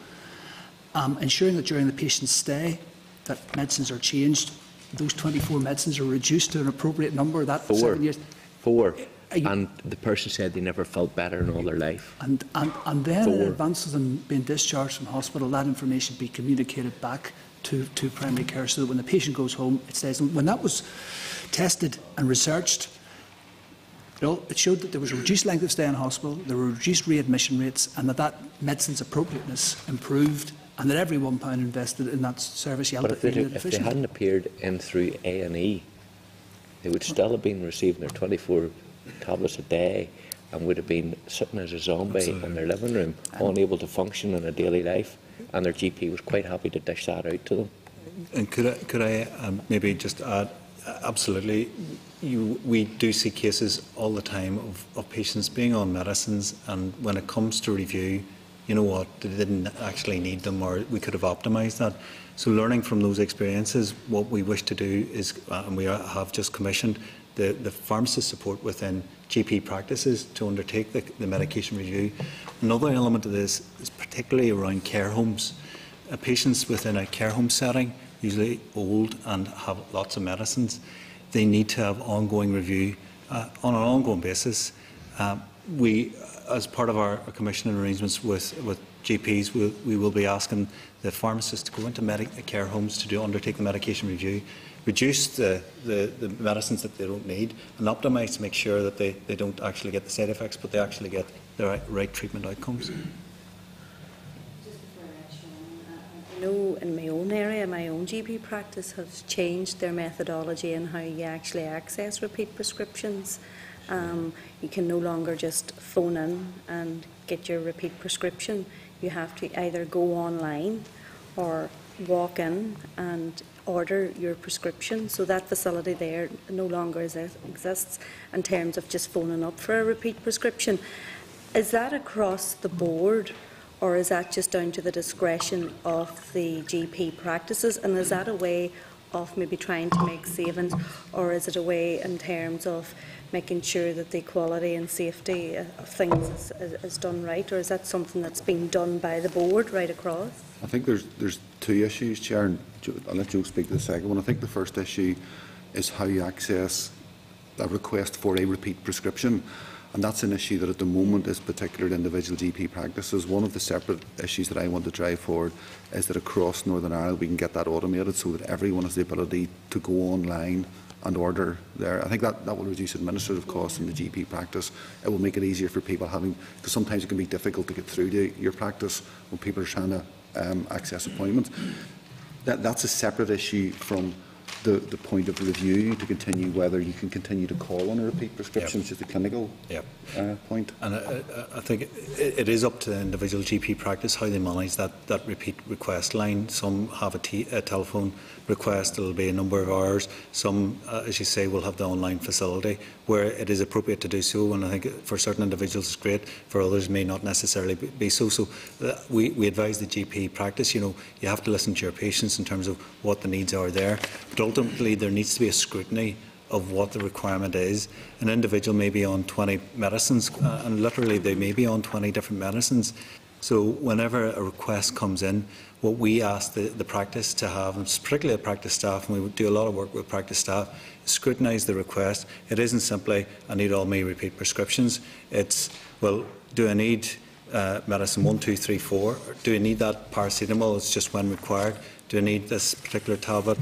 Speaker 3: ensuring that during the patient's stay that medicines are changed. Those 24 medicines are reduced to an appropriate number. That 7 years.
Speaker 5: 4. And the person said they never felt better in all their life.
Speaker 3: And then in advance of them being discharged from hospital, that information be communicated back to primary care, so that when the patient goes home, it says. And when that was tested and researched, it showed that there was a reduced length of stay in hospital, there were reduced readmission rates, and that medicine's appropriateness improved, and that every £1 invested in that service
Speaker 5: But if they hadn't appeared in through A&E, they would still have been receiving their 24 tablets a day and would have been sitting as a zombie in their living room, unable to function in a daily life, and their GP was quite happy to dish that out to them.
Speaker 4: And could I maybe just add, absolutely, we do see cases all the time of patients being on medicines, and when it comes to review, you know what, they didn't actually need them, or we could have optimised that. So learning from those experiences, what we wish to do is, and we have just commissioned the pharmacist support within GP practices to undertake the medication review. Another element of this is particularly around care homes. Patients within a care home setting, usually old and have lots of medicines, they need to have ongoing review on an ongoing basis. We, as part of our commissioning arrangements with GPs, we will be asking the pharmacists to go into care homes to undertake the medication review, reduce the medicines that they don't need, and optimise to make sure that they don't actually get the side effects, but they actually get the right treatment outcomes.
Speaker 1: I know in my own area, my own GP practice has changed their methodology in how you actually access repeat prescriptions. You can no longer just phone in and get your repeat prescription. You have to either go online or walk in and order your prescription. So that facility there no longer exists in terms of just phoning up for a repeat prescription. Is that across the board, or is that just down to the discretion of the GP practices? And is that a way of maybe trying to make savings, or is it a way in terms of making sure that the quality and safety of things is done right, or is that something that's being done by the board right across?
Speaker 2: I think there's two issues, Chair, and I'll let Joe speak to the second one. I think the first issue is how you access a request for a repeat prescription, and that's an issue that at the moment is particular to individual GP practices. One of the separate issues that I want to drive forward is that across Northern Ireland we can get that automated so that everyone has the ability to go online and order there. I think that will reduce administrative costs in the GP practice. It will make it easier for people because sometimes it can be difficult to get through to your practice when people are trying to access appointments. that's a separate issue from the point of review to continue whether you can continue to call on a repeat prescription, which is the clinical point.
Speaker 4: And I think it is up to the individual GP practice how they manage that repeat request line. Some have a telephone request, it'll be a number of hours. Some, as you say, will have the online facility where it is appropriate to do so, and I think for certain individuals it's great, for others may not necessarily be so. So we advise the GP practice, you have to listen to your patients in terms of what the needs are there, but ultimately there needs to be a scrutiny of what the requirement is. An individual may be on 20 medicines, and literally they may be on 20 different medicines. So whenever a request comes in, what we ask the practice to have, and particularly the practice staff, and we do a lot of work with practice staff, is scrutinise the request. It isn't simply, I need all my repeat prescriptions. It's, well, do I need medicine 1, 2, 3, 4? Do I need that paracetamol? It's just when required. Do I need this particular tablet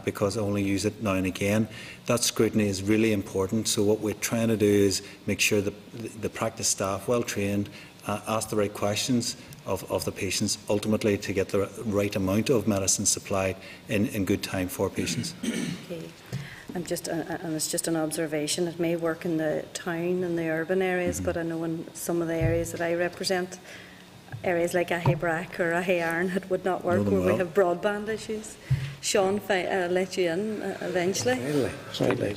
Speaker 4: because I only use it now and again? That scrutiny is really important. So what we're trying to do is make sure that the practice staff, well trained, ask the right questions of the patients, ultimately to get the right amount of medicine supplied in good time for patients.
Speaker 1: Okay. And it's just an observation. It may work in the town and the urban areas, but I know in some of the areas that I represent, areas like Ahabrack or Ahayarn, it would not work where we have broadband issues. Sean, let you in eventually.
Speaker 10: Certainly.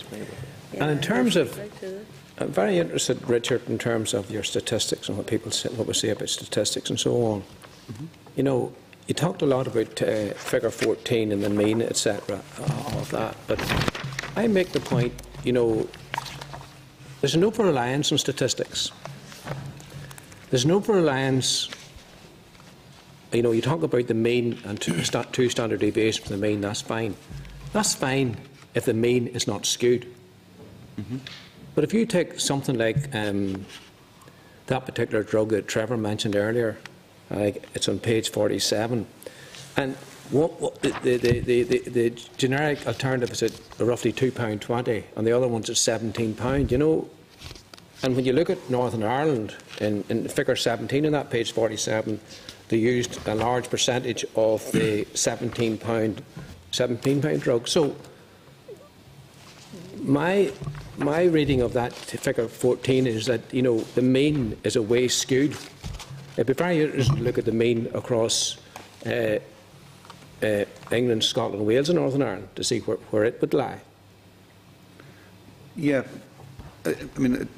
Speaker 10: And in terms of, I'm very interested, Richard, in terms of your statistics and what we say about statistics and so on. You talked a lot about figure 14 and the mean, etc., of that, but I make the point, there's an over-reliance on statistics. There's an over-reliance. You talk about the mean and two standard deviations from the mean, that's fine. That's fine if the mean is not skewed. But if you take something like that particular drug that Trevor mentioned earlier, it's on page 47, and the generic alternative is at roughly £2.20, and the other one's at £17, And when you look at Northern Ireland, in figure 17 on that page 47, they used a large percentage of the £17 drug. So my reading of that figure 14 is that the mean is a way skewed. It'd be very interesting to look at the mean across England, Scotland, Wales, and Northern Ireland to see where it would lie.
Speaker 2: Yeah, I mean,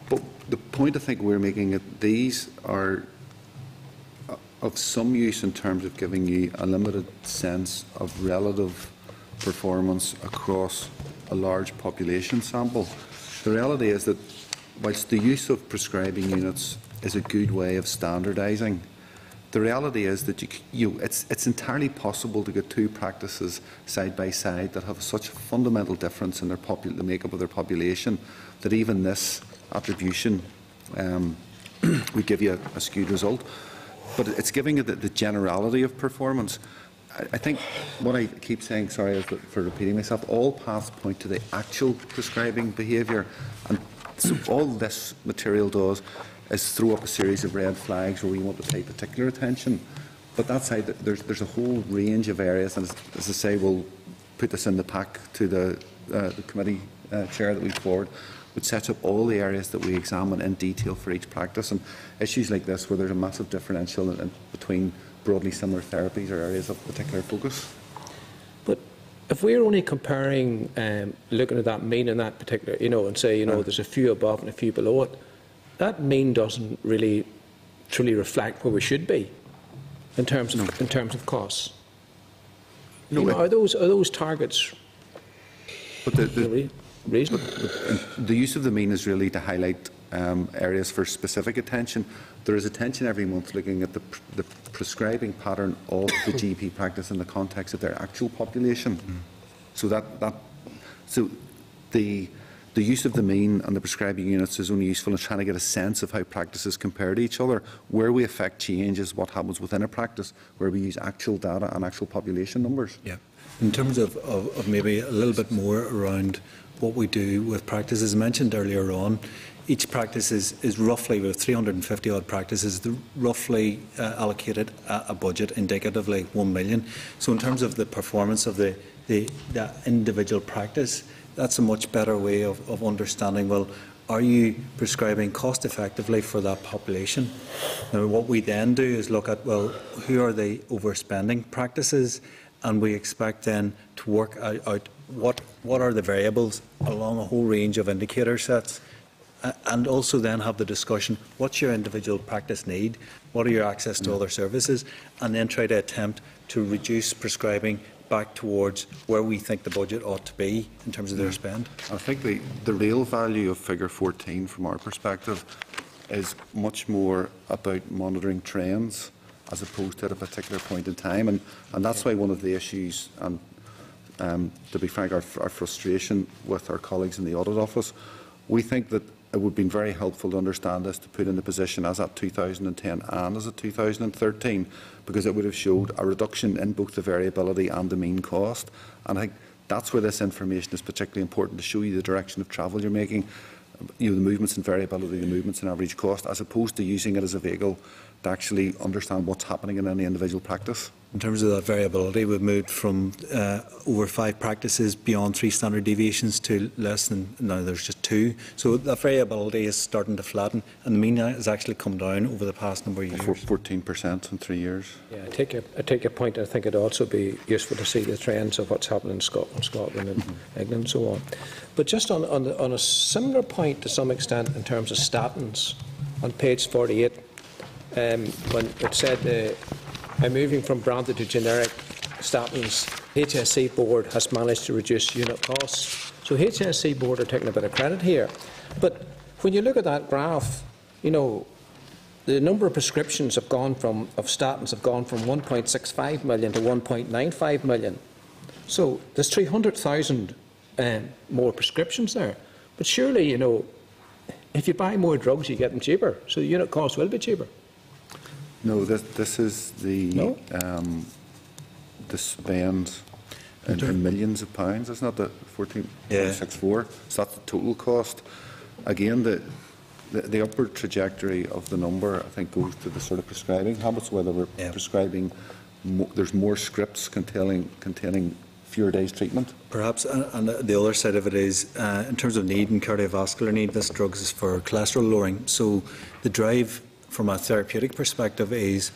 Speaker 2: but the point I think we're making is these are of some use in terms of giving you a limited sense of relative performance across a large population sample. The reality is that whilst the use of prescribing units is a good way of standardising, the reality is that it's entirely possible to get two practices side by side that have such a fundamental difference in the makeup of their population that even this attribution would give you a skewed result. But it's giving it the generality of performance. I think what I keep saying, sorry for repeating myself, all paths point to the actual prescribing behaviour, and so all this material does is throw up a series of red flags where we want to pay particular attention. But that side, there's a whole range of areas, and as I say, we'll put this in the pack to the committee chair that we forward, which sets up all the areas that we examine in detail for each practice, and issues like this where there's a massive differential between broadly similar therapies or areas of particular focus.
Speaker 10: But if we're only comparing, looking at that mean in that particular, and say, there's a few above and a few below it, that mean doesn't really truly reflect where we should be in terms of costs. Are those targets reasonable?
Speaker 2: The use of the mean is really to highlight areas for specific attention. There is attention every month looking at the prescribing pattern of the GP practice in the context of their actual population. So the use of the mean and the prescribing units is only useful in trying to get a sense of how practices compare to each other. Where we affect change is what happens within a practice, where we use actual data and actual population numbers.
Speaker 4: Yeah. In terms of maybe a little bit more around what we do with practice, as mentioned earlier on, each practice is roughly, with 350 odd practices, roughly allocated a budget, indicatively 1 million. So in terms of the performance of the individual practice, that's a much better way of understanding, well, are you prescribing cost effectively for that population? Now, what we then do is look at, well, who are the overspending practices, and we expect then to work out what are the variables along a whole range of indicator sets, and also then have the discussion, what's your individual practice need, what are your access to other services, and then try to attempt to reduce prescribing back towards where we think the budget ought to be in terms of their spend.
Speaker 2: I think the real value of figure 14 from our perspective is much more about monitoring trends as opposed to at a particular point in time, and that's why one of the issues, and to be frank, our frustration with our colleagues in the Audit Office, we think that it would have been very helpful to understand this, to put in the position as at 2010 and as at 2013, because it would have showed a reduction in both the variability and the mean cost. And I think that's where this information is particularly important, to show you the direction of travel you're making, the movements in variability, the movements in average cost, as opposed to using it as a vehicle to actually understand what's happening in any individual practice.
Speaker 4: In terms of that variability, we've moved from over 5 practices beyond 3 standard deviations to less than, now there's just 2. So that variability is starting to flatten, and the mean has actually come down over the past number of years.
Speaker 2: 14% in 3 years.
Speaker 10: Yeah, I take your point. I think it'd also be useful to see the trends of what's happening in Scotland and England and so on. But just on a similar point to some extent in terms of statins, on page 48, when it said moving from branded to generic statins, HSE board has managed to reduce unit costs. So HSE board are taking a bit of credit here. But when you look at that graph, you know, the number of prescriptions of statins have gone from 1.65 million to 1.95 million. So there's 300,000 more prescriptions there. But surely, you know, if you buy more drugs, you get them cheaper. So the unit cost will be cheaper.
Speaker 2: No, this is the spend in millions of pounds. It's not the 14.64. So that's the total cost. Again, the upward trajectory of the number, I think, goes to the sort of prescribing habits, whether we're prescribing, there's more scripts containing fewer days treatment.
Speaker 4: Perhaps, and the other side of it is, in terms of need and cardiovascular need, this drug is for cholesterol lowering. So the drive from a therapeutic perspective is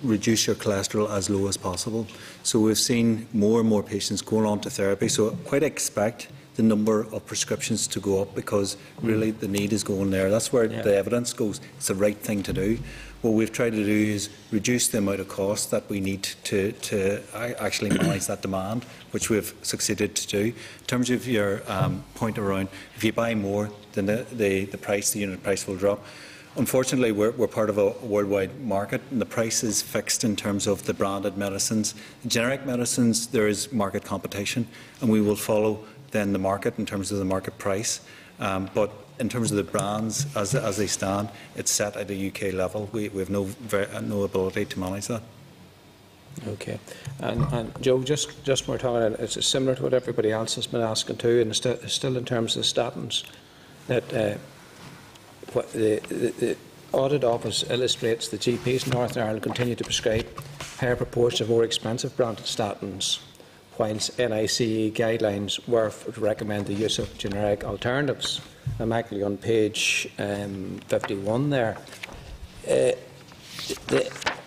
Speaker 4: reduce your cholesterol as low as possible. So we've seen more and more patients going on to therapy. So quite expect the number of prescriptions to go up, because really the need is going there. That's where the evidence goes. It's the right thing to do. What we've tried to do is reduce the amount of cost that we need to actually manage that demand, which we've succeeded to do. In terms of your point around, if you buy more, then the unit price will drop. Unfortunately, we're part of a worldwide market, and the price is fixed in terms of the branded medicines. Generic medicines, there is market competition, and we will follow then the market in terms of the market price. But in terms of the brands as they stand, it's set at a UK level. We have no ability to manage that.
Speaker 10: Okay. And Joe, just we're talking, it's similar to what everybody else has been asking too, and still in terms of statins, that what the Audit Office illustrates the GPs in Northern Ireland continue to prescribe higher proportion of more expensive branded statins, whilst NICE guidelines were to recommend the use of generic alternatives. I'm actually on page 51 there. The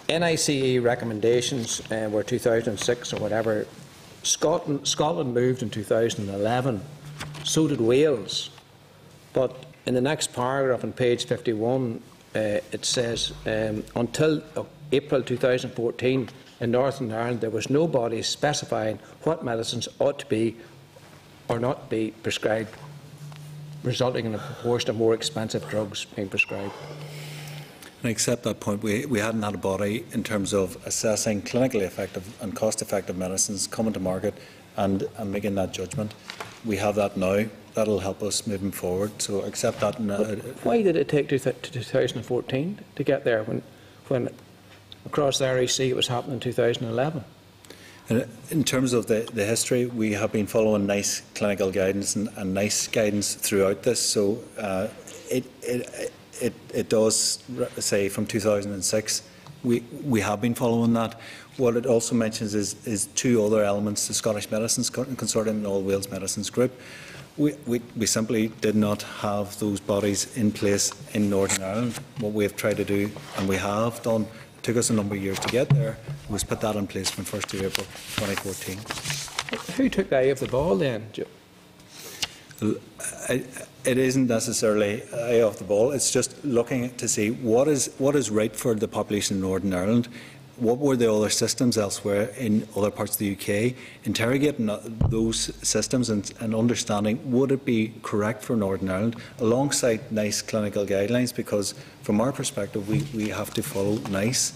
Speaker 10: NICE recommendations were 2006 or whatever. Scotland moved in 2011. So did Wales. But in the next paragraph on page 51, it says, until April 2014, in Northern Ireland, there was no body specifying what medicines ought to be or not be prescribed, resulting in a proportion of more expensive drugs being prescribed.
Speaker 4: And I accept that point. We hadn't had a body in terms of assessing clinically effective and cost-effective medicines coming to market and making that judgment. We have that now. That'll help us moving forward. So accept that.
Speaker 10: Why did it take to 2014 to get there when across the REC it was happening in 2011?
Speaker 4: In terms of the history, we have been following NICE clinical guidance and NICE guidance throughout this. So it does say from 2006. We have been following that. What it also mentions is two other elements: the Scottish Medicines Consortium and All Wales Medicines Group. We simply did not have those bodies in place in Northern Ireland. What we have tried to do, and we have done, it took us a number of years to get there, was put that in place from 1st of April 2014.
Speaker 10: Who took the eye of the ball then, Joe?
Speaker 4: It isn't necessarily eye off the ball. It's just looking to see what is right for the population in Northern Ireland. What were the other systems elsewhere in other parts of the UK? Interrogating those systems and understanding would it be correct for Northern Ireland alongside NICE clinical guidelines, because from our perspective we have to follow NICE,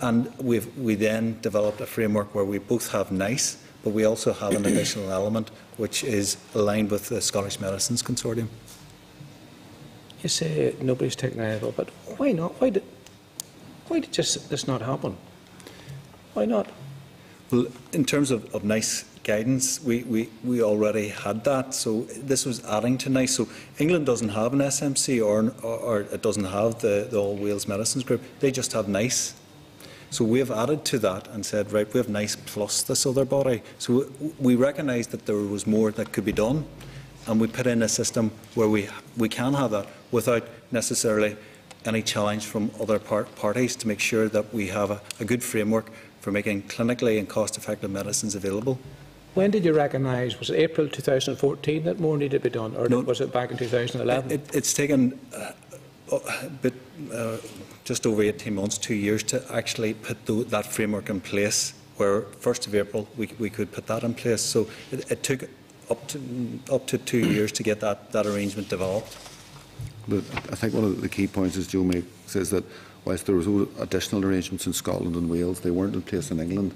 Speaker 4: and we then developed a framework where we both have NICE, but we also have an additional element which is aligned with the Scottish Medicines Consortium.
Speaker 10: You say nobody's taken the eye of the ball, but why not? Why did this not happen? Why not?
Speaker 4: Well, in terms of NICE guidance, we already had that, so this was adding to NICE. So England doesn't have an SMC or it doesn't have the All Wales Medicines Group. They just have NICE. So we have added to that and said, right, we have NICE plus this other body. So we recognised that there was more that could be done, and we put in a system where we can have that without necessarily any challenge from other parties, to make sure that we have a good framework for making clinically and cost-effective medicines available.
Speaker 10: When did you recognise, was it April 2014 that more needed to be done, or was it back in 2011?
Speaker 4: It's taken just over 18 months, 2 years, to actually put that framework in place, where 1st of April we could put that in place. So it took up to 2 years to get that arrangement developed.
Speaker 2: But I think one of the key points, as Joe says, that whilst there was additional arrangements in Scotland and Wales, they weren't in place in England,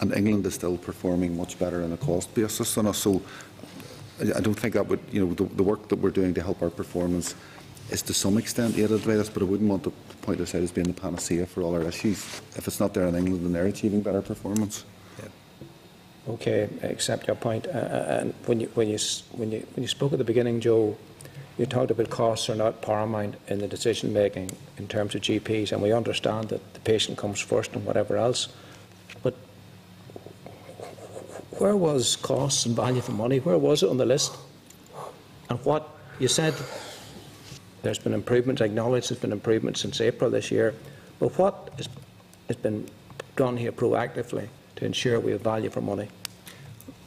Speaker 2: and England is still performing much better on a cost basis than us. So I don't think that would, the work that we're doing to help our performance is to some extent aided by this, but I wouldn't want to point this out as being the panacea for all our issues. If it's not there in England, then they're achieving better performance.
Speaker 10: Yeah. Okay, I accept your point. And when you spoke at the beginning, Joe, you talked about costs are not paramount in the decision making in terms of GPs, and we understand that the patient comes first and whatever else. But where was costs and value for money? Where was it on the list? And what you said, there's been improvements. I acknowledge there's been improvements since April this year. But what has been done here proactively to ensure we have value for money?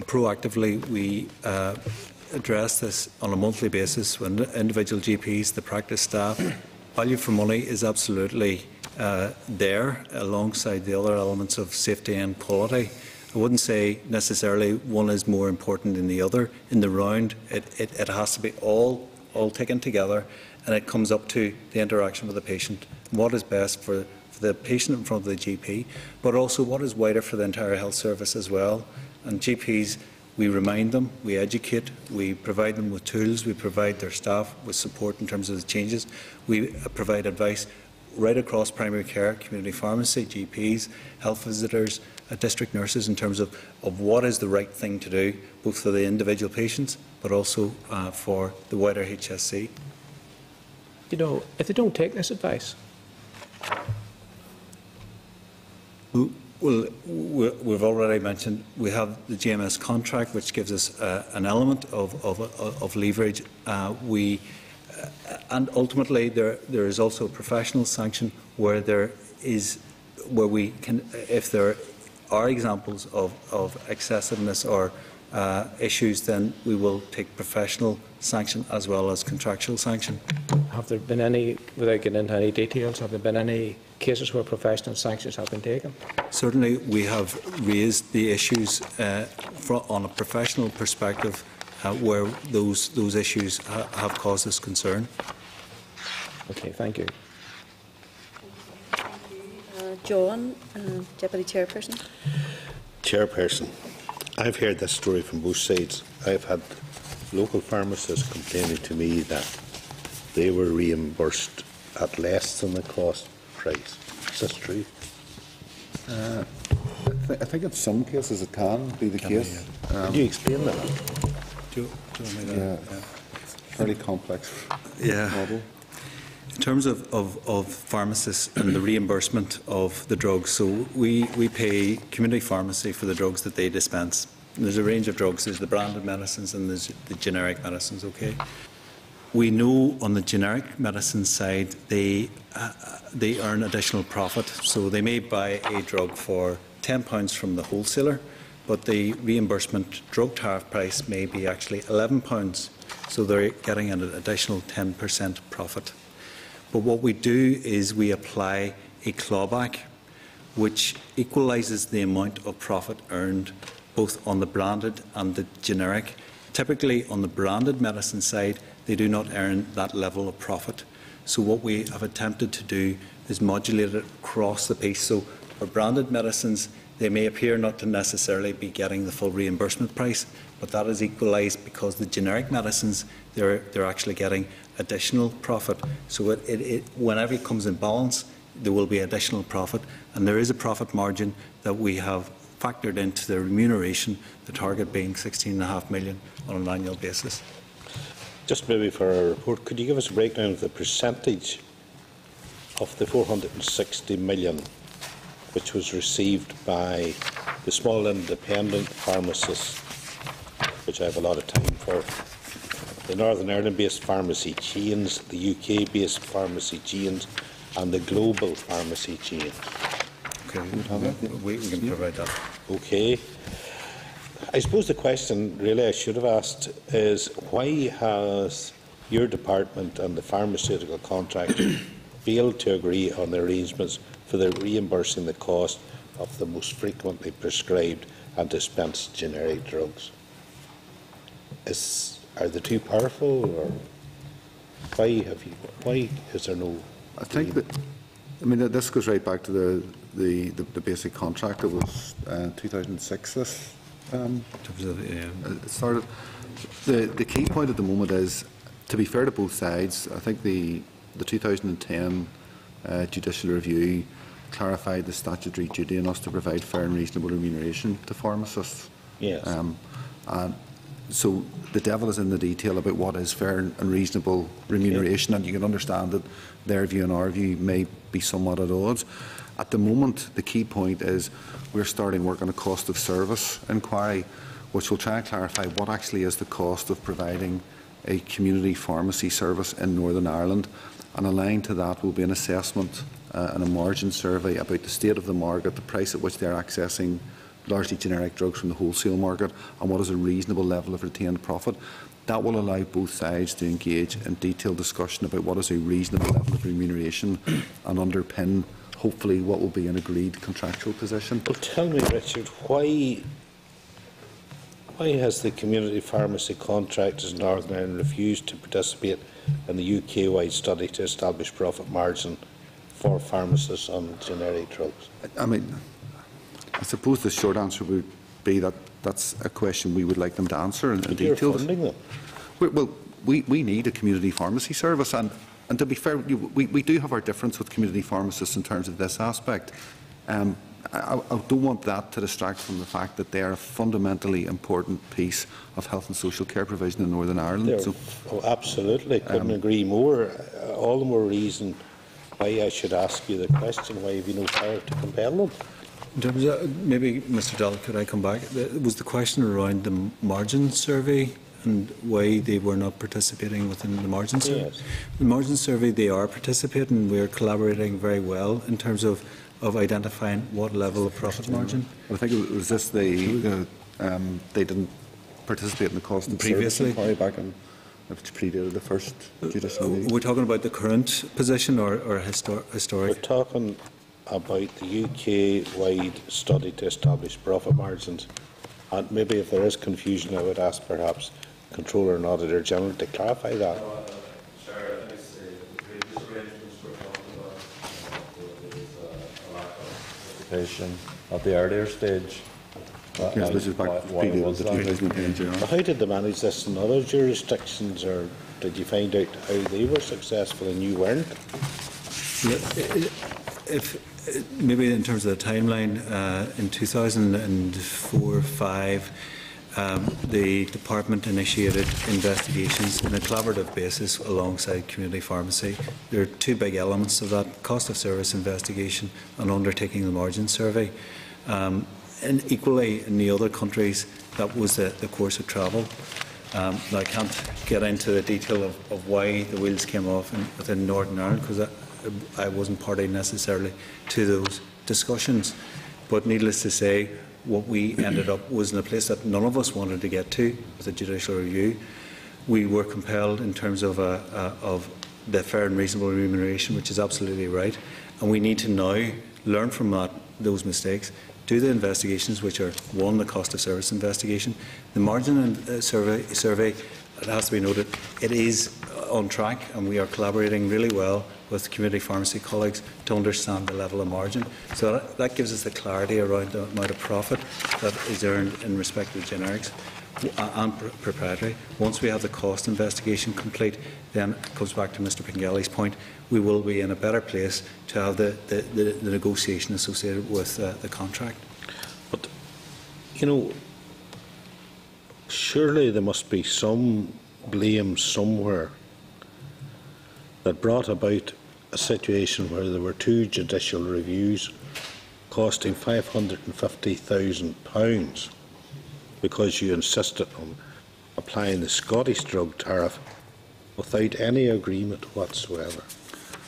Speaker 4: Proactively, we address this on a monthly basis when individual GPs, the practice staff. Value for money is absolutely there, alongside the other elements of safety and quality. I wouldn't say necessarily one is more important than the other. In the round, it has to be all taken together, and it comes up to the interaction with the patient. What is best for the patient in front of the GP, but also what is wider for the entire health service as well. And GPs, we remind them, we educate, we provide them with tools, we provide their staff with support in terms of the changes. We provide advice right across primary care, community pharmacy, GPs, health visitors, district nurses, in terms of what is the right thing to do, both for the individual patients, but also for the wider HSC.
Speaker 10: If they don't take this advice?
Speaker 4: Well, we've already mentioned we have the GMS contract, which gives us an element of leverage. And ultimately, there is also a professional sanction where we can, if there are examples of excessiveness or issues, then we will take professional sanction as well as contractual sanction.
Speaker 10: Have there been any, without getting into any details, have there been any cases where professional sanctions have been taken?
Speaker 4: Certainly, we have raised the issues on a professional perspective where those issues have caused us concern.
Speaker 10: Okay, thank you.
Speaker 1: John, Deputy Chairperson.
Speaker 8: Chairperson, I've heard this story from both sides. I've had local pharmacists complaining to me that they were reimbursed at less than the cost price. Is this true?
Speaker 2: I think in some cases it can be the case.
Speaker 8: Can you explain that?
Speaker 2: Yeah, fairly complex model.
Speaker 4: In terms of pharmacists and the reimbursement of the drugs, so we pay community pharmacy for the drugs that they dispense. And there's a range of drugs. There's the branded medicines and there's the generic medicines. Okay. We know on the generic medicine side they earn additional profit. So they may buy a drug for £10 from the wholesaler, but the reimbursement drug tariff price may be actually £11. So they're getting an additional 10% profit. But what we do is we apply a clawback which equalises the amount of profit earned both on the branded and the generic. Typically on the branded medicine side, they do not earn that level of profit. So what we have attempted to do is modulate it across the piece. So for branded medicines, they may appear not to necessarily be getting the full reimbursement price, but that is equalised because the generic medicines, they're actually getting additional profit. So whenever it comes in balance, there will be additional profit, and there is a profit margin that we have factored into the remuneration, the target being £16.5 million on an annual basis.
Speaker 8: Just maybe for our report, could you give us a breakdown of the percentage of the 460 million which was received by the small independent pharmacists, which I have a lot of time for, the Northern Ireland-based pharmacy chains, the UK-based pharmacy chains, and the global pharmacy chains?
Speaker 4: Okay, we can provide that.
Speaker 8: Okay. I suppose the question really I should have asked is, why has your department and the pharmaceutical contractor failed to agree on the arrangements for the reimbursing the cost of the most frequently prescribed and dispensed generic drugs? Are they too powerful, or why is there no?
Speaker 2: I think that, I mean, this goes right back to the basic contract. It was 2006. This it started. The key point at the moment is, to be fair to both sides, I think the 2010 judicial review clarified the statutory duty on us to provide fair and reasonable remuneration to pharmacists.
Speaker 8: Yes.
Speaker 2: And so the devil is in the detail about what is fair and reasonable remuneration, and you can understand that their view and our view may be somewhat at odds. At the moment, the key point is we're starting work on a cost of service inquiry, which will try and clarify what actually is the cost of providing a community pharmacy service in Northern Ireland, and aligned to that will be an assessment and a margin survey about the state of the market, the price at which they're accessing largely generic drugs from the wholesale market, and what is a reasonable level of retained profit. That will allow both sides to engage in detailed discussion about what is a reasonable level of remuneration and underpin, hopefully, what will be an agreed contractual position.
Speaker 8: Well, tell me, Richard, why has the community pharmacy contractors in Northern Ireland refused to participate in the UK-wide study to establish profit margin for pharmacists on generic drugs?
Speaker 2: I mean, I suppose the short answer would be that that's a question we would like them to answer in detail.
Speaker 8: You're funding them.
Speaker 2: Well, we need a community pharmacy service, and to be fair, we do have our difference with community pharmacists in terms of this aspect. I don't want that to distract from the fact that they are a fundamentally important piece of health and social care provision in Northern Ireland.
Speaker 8: Oh, absolutely, couldn't agree more. All the more reason why I should ask you the question, why have you no power to compel them?
Speaker 4: In terms of, maybe, Mr. Dell, could I come back? Was the question around the margin survey and why they were not participating within the margin survey?
Speaker 8: Yes.
Speaker 4: The margin survey, they are participating. We are collaborating very well in terms of identifying what level of profit margin.
Speaker 2: I think it was this they didn't participate in the cost of
Speaker 4: previously
Speaker 2: service back in, which predated the first judicial meeting.
Speaker 4: We're talking about the current position or historic?
Speaker 8: We're talking about the UK-wide study to establish profit margins, and maybe if there is confusion, I would ask perhaps Controller and Auditor General to clarify that.
Speaker 11: At the earlier stage.
Speaker 2: Yes, this is back predated the 2010 general.
Speaker 8: How did they manage this in other jurisdictions, or did you find out how they were successful and you weren't?
Speaker 4: Maybe in terms of the timeline, in 2004-5, the department initiated investigations on a collaborative basis alongside community pharmacy. There are two big elements of that: cost of service investigation and undertaking the margin survey. And equally, in the other countries, that was the course of travel. Now, I can't get into the detail of why the wheels came off within Northern Ireland, because I wasn't party necessarily to those discussions. But needless to say, what we ended up was in a place that none of us wanted to get to with a judicial review. We were compelled in terms of the fair and reasonable remuneration, which is absolutely right. And we need to now learn from those mistakes, do the investigations, which are, one, the cost of service investigation. The margin survey, it has to be noted, it is on track, and we are collaborating really well with community pharmacy colleagues to understand the level of margin. So that gives us the clarity around the amount of profit that is earned in respect to the generics and proprietary. Once we have the cost investigation complete, then it comes back to Mr Pengelly's point, we will be in a better place to have the negotiation associated with the contract.
Speaker 8: But, you know, surely there must be some blame somewhere that brought about a situation where there were two judicial reviews costing £550,000 because you insisted on applying the Scottish drug tariff without any agreement whatsoever.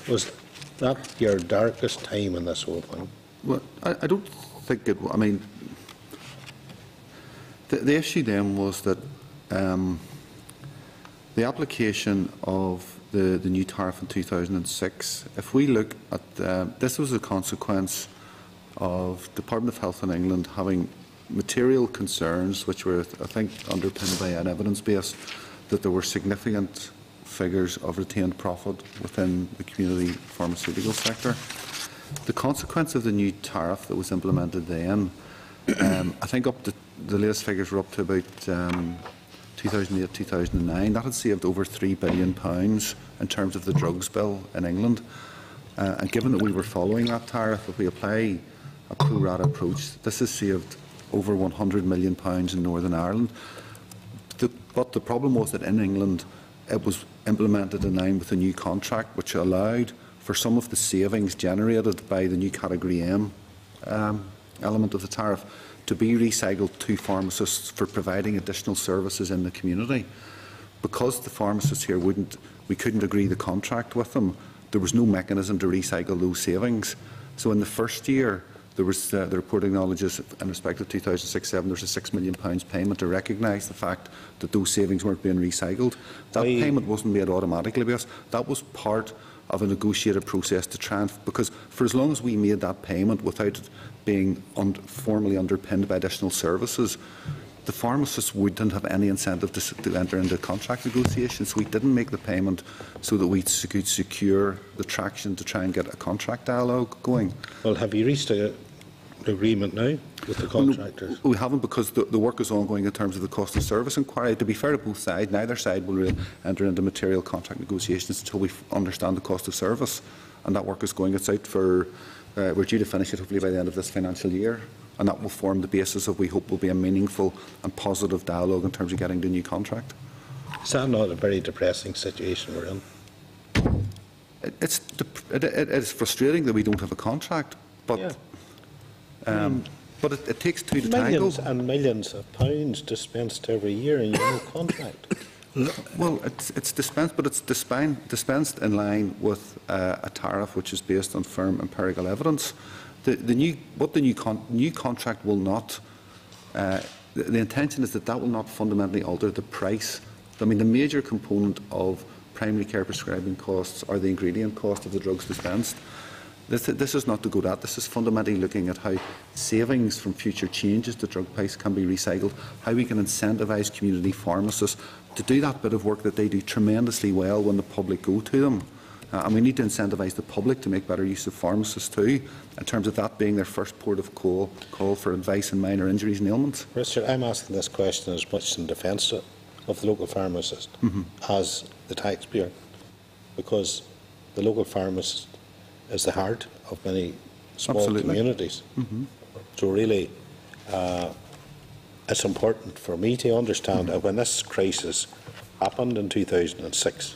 Speaker 8: Was that your darkest time in this whole thing?
Speaker 2: Well, I don't think it. I mean, the issue then was that the application of the new tariff in 2006. If we look at this, was a consequence of Department of Health in England having material concerns, which were, I think, underpinned by an evidence base that there were significant figures of retained profit within the community pharmaceutical sector. The consequence of the new tariff that was implemented then, I think up to the latest figures were up to about 2008-2009. That had saved over £3 billion in terms of the drugs bill in England. And given that we were following that tariff, if we apply a pro rata approach, this has saved over £100 million in Northern Ireland. But the problem was that in England, it was implemented in line with the new contract, which allowed for some of the savings generated by the new Category M element of the tariff to be recycled to pharmacists for providing additional services in the community. Because the pharmacists here we couldn't agree the contract with them, there was no mechanism to recycle those savings. So in the first year, there was the report acknowledges in respect of 2006-07 there was a £6 million payment to recognise the fact that those savings weren't being recycled. That payment wasn't made automatically by us. That was part of a negotiated process to try and, because for as long as we made that payment without it being formally underpinned by additional services, the pharmacists wouldn't have any incentive to enter into contract negotiations. So we didn't make the payment so that we could secure the traction to try and get a contract dialogue going.
Speaker 8: Well, have you reached an agreement now with the contractors?
Speaker 2: Well, no, we haven't, because the work is ongoing in terms of the cost of service inquiry. To be fair to both sides, neither side will really enter into material contract negotiations until we understand the cost of service. And that work is going. It's out for, we're due to finish it hopefully by the end of this financial year. And that will form the basis of, we hope, will be a meaningful and positive dialogue in terms of getting the new contract.
Speaker 8: Is that not a very depressing situation we're in?
Speaker 2: It is frustrating that we don't have a contract, but but it takes two to tango.
Speaker 8: Millions and millions of pounds dispensed every year, and you have no contract.
Speaker 2: Well, it's dispensed, but it's dispensed in line with a tariff which is based on firm empirical evidence. The new contract will not. The intention is that will not fundamentally alter the price. I mean, the major component of primary care prescribing costs are the ingredient cost of the drugs dispensed. This is not to go that. This is fundamentally looking at how savings from future changes to drug price can be recycled, how we can incentivise community pharmacists to do that bit of work that they do tremendously well when the public go to them. And we need to incentivise the public to make better use of pharmacists too, in terms of that being their first port of call for advice in minor injuries and ailments.
Speaker 8: Richard, I'm asking this question as much in defence of the local pharmacist as the taxpayer, because the local pharmacist is the heart of many small communities. So really, it's important for me to understand that when this crisis happened in 2006,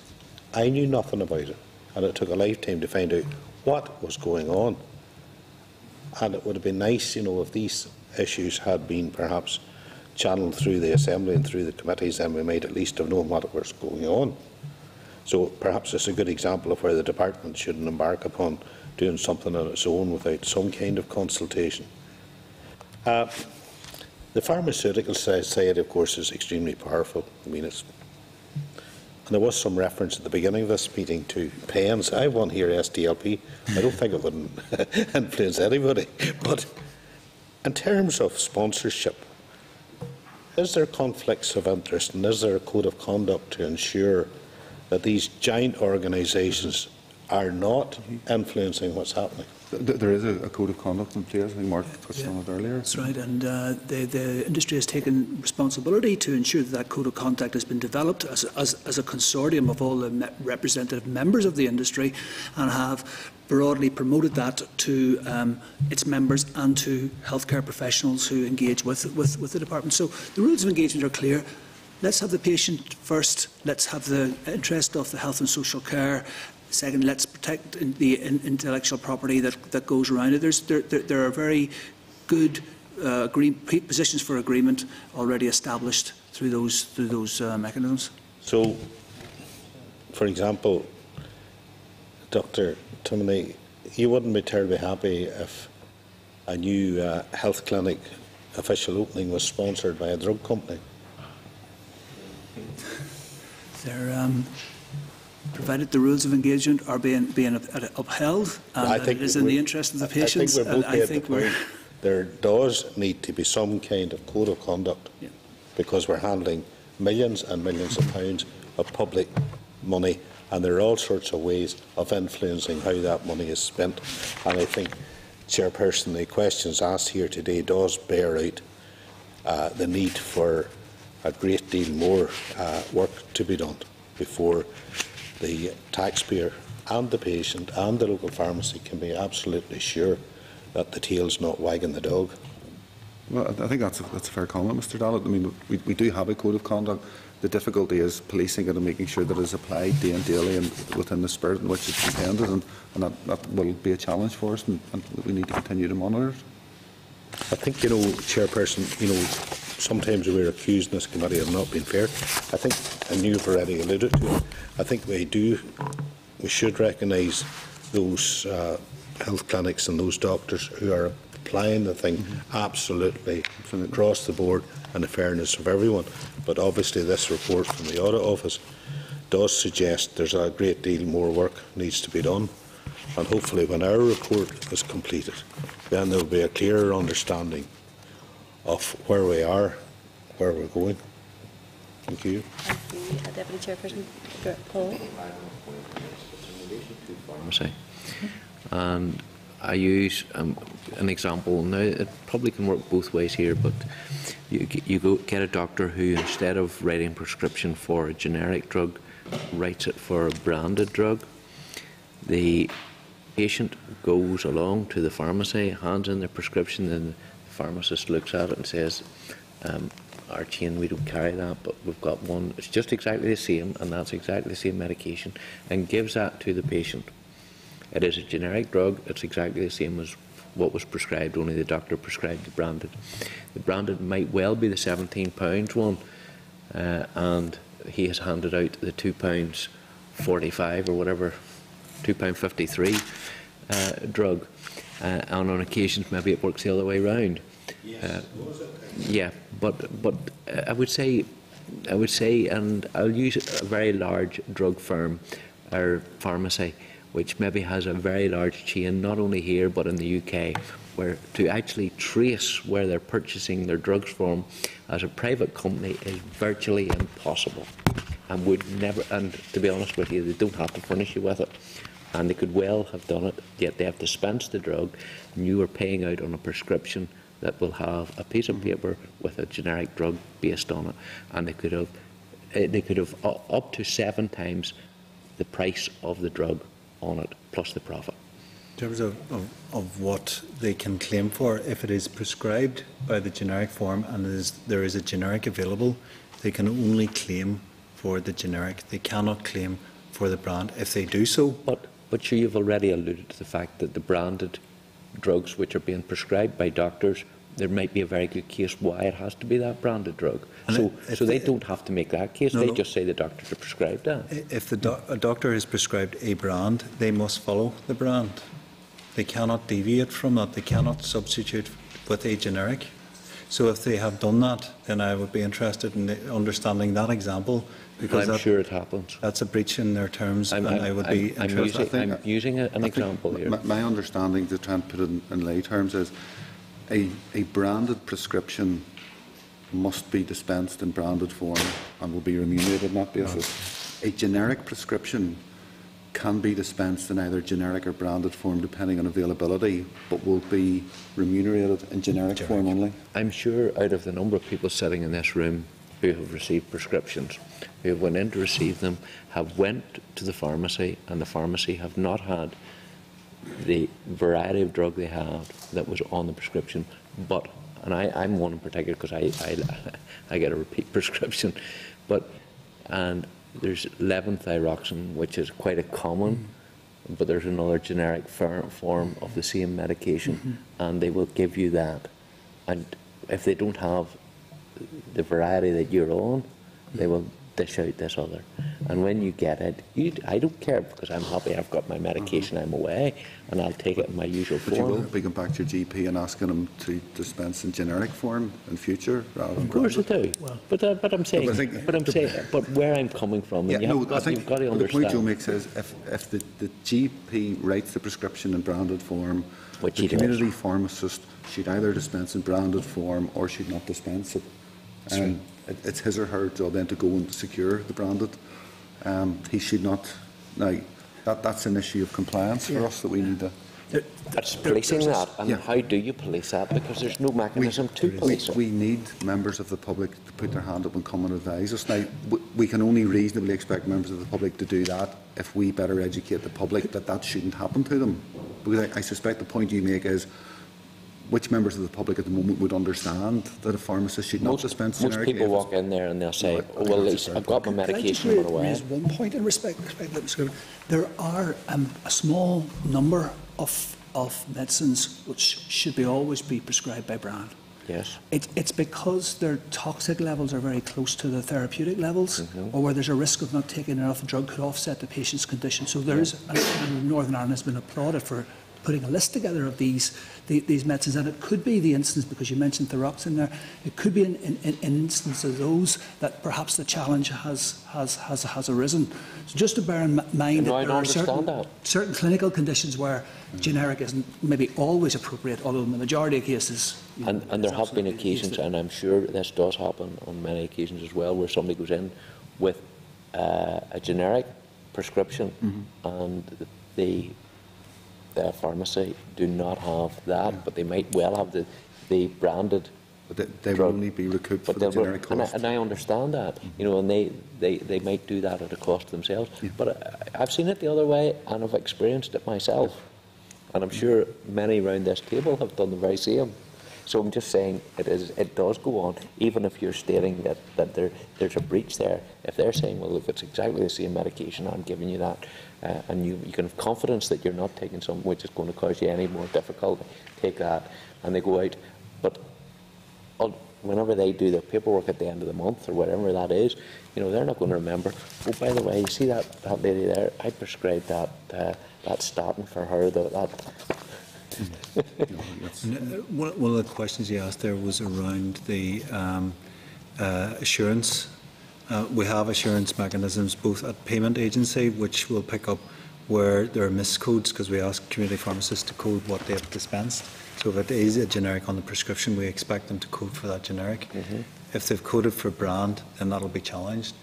Speaker 8: I knew nothing about it, and it took a lifetime to find out what was going on. And it would have been nice, if these issues had been perhaps channelled through the Assembly and through the committees, then we might at least have known what was going on. So perhaps it's a good example of where the department shouldn't embark upon doing something on its own without some kind of consultation. The pharmaceutical side, of course, is extremely powerful. I mean, and there was some reference at the beginning of this meeting to pens. I have one here, SDLP. I don't think it would influence anybody. But in terms of sponsorship, is there conflicts of interest, and is there a code of conduct to ensure that these giant organisations are not influencing what's happening?
Speaker 2: There is a code of conduct in place. I think Mark touched on it earlier.
Speaker 3: That's right, and the industry has taken responsibility to ensure that code of conduct has been developed as a consortium of all the representative members of the industry, and have broadly promoted that to its members and to healthcare professionals who engage with the department. So the rules of engagement are clear. Let's have the patient first. Let's have the interest of the health and social care. Second, let's protect the intellectual property that goes around it. There are very good positions for agreement already established through those mechanisms.
Speaker 8: So, for example, Dr. Timoney, you wouldn't be terribly happy if a new health clinic official opening was sponsored by a drug company?
Speaker 3: Provided the rules of engagement are being upheld, and it is in the interest of the patients.
Speaker 8: I think there does need to be some kind of code of conduct, because we're handling millions and millions of pounds of public money, and there are all sorts of ways of influencing how that money is spent. And I think, Chairperson, the questions asked here today does bear out the need for a great deal more work to be done before the taxpayer and the patient and the local pharmacy can be absolutely sure that the tail's not wagging the dog.
Speaker 2: Well, I think that's a fair comment, Mr. Dallett. I mean, we do have a code of conduct. The difficulty is policing it and making sure that it is applied day and daily and within the spirit in which it's intended, and that will be a challenge for us, and we need to continue to monitor it.
Speaker 8: I think, Chairperson, sometimes we're accused in this committee of not being fair. I think, and you've already alluded to it, I think we should recognise those health clinics and those doctors who are applying the thing absolutely across the board in the fairness of everyone. But obviously this report from the Audit Office does suggest there's a great deal more work needs to be done. And hopefully when our report is completed, then there will be a clearer understanding of where we are, where we're going. Thank you.
Speaker 1: Thank you, Deputy Chairperson. Paul.
Speaker 5: Pharmacy. And I use an example. Now, it probably can work both ways here, but you go get a doctor who, instead of writing a prescription for a generic drug, writes it for a branded drug. The patient goes along to the pharmacy, hands in their prescription, and the pharmacist looks at it and says, our chain, we don't carry that, but we've got one. It's just exactly the same, and that's exactly the same medication, and gives that to the patient. It is a generic drug. It's exactly the same as what was prescribed, only the doctor prescribed the branded. The branded might well be the £17 one, and he has handed out the £2.45 or whatever, £2.53 drug, and on occasions maybe it works the other way round. Yeah, but I would say, and I'll use a very large drug firm or pharmacy, which maybe has a very large chain, not only here but in the UK, where to actually trace where they're purchasing their drugs from as a private company is virtually impossible, and would never. And to be honest with you, they don't have to furnish you with it, and they could well have done it. Yet they have dispensed the drug, and you are paying out on a prescription that will have a piece of paper with a generic drug based on it, and they could have up to 7 times the price of the drug on it plus the profit.
Speaker 4: In terms of what they can claim for, if it is prescribed by the generic form and there is a generic available, they can only claim for the generic. They cannot claim for the brand. If they do so...
Speaker 5: But sure, you've already alluded to the fact that the branded drugs which are being prescribed by doctors, there might be a very good case why it has to be that branded drug. So they don't have to make that case. They just say the doctors are prescribed that.
Speaker 4: If a doctor is prescribed a brand, they must follow the brand. They cannot deviate from that. They cannot substitute with a generic. So if they have done that, then I would be interested in understanding that example, because
Speaker 5: I'm sure it happens.
Speaker 4: That's a breach in their terms, and I would be interested.
Speaker 5: I'm using an example here.
Speaker 2: My understanding, to try and put it in lay terms, is a branded prescription must be dispensed in branded form and will be remunerated on that basis. A generic prescription can be dispensed in either generic or branded form depending on availability, but will be remunerated in generic form only.
Speaker 5: I'm sure out of the number of people sitting in this room who have received prescriptions, who have went in to receive them, have went to the pharmacy, and the pharmacy have not had the variety of drug they had that was on the prescription, but, and I'm one in particular because I get a repeat prescription, and there's levothyroxine, which is quite a common, but there's another generic form of the same medication, and they will give you that. And if they don't have the variety that you're on, they will dish out this other. And when you get it, I don't care, because I'm happy I've got my medication, I'm away, and I'll take it in my usual form.
Speaker 2: But you will be going back to your GP and asking them to dispense in generic form in future rather than
Speaker 5: Of course I
Speaker 2: branded?
Speaker 5: do. Well, but I'm saying, but where I'm coming from, and you've got to understand.
Speaker 2: The point Joe makes is if the GP writes the prescription in branded form, the community pharmacist should either dispense in branded form or should not dispense it. It's his or her job then to go and secure the branded. He should not. Now, that's an issue of compliance for us that we need to.
Speaker 5: That's policing that, and how do you police that? Because there's no mechanism to police it.
Speaker 2: We need members of the public to put their hand up and come and advise us. Now, we can only reasonably expect members of the public to do that if we better educate the public that shouldn't happen to them. Because I suspect the point you make is, which members of the public at the moment would understand that a pharmacist should not dispense generic?
Speaker 5: Most people walk in there and they'll say, oh, well, at least I've got my medication
Speaker 3: Can I
Speaker 5: run away.
Speaker 3: just raise one point in respect to Mr. Goodwin? There are a small number of medicines which should always be prescribed by brand.
Speaker 5: Yes.
Speaker 3: It's because their toxic levels are very close to the therapeutic levels, or where there's a risk of not taking enough drug could offset the patient's condition. So there is, and Northern Ireland has been applauded for putting a list together of these medicines, and it could be the instance, because you mentioned thyroxine there, it could be an instance of those that perhaps the challenge has arisen. So just to bear in mind that there are certain clinical conditions where generic isn't maybe always appropriate, although in the majority of cases.
Speaker 5: And there have been occasions, and I'm sure this does happen on many occasions as well, where somebody goes in with a generic prescription, and the pharmacy do not have that, but they might well have the branded.
Speaker 2: But they will only be recouped for the generic cost.
Speaker 5: And I understand that, and they might do that at a cost themselves. Yeah. But I've seen it the other way, and I've experienced it myself, and I'm sure many around this table have done the very same. So I'm just saying it does go on, even if you're stating that there's a breach there. If they're saying, well, look, it's exactly the same medication, I'm giving you that, and you can have confidence that you're not taking something which is going to cause you any more difficulty, take that, and they go out. But whenever they do their paperwork at the end of the month or whatever that is, they're not going to remember, oh, by the way, you see that lady there, I prescribed that statin for her,
Speaker 4: One of the questions you asked there was around the assurance. We have assurance mechanisms both at payment agency, which will pick up where there are miscodes, because we ask community pharmacists to code what they have dispensed. So if it is a generic on the prescription, we expect them to code for that generic. If they've coded for brand, then that'll be challenged.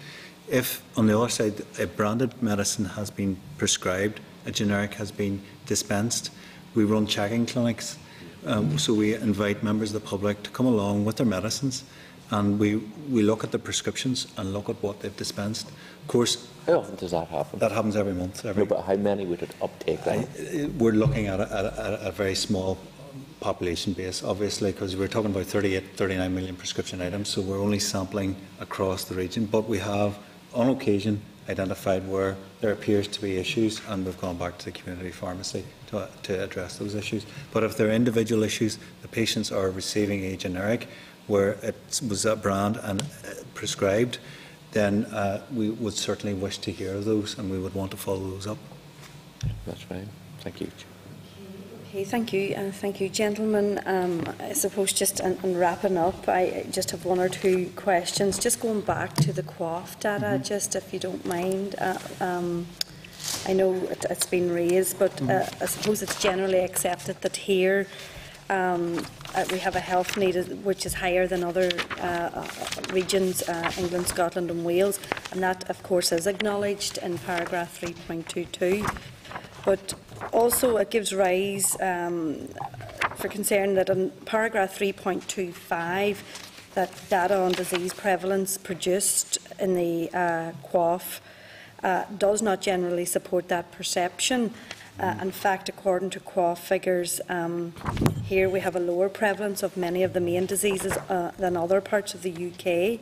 Speaker 4: If, on the other side, a branded medicine has been prescribed, a generic has been dispensed, we run checking clinics. So we invite members of the public to come along with their medicines and we look at the prescriptions and look at what they've dispensed. Of course,
Speaker 5: How often does that happen?
Speaker 4: that happens every month.
Speaker 5: No, but how many would it uptake?
Speaker 4: We're looking at a very small population base, obviously, because we're talking about 38, 39 million prescription items, so we're only sampling across the region. But we have, on occasion, identified where there appears to be issues, and we've gone back to the community pharmacy to address those issues. But if there are individual issues, the patients are receiving a generic where it was a brand and prescribed, then we would certainly wish to hear of those, and we would want to follow those up.
Speaker 5: That's fine. Thank you.
Speaker 1: Okay, thank you, gentlemen. I suppose just in wrapping up, I just have one or two questions. Just going back to the QAF data, just if you don't mind. I know it's been raised, but I suppose it's generally accepted that here we have a health need which is higher than other regions, England, Scotland and Wales, and that of course is acknowledged in paragraph 3.22. But also it gives rise for concern that in paragraph 3.25 that data on disease prevalence produced in the QAF does not generally support that perception. In fact, according to QAF figures, here we have a lower prevalence of many of the main diseases than other parts of the UK.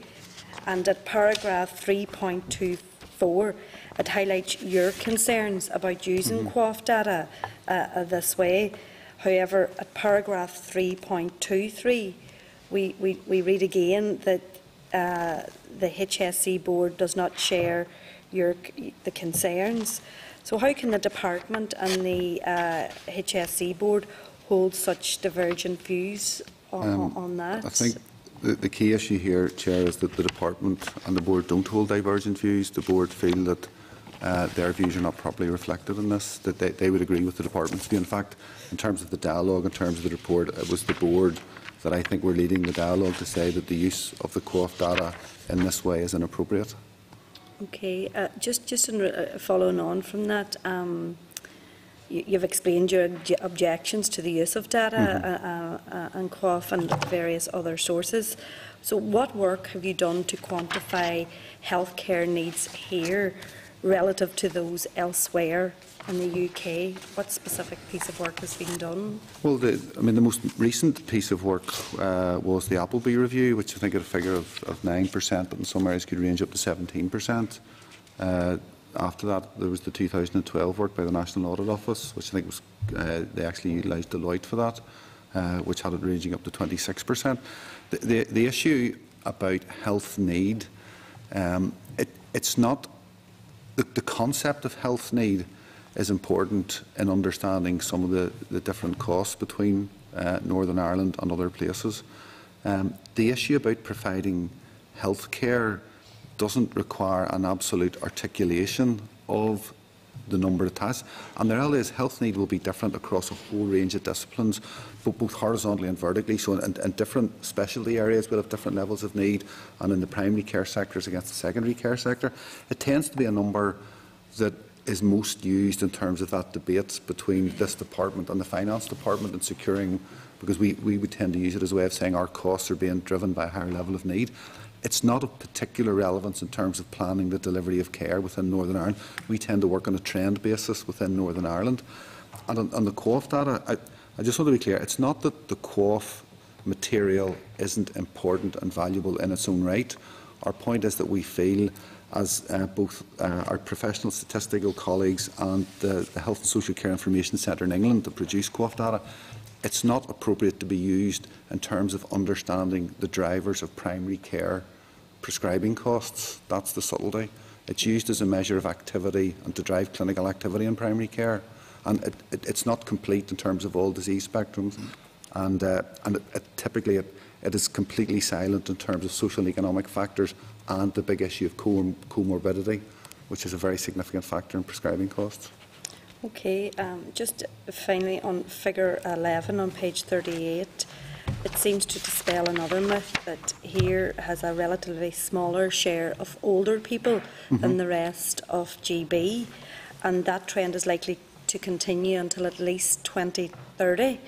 Speaker 1: And at paragraph 3.24, it highlights your concerns about using QAF data this way. However, at paragraph 3.23, we read again that the HSE board does not share the concerns. So how can the department and the HSE board hold such divergent views on that?
Speaker 2: I think the key issue here, Chair, is that the department and the board don't hold divergent views. The board feel that their views are not properly reflected in this, that they would agree with the department's view. In fact, in terms of the dialogue, in terms of the report, it was the board that I think were leading the dialogue to say that the use of the QAF data in this way is inappropriate.
Speaker 1: Okay, just following on from that, you've explained your objections to the use of data and QAF and various other sources. So what work have you done to quantify healthcare needs here relative to those elsewhere in the UK? What specific piece of work has been done? Well,
Speaker 2: the most recent piece of work was the Appleby review, which I think had a figure of 9%, but in some areas could range up to 17%. After that, there was the 2012 work by the National Audit Office, which I think was they actually utilised Deloitte for that, which had it ranging up to 26%. The issue about health need, it's not the concept of health need is important in understanding some of the different costs between Northern Ireland and other places. The issue about providing health care doesn't require an absolute articulation of the number of tasks. And the reality is health need will be different across a whole range of disciplines, both horizontally and vertically. So in different specialty areas we'll have different levels of need, and in the primary care sectors against the secondary care sector. It tends to be a number that is most used in terms of that debate between this department and the finance department in securing, because we would tend to use it as a way of saying our costs are being driven by a higher level of need. It's not of particular relevance in terms of planning the delivery of care within Northern Ireland. We tend to work on a trend basis within Northern Ireland. And on the QAF data, I just want to be clear, it's not that the QAF material isn't important and valuable in its own right. Our point is that we feel, as both our professional statistical colleagues and the Health and Social Care Information Centre in England that produce QAF data, it's not appropriate to be used in terms of understanding the drivers of primary care prescribing costs. That's the subtlety. It's used as a measure of activity and to drive clinical activity in primary care. And it's not complete in terms of all disease spectrums. And typically it is completely silent in terms of social and economic factors and the big issue of comorbidity, which is a very significant factor in prescribing costs.
Speaker 1: Okay, just finally on figure 11 on page 38, it seems to dispel another myth that here has a relatively smaller share of older people than the rest of GB, and that trend is likely to continue until at least 2030.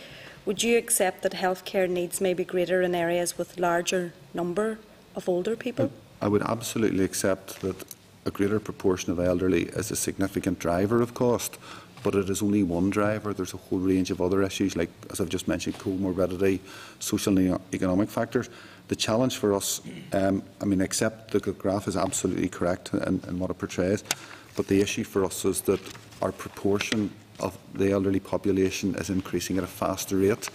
Speaker 1: Would you accept that healthcare needs may be greater in areas with larger number of older people?
Speaker 2: I would absolutely accept that a greater proportion of elderly is a significant driver of cost, but it is only one driver. There's a whole range of other issues, like, as I've just mentioned, comorbidity, social and economic factors. The challenge for us, I mean, except the graph is absolutely correct in what it portrays, but the issue for us is that our proportion of the elderly population is increasing at a faster rate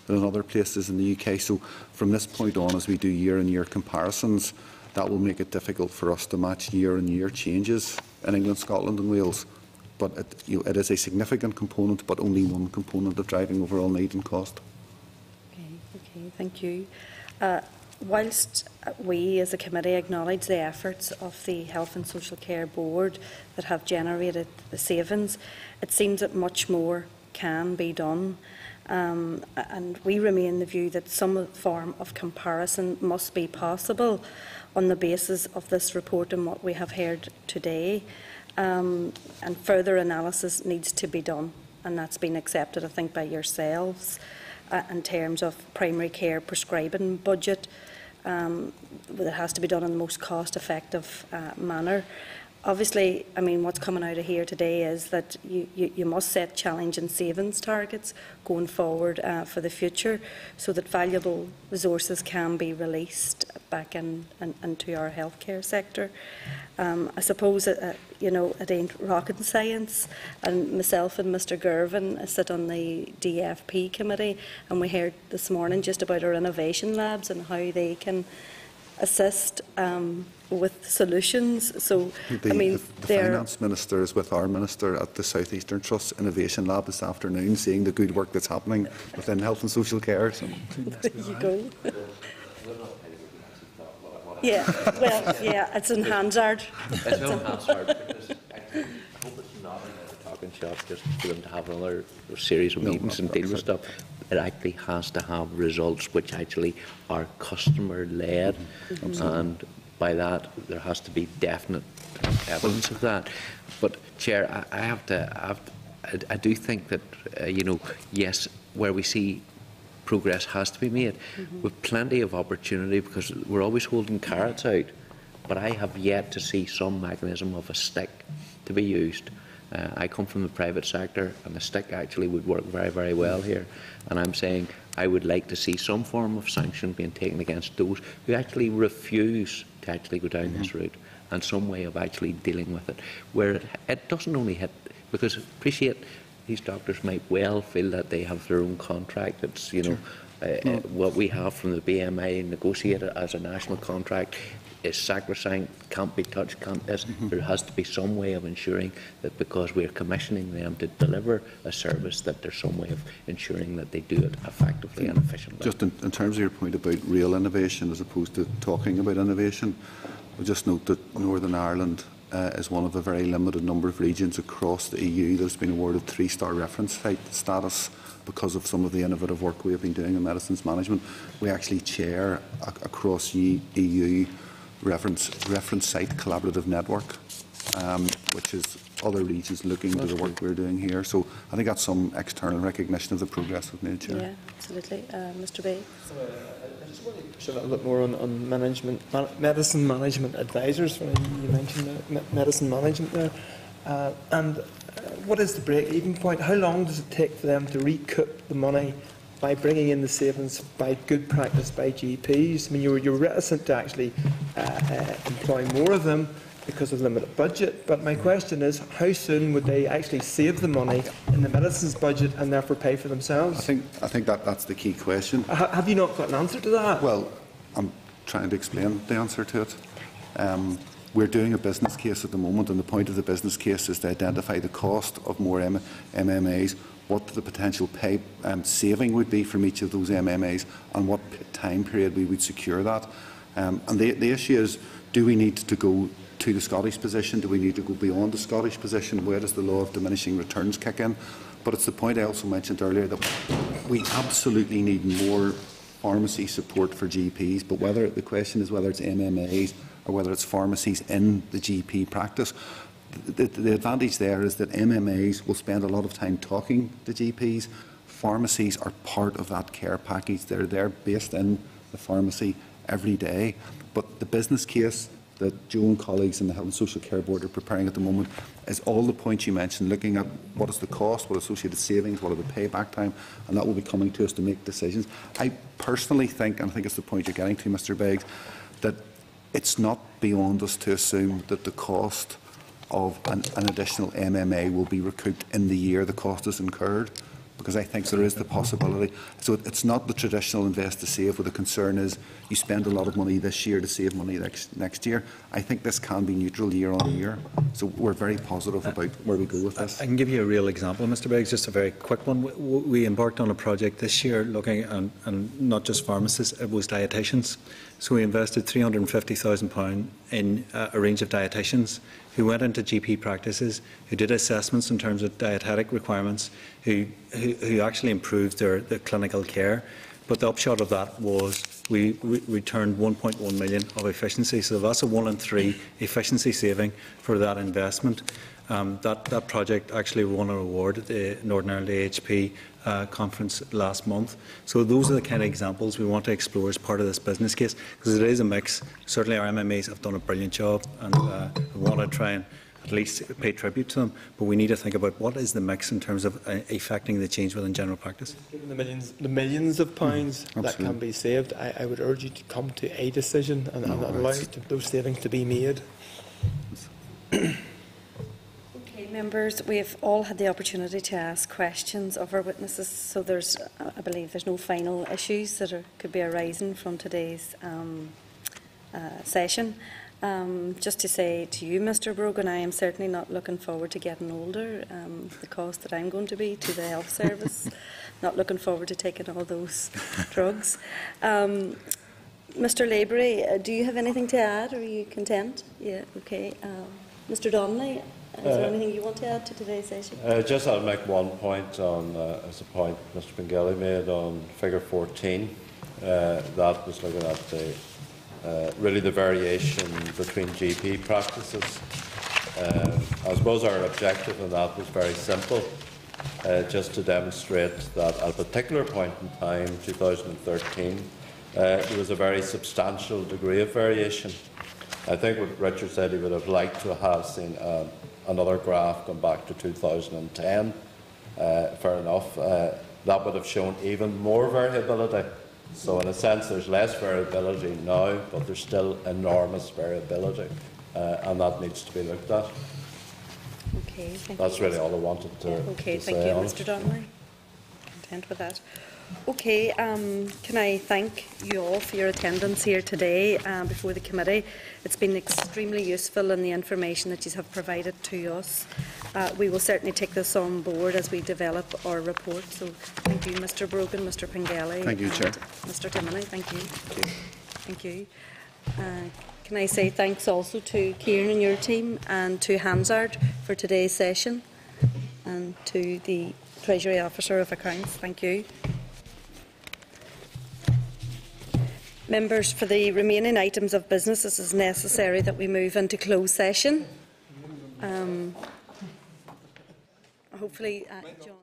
Speaker 2: than in other places in the UK. So from this point on, as we do year-on-year comparisons, that will make it difficult for us to match year-on-year changes in England, Scotland and Wales. But it is a significant component, but only one component of driving overall need and cost.
Speaker 1: Okay, thank you. Whilst we as a committee acknowledge the efforts of the Health and Social Care Board that have generated the savings, it seems that much more can be done. And we remain the view that some form of comparison must be possible on the basis of this report and what we have heard today. And further analysis needs to be done, and that's been accepted, I think, by yourselves in terms of primary care prescribing budget. That has to be done in the most cost-effective manner. Obviously, I mean, what's coming out of here today is that you must set challenging savings targets going forward for the future, so that valuable resources can be released back into our healthcare sector. I suppose you know, it ain't rocket science, and myself and Mr. Girvan sit on the DFP committee, and we heard this morning just about our innovation labs and how they can assist with solutions. So, I mean,
Speaker 2: the Finance Minister is with our Minister at the South Eastern Trust Innovation Lab this afternoon, seeing the good work that's happening within health and social care. So.
Speaker 1: There you go. Yeah, well, yeah, it's in Hansard.
Speaker 5: It's in Hansard, because I hope it's not a talking shop just for them to have another series of meetings and deal with stuff. It actually has to have results which actually are customer-led, and by that there has to be definite evidence of that. But, Chair, I do think that, you know, yes, where we see progress has to be made, with plenty of opportunity, because we're always holding carrots out, but I have yet to see some mechanism of a stick to be used. I come from the private sector, and the stick actually would work very, very well here. And I'm saying I would like to see some form of sanction being taken against those who actually refuse to actually go down this route, and some way of actually dealing with it, where it doesn't only hit, because appreciate these doctors might well feel that they have their own contract. It's, you know, what we have from the BMI negotiated as a national contract is sacrosanct, can't be touched, can't this. There has to be some way of ensuring that, because we're commissioning them to deliver a service, that there's some way of ensuring that they do it effectively and efficiently.
Speaker 2: Just in terms of your point about real innovation as opposed to talking about innovation, I'll just note that Northern Ireland is one of a very limited number of regions across the EU that has been awarded 3-star reference site status because of some of the innovative work we have been doing in medicines management. We actually chair across EU reference site collaborative network, which is other regions looking to the work we're doing here. So I think that's some external recognition of the progress we've made, Chair.
Speaker 1: Yeah, absolutely. Mr. Bay.
Speaker 7: I just want to push a little bit more on medicine management advisors. You mentioned medicine management there. And what is the break-even point? How long does it take for them to recoup the money by bringing in the savings by good practice by GPs? I mean, you're reticent to actually employ more of them because of limited budget, but my question is, how soon would they actually save the money in the medicines budget and therefore pay for themselves?
Speaker 2: I think that's the key question.
Speaker 7: Have you not got an answer to that?
Speaker 2: Well, I'm trying to explain the answer to it. We're doing a business case at the moment, and the point of the business case is to identify the cost of more MMAs, what the potential pay saving would be from each of those MMAs, and what time period we would secure that. And the issue is, do we need to go to the Scottish position? Do we need to go beyond the Scottish position? Where does the law of diminishing returns kick in? But it's the point I also mentioned earlier that we absolutely need more pharmacy support for GPs, but the question is whether it's MMAs or whether it's pharmacies in the GP practice. The advantage there is that MMAs will spend a lot of time talking to GPs. Pharmacies are part of that care package. They're based in the pharmacy every day. But the business case that Joe and colleagues in the Health and Social Care Board are preparing at the moment is all the points you mentioned, looking at what is the cost, what associated savings, what are the payback time, and that will be coming to us to make decisions. I personally think, and I think it's the point you're getting to, Mr Beggs, that it's not beyond us to assume that the cost of an additional MMA will be recouped in the year the cost is incurred, because I think there is the possibility. So it's not the traditional invest to save, where the concern is you spend a lot of money this year to save money next year. I think this can be neutral year on year. So we're very positive about where we go with this.
Speaker 4: I can give you a real example, Mr Beggs, just a very quick one. We embarked on a project this year looking at, and not just pharmacists, it was dietitians. So we invested £350,000 in a range of dietitians who went into GP practices, who did assessments in terms of dietetic requirements, who actually improved their clinical care. But the upshot of that was we returned 1.1 million of efficiency. So that's a 1 in 3 efficiency saving for that investment. That project actually won an award at the Northern Ireland AHP conference last month. So those are the kind of examples we want to explore as part of this business case, because it is a mix. Certainly our MMAs have done a brilliant job, and we want to try and at least pay tribute to them, but we need to think about what is the mix in terms of effecting the change within general practice.
Speaker 7: Given the millions of pounds that can be saved, I would urge you to come to a decision and allow those savings to be made.
Speaker 1: Members, we've all had the opportunity to ask questions of our witnesses, so I believe there's no final issues that could be arising from today's session. Just to say to you, Mr Brogan, I am certainly not looking forward to getting older, the cost that I'm going to be to the health service, not looking forward to taking all those drugs. Mr Laborie, do you have anything to add, or are you content? Yeah, okay. Mr Donnelly, is there anything you want to add to today's session?
Speaker 11: Just I'll make one point on, as a point Mr Pengelly made on figure 14. That was looking at the really the variation between GP practices. I suppose our objective in that was very simple, just to demonstrate that at a particular point in time, 2013, there was a very substantial degree of variation. I think what Richard said, he would have liked to have seen another graph going back to 2010. Fair enough. That would have shown even more variability. So in a sense, there's less variability now, but there's still enormous variability, and that needs to be looked at.
Speaker 1: Okay,
Speaker 11: That's really all I wanted to,
Speaker 1: okay,
Speaker 11: to say.
Speaker 1: Thank you, Mr Donnelly. Content with that. Okay, can I thank you all for your attendance here today before the committee. It's been extremely useful in the information that you have provided to us. We will certainly take this on board as we develop our report. So thank you, Mr Brogan, Mr Pengelly.
Speaker 2: Thank you, Chair.
Speaker 1: Mr Timoney, thank you. Thank you. Can I say thanks also to Kieran and your team, and to Hansard for today's session, and to the Treasury Officer of Accounts. Thank you. Members, for the remaining items of business, it is necessary that we move into closed session. Hopefully, John.